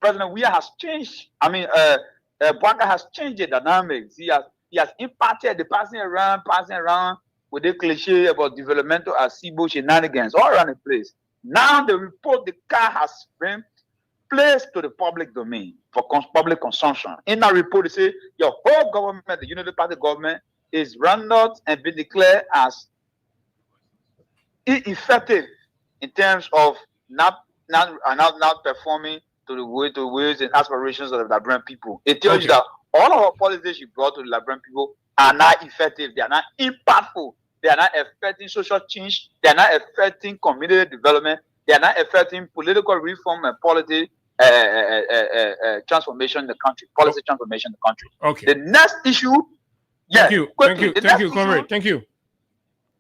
President Weah has changed. Bwaka has changed the dynamics. He has impacted the passing around with the cliche about developmental SIBO shenanigans all around the place. Now the report, the car has been placed to the public domain for public consumption. In that report, they say your whole government, the Unity Party government, is rendered and been declared as ineffective in terms of not performing to the ways and aspirations of the Liberian people. It tells you that all of our policies you brought to the Liberian people are not effective. They are not impactful. They are not affecting social change. They are not affecting community development. They are not affecting political reform and policy transformation in the country. Policy transformation in the country. Okay. The next issue. Thank you, comrade. Thank you.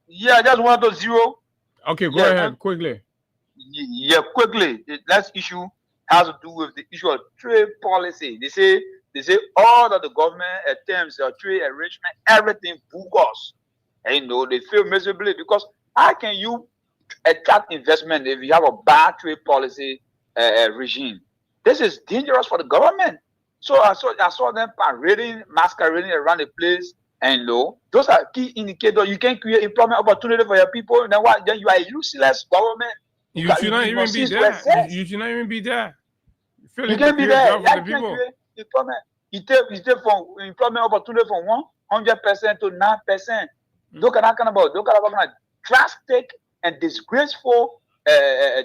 Yeah, I just want to zero. Okay, go ahead quickly. Yeah, quickly. The next issue has to do with the issue of trade policy. They say all of the government attempts of trade enrichment, everything bogus. And they fail miserably because how can you attract investment if you have a bad trade policy regime? This is dangerous for the government. So I saw them masquerading around the place. And those are key indicators. You can create employment opportunity for your people. Then what? Then you are a useless government. You should not even be there. You should not even be there. You can be there. You can create employment. You take from employment opportunity from 100% to 9%. Look at that kind of drastic and disgraceful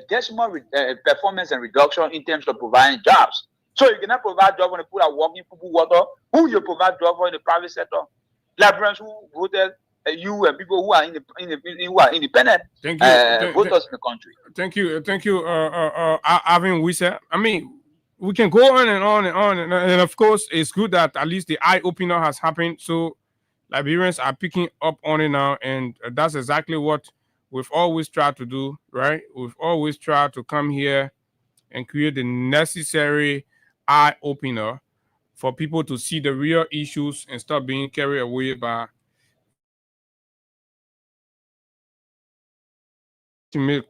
decimal performance and reduction in terms of providing jobs. So you cannot provide jobs when people are working, people water. Who you provide jobs for in the private sector? Librarians who voted you and people who are who are independent voters in the country. Thank you, Avin Wise. we can go on and on and on. And of course, it's good that at least the eye opener has happened. So Liberians are picking up on it now. And that's exactly what we've always tried to do, right? We've always tried to come here and create the necessary eye opener for people to see the real issues and stop being carried away by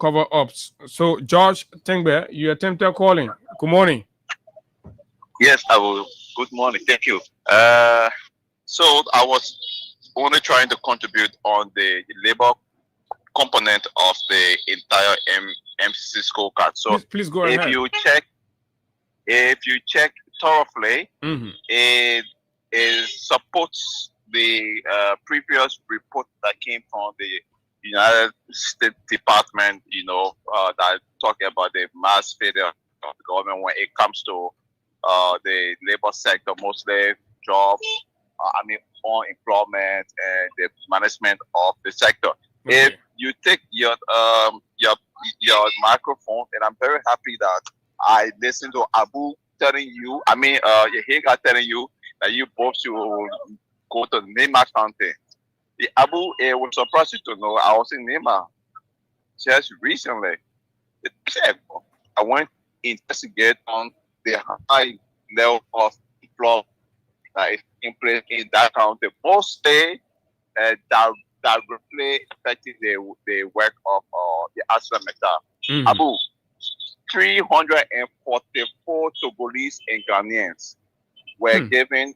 cover-ups. So, George Tengbe, you attempted calling. Good morning. Yes, I will. Good morning. Thank you. So I was only trying to contribute on the labor component of the entire MCC scorecard. So please go ahead. If you check thoroughly, it supports the previous report that came from the United States Department, that talking about the mass failure of the government when it comes to the labor sector, mostly jobs, unemployment, and the management of the sector. Okay. If you take your microphone, and I'm very happy that I listened to Abu telling you, Yehiga telling you that you both should go to Nema County. The Abu, it was surprised you to know I was in Nema just recently. I went to investigate on the high level of employment that is in place in that county, mostly directly affecting the work of the Asra Meta. Abu, 344 Togolese and Ghanaians were given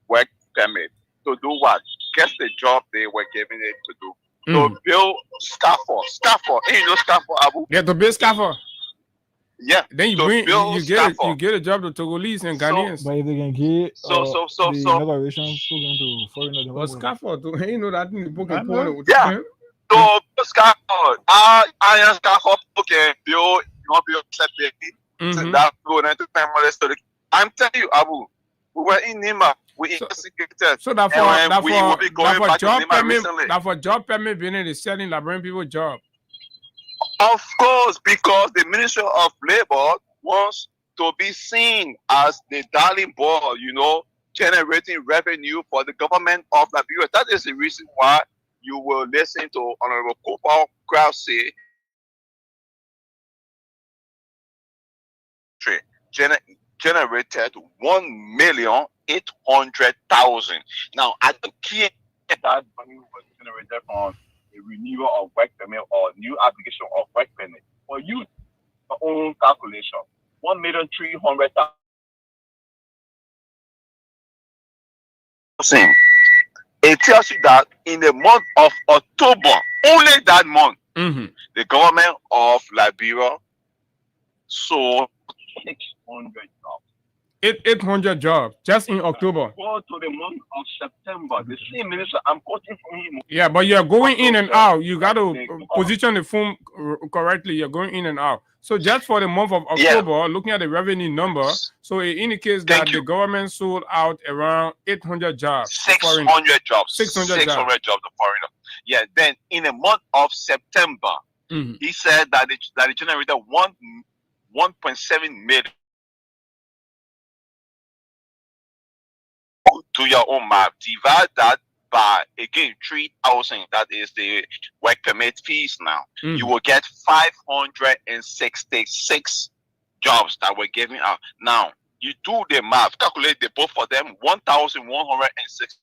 work permit to do what? Guess the job they were given it to do. To build scaffold. Hey, you know scaffold, Abu? Yeah, to build scaffold. Yeah. Then you get a job to Togolese and Ghanaians. But if they can get the inauguration program to foreign or scaffold, you know that in the book and yeah. So scaffold, iron scaffold can build, that going into family story. I'm telling you, Abu, we were in Nima. We investigated. So that for job permit being is selling Liberian people job. Of course, because the Ministry of Labor wants to be seen as the darling boy, generating revenue for the government of Liberia. That is the reason why you will listen to Honorable Kopa Krause generated 1,800,000. Now, I don't care if that money was generated from a renewal of work permit or new application of work permit. For you, your own calculation, 1,300,000. It tells you that in the month of October, only that month, the government of Liberia sold 600 jobs. 800 jobs just in October. Go to the month of September. The same minister, I'm quoting from him. Yeah, but you're going in and out. You got to position the phone correctly. You're going in and out. So just for the month of October, looking at the revenue number, so it indicates that the government sold out around 800 jobs. 600 jobs. 600 jobs to foreigners. Yeah, then in the month of September, he said that it generated 1.7 million. Do your own math. Divide that by, again, 3,000. That is the work permit fees now. You will get 566 jobs that were given out. Now, you do the math. Calculate the both for them. 1,106.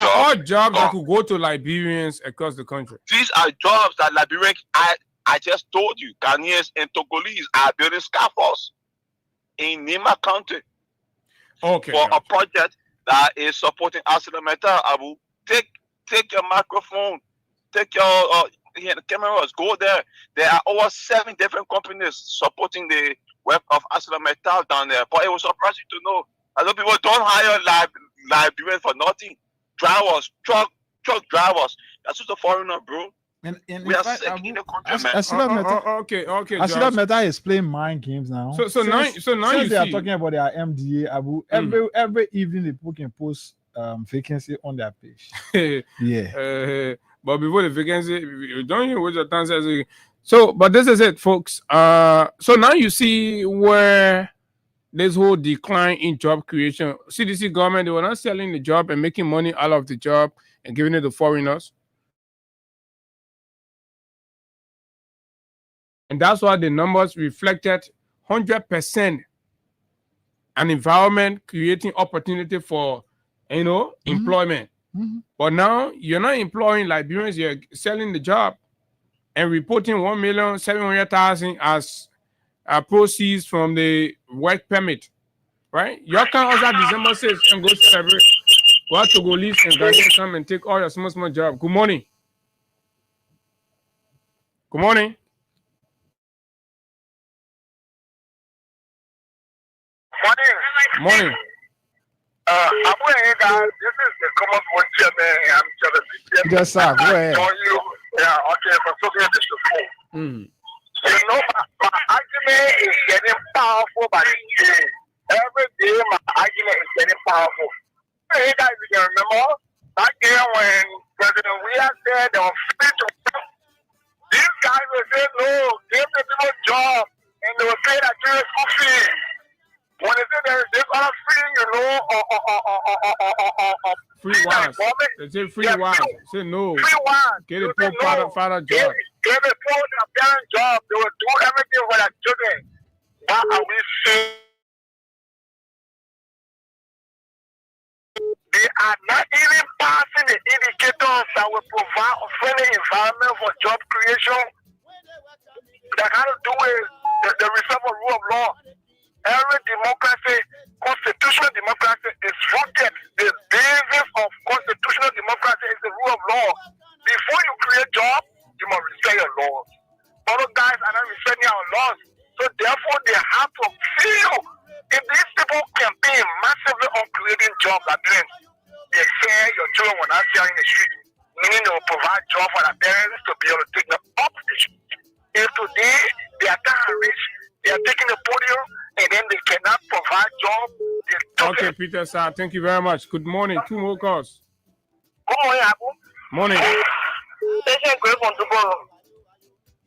All jobs that could go to Liberians across the country. These are jobs that Liberians, I just told you, Ghanaians and Togolese are building scaffolds in Nima County for a project that is supporting ArcelorMittal. Abu, take your microphone, take your cameras, go there. There are over 7 different companies supporting the work of ArcelorMittal down there. But it was surprising to know a lot of people don't hire Liberians for nothing. Drivers, truck drivers. That's just a foreigner, bro. And we are sick in the country, man. Okay. ArcelorMittal is playing mind games now. So now you they are talking about their MDA, Abu. Every evening the people can post vacancy on their page. But before the vacancy, don't you waste your time saying So, but this is it, folks. So now you see where this whole decline in job creation. CDC government, they were not selling the job and making money out of the job and giving it to foreigners. And that's why the numbers reflected 100% an environment creating opportunity for, employment. But now you're not employing Liberians, you're selling the job and reporting 1,700,000 as proceeds from the work permit, right? You can also December 6th and go celebrate. Go out to go leave and Ghanaians come and take all your small job. Good morning. Good morning. Morning. This is the common one chairman. I'm just Yes, sir. Go ahead. Yeah, okay, for talking this before. You know, my argument is getting powerful by the day. Every day, my argument is getting powerful. Hey, guys, you can remember back then when President Weah said they were free to work. These guys will say, no, give the people a job, and they will pay that serious school fee. When they say there is this other free, free ones. They say free ones. Say no. Free ones. Get a poor father job. Give a poor parent job. They will do everything for their children. What are we saying? They are not even passing the indicators that will provide a friendly environment for job creation. That has to do with the respect for rule of law. Every democracy, constitutional democracy, is rooted. The basis of constitutional democracy is the rule of law. Before you create jobs, you must respect your laws. Other guys are not respecting our laws. So therefore, they have to feel if these people campaign massively on creating jobs, that means they say your children will not share in the street, meaning they will provide jobs for their parents to be able to take them up the street. If today they are kind of rich, they are taking the podium, and then they cannot provide jobs. Okay, Peter, sir. Thank you very much. Good morning. 2 more calls. Good morning, Abu. Morning. Patient Great from Dubai.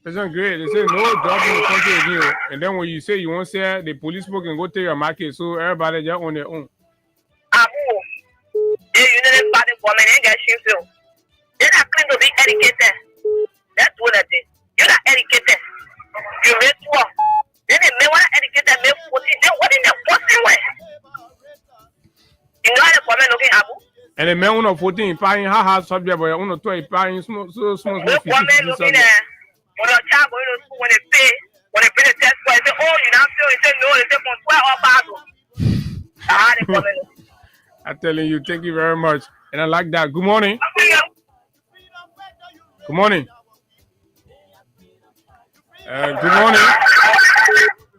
Patient Great. They say no job in the country again. And then when you say you won't say the police people can go take your market, so everybody just on their own. Abu, you didn't start the woman and get shit too. You're not going to be educated. That's what I did. You're not educated. You made work. Then they may want to educate them, what in the posting way? You know how the woman looking, Abu? And the men who are 14 paying hard subject, but only 12 paying small. The woman looking there, when your child going to school, when they pay the test for it, they say, oh, you not feel it, they say no, they say from 12 or back. I'm telling you, thank you very much. And I like that. Good morning. Good morning. Good morning.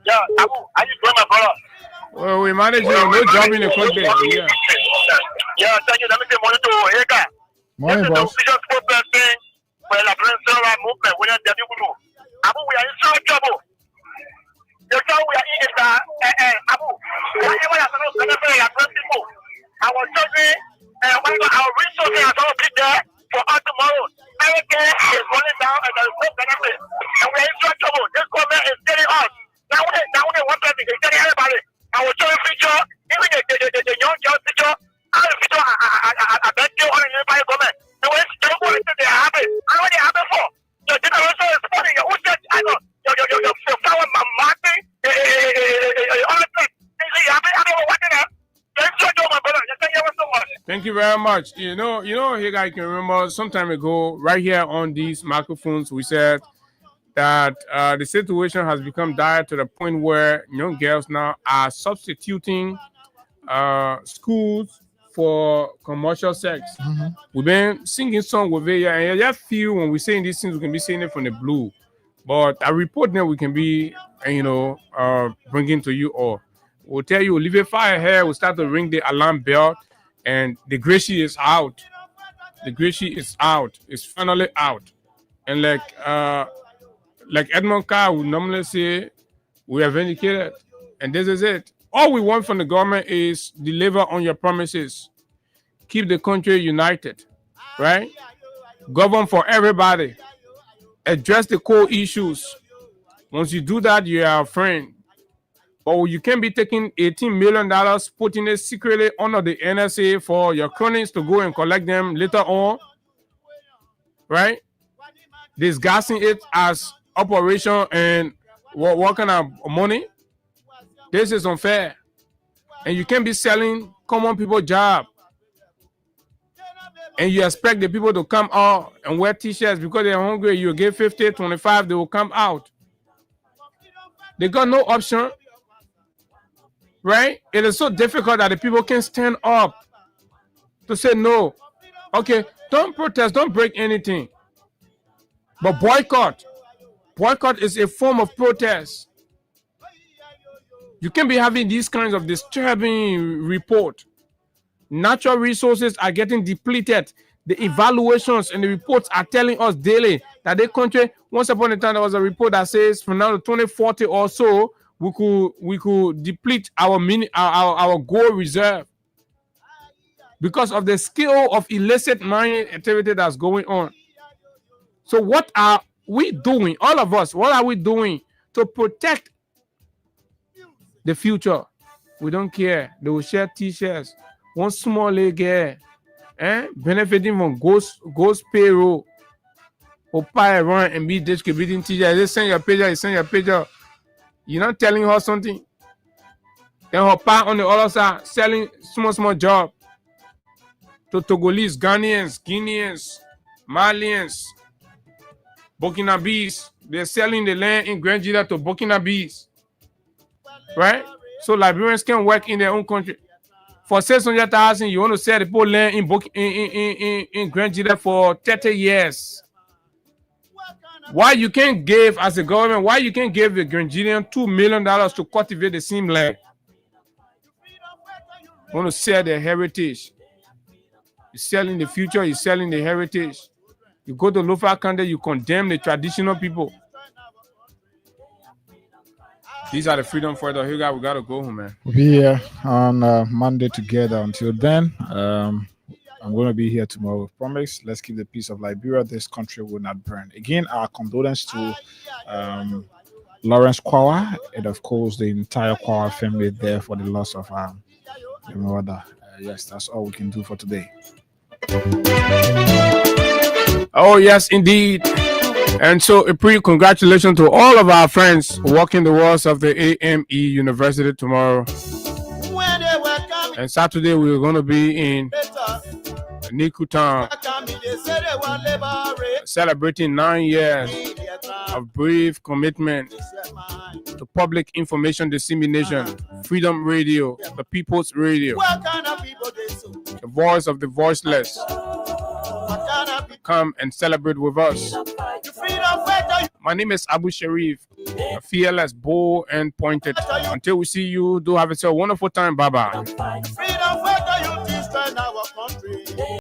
Yeah, Abu, how you doing, my brother? Well, we manage no job in the country. Yeah. Yeah, thank you. Let me say morning to Eka. Morning, boss. The official spokesperson for the Liberian movement, William W. Abu, we are in so trouble. The trouble we are in is that, Abu, whatever you are supposed to benefit Liberian people, our children, our resources are going to be there for us tomorrow. Everything is running down and there is no benefit. And we are in so trouble. This government is telling us. Now they want to be telling everybody. Our children future, even the young girls future, our future are being killed on the Unified government. And when it's terrible, they are happy. And what they are happy for? Your generation is supporting your own church. I know. Your power, my marketing, all the things. You happy? I don't know what they are. Thank you very much. You know, here I can remember some time ago, right here on these microphones, we said that the situation has become dire to the point where young girls now are substituting schools for commercial sex. We've been singing songs with it, and I just feel when we're saying these things, we can be saying it from the blue. But a report that we can be, bringing to you all. We'll tell you, leave a fire here, we'll start to ring the alarm bell, and the Gracie is out. The Gracie is out. It's finally out. And like Edmund Carr would normally say, we are vindicated. And this is it. All we want from the government is deliver on your promises. Keep the country united, right? Govern for everybody. address the core issues. Once you do that, you are a friend. But you can't be taking $18 million, putting it secretly under the NSA for your cronies to go and collect them later on, right? Disguising it as operation and what kind of money? This is unfair. And you can't be selling common people job. And you expect the people to come out and wear t-shirts because they're hungry. You give 50, 25, they will come out. They got no option. Right? It is so difficult that the people can stand up to say no. Okay, don't protest, don't break anything. But boycott. Boycott is a form of protest. You can't be having these kinds of disturbing report. Natural resources are getting depleted. The evaluations and the reports are telling us daily that the country, once upon a time, there was a report that says from now to 2040 or so, we could deplete our gold reserve because of the scale of illicit mining activity that's going on. So what are we doing? All of us, what are we doing to protect the future? We don't care. They will share t-shirts. One small leg here, benefiting from ghost payroll. Or pay run and be distributing t-shirts. They send your picture, you send your picture. You're not telling her something. Then her pa on the other side selling small job to Togolese, Ghanaians, Guineans, Malians, Burkinabes. They're selling the land in Grand Jida to Burkinabes. Right? So Liberians can work in their own country. For 600,000, you want to sell the whole land in Grand Jida for 30 years. Why you can't give, as a government, why you can't give the Granadian $2 million to cultivate the same land? You want to sell their heritage. You're selling the future, you're selling the heritage. You go to local country, you condemn the traditional people. These are the freedom fighters. Here, we got to go home, man. We'll be here on Monday together. Until then, I'm going to be here tomorrow with promise. Let's keep the peace of Liberia. This country will not burn. Again, our condolences to Lawrence Kwawa and, of course, the entire Kwawa family there for the loss of their mother. Yes, that's all we can do for today. Oh, yes, indeed. And so a pre-congratulations to all of our friends walking the walls of the AME University tomorrow. And Saturday, we're going to be in Niku Town, celebrating 9 years of brave commitment to public information dissemination, Freedom Radio, the People's Radio, the voice of the voiceless. Come and celebrate with us. My name is Abu Sharif, fearless, bold, and pointed. Until we see you, do have yourself a wonderful time. Bye-bye.